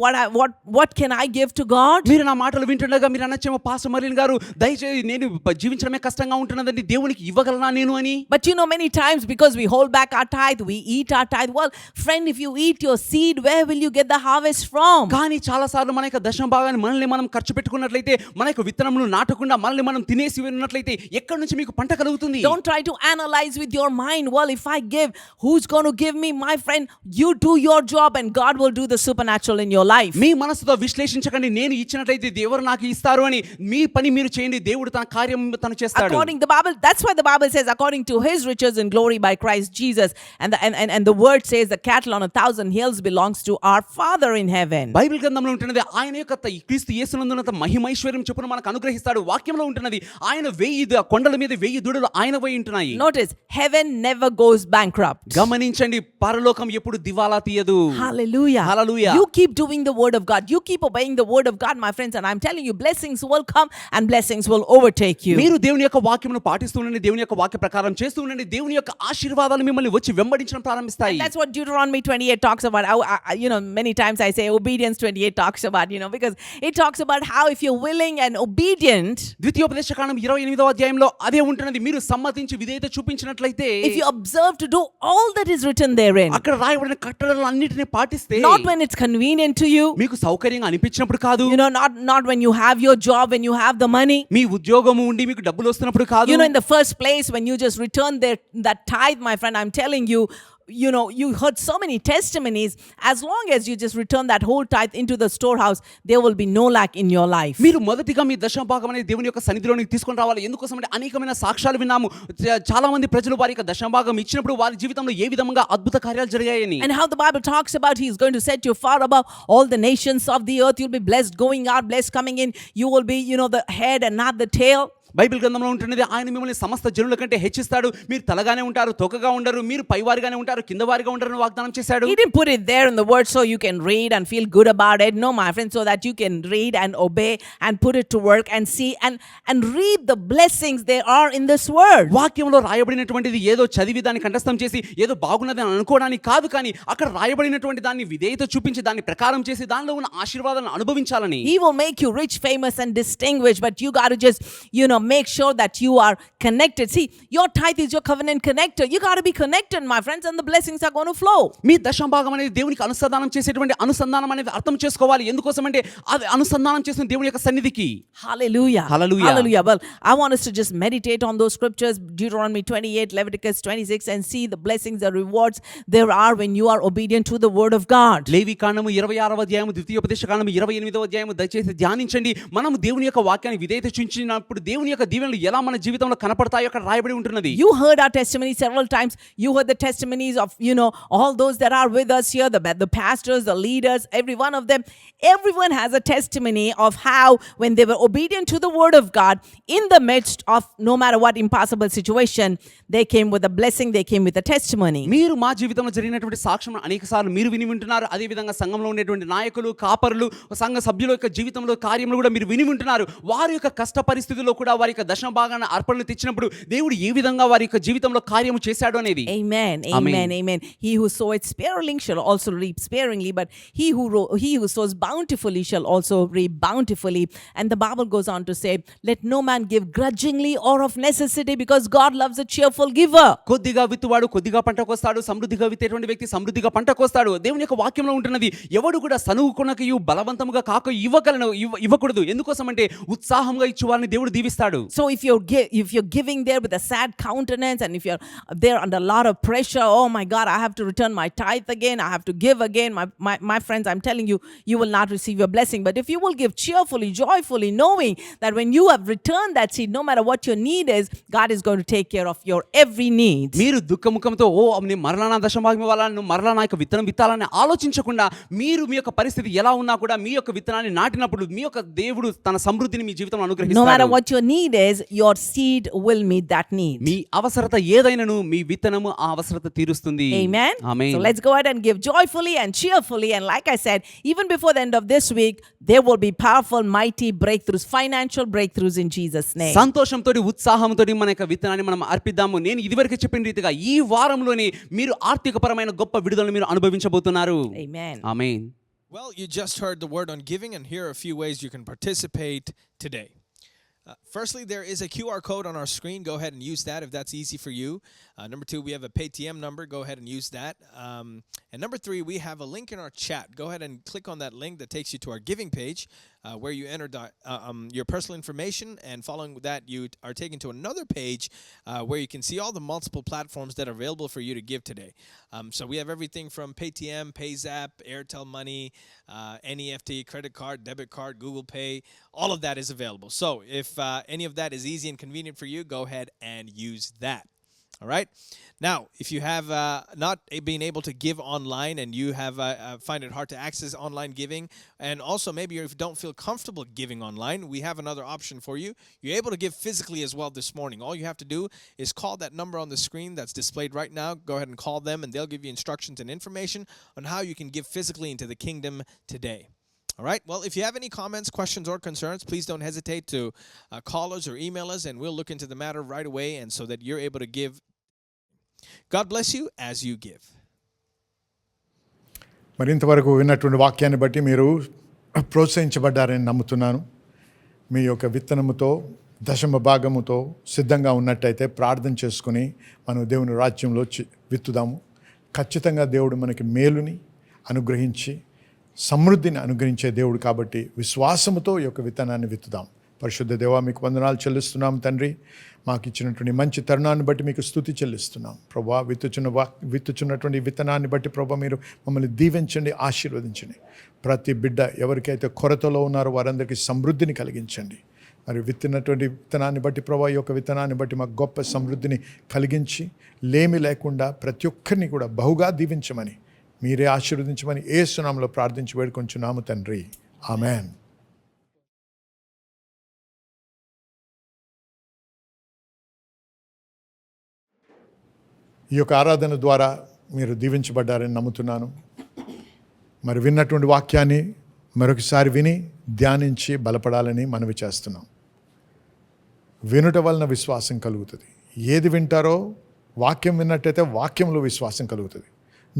What can I give to God? మీరు నా మాటలు వింటుండగా మీరు అనొచ్చేమో, pastor Marilyn గారు, దయచేసి నేను జీవించడమే కష్టంగా ఉంటున్నదండి, దేవునికి ఇవ్వగలనా నేను అని. But many times because we hold back our tithe, we eat our tithe. Well, friend, if you eat your seed, where will you get the harvest from? కానీ చాలా సార్లు మన యొక్క దశమ భాగాన్ని మనల్ని మనం ఖర్చు పెట్టుకున్నట్లయితే, మన యొక్క విత్తనములు నాటకుండా మనల్ని మనం తినేసి ఉన్నట్లయితే ఎక్కడి నుంచి మీకు పంట కలుగుతుంది? Don't try to analyze with your mind, well, if I give, who's going to give me? My friend, you do your job and God will do the supernatural in your life. మీ మనసుతో విశ్లేషించకండి, నేను ఇచ్చినట్లయితే దేవుడు నాకు ఇస్తారు అని. మీ పని మీరు చేయండి, దేవుడు తన కార్యం తను చేస్తాడు. According to the Bible, that's why the Bible says, according to His riches in glory by Christ Jesus, and the word says, the cattle on 1,000 hills belongs to our Father in heaven. Bible గ్రంథంలో ఉంటున్నది, ఆయన యొక్క క్రీస్తు యేసునందున్న మహిమైశ్వర్యం చొప్పున మనకు అనుగ్రహిస్తాడు. వాక్యంలో ఉంటున్నది, ఆయన 1000 కొండల మీద 1000 దూడలు ఆయన పోయి ఉంటున్నాయి. Notice, heaven never goes bankrupt. గమనించండి, పరలోకం ఎప్పుడు దివాలా తీయదు. Hallelujah. Hallelujah. You keep doing the word of God. You keep obeying the word of God, my friends, and I'm telling you, blessings will come and blessings will overtake you. మీరు దేవుని యొక్క వాక్యమును పాటిస్తూ ఉండండి, దేవుని యొక్క వాక్య ప్రకారం చేస్తూ ఉండండి, దేవుని యొక్క ఆశీర్వాదాలు మిమ్మల్ని వచ్చి వెంబడించడం ప్రారంభిస్తాయి. That's what Deuteronomy 28 talks about. Many times I say obedience 28 talks about, because it talks about how if you're willing and obedient, ద్వితీయోపదేశకాండం 28వ అధ్యాయంలో అదే ఉంటున్నది. మీరు సమ్మతించి విధేయత చూపించినట్లయితే, if you observe to do all that is written therein, అక్కడ రాయబడిన కట్టడలన్నిటిని పాటిస్తే, not when it's convenient to you, మీకు సౌకర్యంగా అనిపించినప్పుడు కాదు, not when you have your job, when you have the money, మీ ఉద్యోగము ఉండి మీకు డబ్బులు వస్తున్నప్పుడు కాదు. in the first place, when you just return that tithe, my friend, I'm telling you, you heard so many testimonies. As long as you just return that whole tithe into the storehouse, there will be no lack in your life. మీరు మొదటిగా మీ దశమ భాగం అనేది దేవుని యొక్క సన్నిధిలోనికి తీసుకొని రావాలి. ఎందుకోసం అంటే అనేకమైన సాక్ష్యాలు విన్నాము. చాలా మంది ప్రజలు వారి యొక్క దశమ భాగం ఇచ్చినప్పుడు వారి జీవితంలో ఏ విధంగా అద్భుత కార్యాలు జరిగాయని. And how the Bible talks about He is going to set you far above all the nations of the earth. You'll be blessed going out, blessed coming in. You will be, the head and not the tail. Bible గ్రంథంలో ఉంటున్నది, ఆయన మిమ్మల్ని సమస్త జనుల కంటే హెచ్చిస్తాడు. మీరు తలగానే ఉంటారు, తోకగా ఉండరు, మీరు పైవారిగానే ఉంటారు, కింద వారిగా ఉండరని వాగ్దానం చేశాడు. He didn't put it there in the word so you can read and feel good about it. No, my friend, so that you can read and obey and put it to work and see and reap the blessings there are in this word. వాక్యంలో రాయబడినటువంటిది ఏదో చదివి దాన్ని కంఠస్థం చేసి ఏదో బాగున్నదని అనుకోవడానికి కాదు, కానీ అక్కడ రాయబడినటువంటి దాన్ని విధేయత చూపించి దాన్ని ప్రకారం చేసి దానిలో ఉన్న ఆశీర్వాదాలను అనుభవించాలని. He will make you rich, famous and distinguished, but you got to just, make sure that you are connected. See, your tithe is your covenant connector. You got to be connected, my friends, and the blessings are going to flow. మీ దశమ భాగం అనేది దేవునికి అనుసంధానం చేసేటువంటి అనుసంధానం అనేది అర్థం చేసుకోవాలి. ఎందుకోసం అంటే అది అనుసంధానం చేసిన దేవుని యొక్క సన్నిధికి. Hallelujah. Hallelujah. Hallelujah. Well, I want us to just meditate on those scriptures, Deuteronomy 28, Leviticus 26, and see the blessings, the rewards there are when you are obedient to the word of God. లేవి కాండము 26వ అధ్యాయము, ద్వితీయోపదేశకాండము 28వ అధ్యాయము దయచేసి ధ్యానించండి. మనము దేవుని యొక్క వాక్యాన్ని విధేయత చూపించినప్పుడు దేవుని యొక్క దీవెనలు ఎలా మన జీవితంలో కనపడతాయో అక్కడ రాయబడి ఉంటున్నది. You heard our testimony several times. You heard the testimonies of, all those that are with us here, the pastors, the leaders, every one of them. Everyone has a testimony of how when they were obedient to the word of God, in the midst of no matter what impossible situation, they came with a blessing, they came with a testimony. మీరు మా జీవితంలో జరిగినటువంటి సాక్ష్యం అనేక సార్లు మీరు విని ఉంటున్నారు. అదే విధంగా సంఘంలో ఉండేటువంటి నాయకులు, కాపరులు, సంఘ సభ్యుల యొక్క జీవితంలో కార్యములు కూడా మీరు విని ఉంటున్నారు. వారి యొక్క కష్ట పరిస్థితుల్లో కూడా వారి యొక్క దశమ భాగాన అర్పణలు తెచ్చినప్పుడు దేవుడు ఏ విధంగా వారి యొక్క జీవితంలో కార్యము చేశాడు అనేది. Amen. He who soweth sparingly shall also reap sparingly, but he who sows bountifully shall also reap bountifully. And the Bible goes on to say, let no man give grudgingly or of necessity, because God loves a cheerful giver. కొద్దిగా విత్తువాడు కొద్దిగా పంట కోస్తాడు, సమృద్ధిగా విత్తేటువంటి వ్యక్తి సమృద్ధిగా పంట కోస్తాడు. దేవుని యొక్క వాక్యంలో ఉంటున్నది, ఎవడు కూడా సనుగుకొనకయు బలవంతముగా కాక ఇవ్వకూడదు. ఎందుకోసం అంటే ఉత్సాహంగా ఇచ్చేవారిని దేవుడు దీవిస్తాడు. So if you're giving there with a sad countenance, and if you're there under a lot of pressure, oh my God, I have to return my tithe again, I have to give again, my friends, I'm telling you, you will not receive your blessing. But if you will give cheerfully, joyfully, knowing that when you have returned that seed, no matter what your need is, God is going to take care of your every need. మీరు దుఃఖముఖంతో నేను మరలా నా దశమభాగం ఇవ్వాలని, మరలా నా యొక్క విత్తనం విత్తాలని ఆలోచించకుండా, మీరు మీ యొక్క పరిస్థితి ఎలా ఉన్నా కూడా మీ యొక్క విత్తనాన్ని నాటినప్పుడు మీ యొక్క దేవుడు తన సమృద్ధిని మీ జీవితంలో అనుగ్రహిస్తాడు. No matter what your need is, your seed will meet that need. మీ అవసరత ఏదైనను మీ విత్తనము ఆ అవసరత తీరుస్తుంది. Amen. Amen. So let's go ahead and give joyfully and cheerfully. And like I said, even before the end of this week, there will be powerful, mighty breakthroughs, financial breakthroughs in Jesus' name. సంతోషంతో ఉత్సాహంతో మన యొక్క విత్తనాన్ని మనం అర్పిద్దాము. నేను ఇదివరకు చెప్పిన రీతిగా ఈ వారంలోనే మీరు ఆర్థికపరమైన గొప్ప విడుదలను మీరు అనుభవించబోతున్నారు. Amen. Amen. Well, you just heard the word on giving, and here are a few ways you can participate today. Firstly, there is a QR code on our screen. Go ahead and use that if that's easy for you. Number 2, we have a Paytm number. Go ahead and use that. And number 3, we have a link in our chat. Go ahead and click on that link that takes you to our giving page, where you enter your personal information, and following that, you are taken to another page where you can see all the multiple platforms that are available for you to give today. So we have everything from Paytm, PayZapp, Airtel Money, NEFT, credit card, debit card, Google Pay. All of that is available. So if any of that is easy and convenient for you, go ahead and use that. All right. Now, if you have not been able to give online, and you have find it hard to access online giving, and also maybe if you don't feel comfortable giving online, we have another option for you. You're able to give physically as well this morning. All you have to do is call that number on the screen that's displayed right now. Go ahead and call them, and they'll give you instructions and information on how you can give physically into the kingdom today. All right. Well, if you have any comments, questions, or concerns, please don't hesitate to call us or email us, and we'll look into the matter right away, and so that you're able to give. God bless you as you give. మరి ఇంతవరకు విన్నటువంటి వాక్యాన్ని బట్టి మీరు ప్రోత్సహించబడ్డారని నమ్ముతున్నాను. మీ యొక్క విత్తనముతో, దశమ భాగముతో సిద్ధంగా ఉన్నట్టయితే ప్రార్థన చేసుకుని మనం దేవుని రాజ్యంలో విత్తుదాము. ఖచ్చితంగా దేవుడు మనకి మేలుని అనుగ్రహించి సమృద్ధిని అనుగ్రహించే దేవుడు కాబట్టి విశ్వాసముతో ఈ యొక్క విత్తనాన్ని విత్తుదాం. పరిశుద్ధ దేవా, మీకు వందనాలు చెల్లిస్తున్నాం తండ్రి. మాకు ఇచ్చినటువంటి మంచి తరుణాన్ని బట్టి మీకు స్తుతి చెల్లిస్తున్నాం ప్రభా. విత్తుచున్నటువంటి విత్తనాన్ని బట్టి ప్రభా మీరు మమ్మల్ని దీవించండి, ఆశీర్వదించండి. ప్రతి బిడ్డ ఎవరికైతే కొరతలో ఉన్నారో వారందరికీ సమృద్ధిని కలిగించండి. మరి విత్తినటువంటి విత్తనాన్ని బట్టి ప్రభా, ఈ యొక్క విత్తనాన్ని బట్టి మాకు గొప్ప సమృద్ధిని కలిగించి లేమి లేకుండా ప్రతి ఒక్కరిని కూడా బహుగా దీవించమని, మీరే ఆశీర్వదించమని యేసు నామములో ప్రార్థించి వేడుకొంచున్నాము తండ్రి. ఆమేన్. ఈ యొక్క ఆరాధన ద్వారా మీరు దీవించబడ్డారని నమ్ముతున్నాను. మరి విన్నటువంటి వాక్యాన్ని మరొకసారి విని ధ్యానించి బలపడాలని మనవి చేస్తున్నాం. వినుట వలన విశ్వాసం కలుగుతుంది. ఏది వింటారో, వాక్యం విన్నట్టయితే వాక్యంలో విశ్వాసం కలుగుతుంది.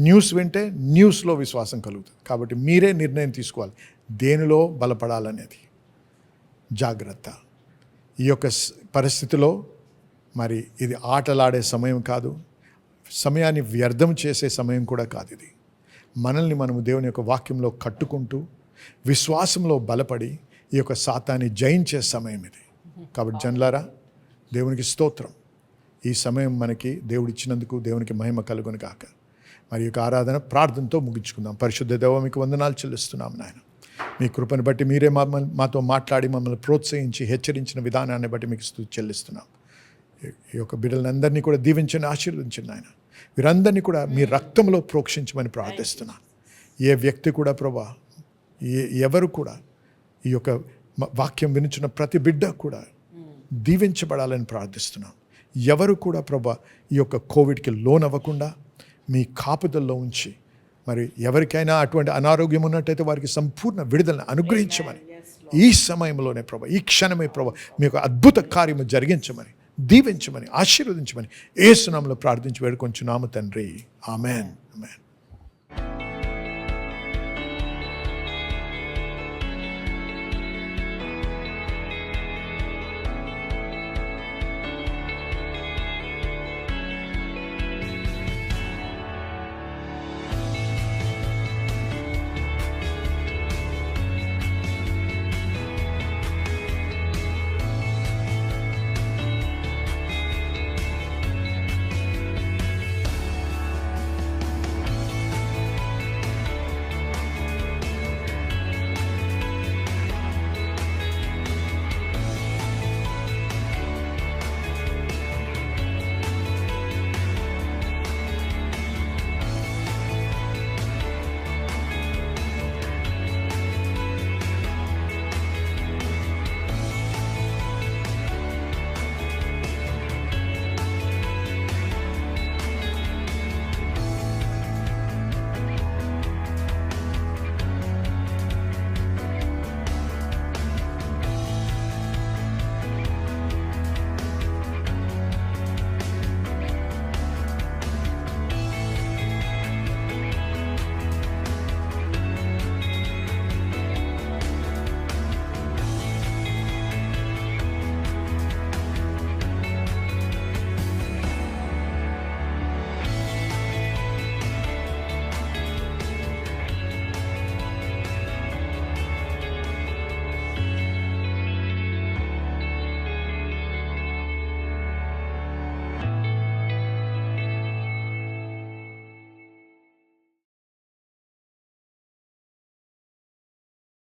న్యూస్ వింటే న్యూస్లో విశ్వాసం కలుగుతుంది. కాబట్టి మీరే నిర్ణయం తీసుకోవాలి దేనిలో బలపడాలనేది. జాగ్రత్త. ఈ యొక్క పరిస్థితిలో మరి ఇది ఆటలాడే సమయం కాదు, సమయాన్ని వ్యర్థం చేసే సమయం కూడా కాదు. ఇది మనల్ని మనము దేవుని యొక్క వాక్యంలో కట్టుకుంటూ విశ్వాసంలో బలపడి ఈ యొక్క సాతాన్ని జయించే సమయం ఇది. కాబట్టి జనులారా, దేవునికి స్తోత్రం. ఈ సమయం మనకి దేవుడిచ్చినందుకు దేవునికి మహిమ కలుగును గాక. మరి యొక్క ఆరాధన ప్రార్థనతో ముగించుకుందాం. పరిశుద్ధ దేవ, మీకు వందనాలు చెల్లిస్తున్నాం నాయన. మీ కృపను బట్టి మీరే మాతో మాట్లాడి మమ్మల్ని ప్రోత్సహించి హెచ్చరించిన విధానాన్ని బట్టి మీకు స్తుతి చెల్లిస్తున్నాం. ఈ యొక్క బిడ్డలందరినీ కూడా దీవించండి, ఆశీర్వదించండి ఆయన. వీరందరినీ కూడా మీ రక్తంలో ప్రోక్షించమని ప్రార్థిస్తున్నాం. ఏ వ్యక్తి కూడా ప్రభా, ఎవరు కూడా ఈ యొక్క వాక్యం వినిచిన ప్రతి బిడ్డ కూడా దీవించబడాలని ప్రార్థిస్తున్నాం. ఎవరు కూడా ప్రభా ఈ యొక్క కోవిడ్కి లోనవ్వకుండా మీ కాపుదల్లో ఉంచి, మరి ఎవరికైనా అటువంటి అనారోగ్యం ఉన్నట్టయితే వారికి సంపూర్ణ విడుదలను అనుగ్రహించమని ఈ సమయంలోనే ప్రభా, ఈ క్షణమే ప్రభా మీ యొక్క అద్భుత కార్యము జరిగించమని, దీవించమని, ఆశీర్వదించమని యేసు నామములో ప్రార్థించి వేడుకొంచున్నాము తండ్రి. ఆమెన్. ఆమెన్.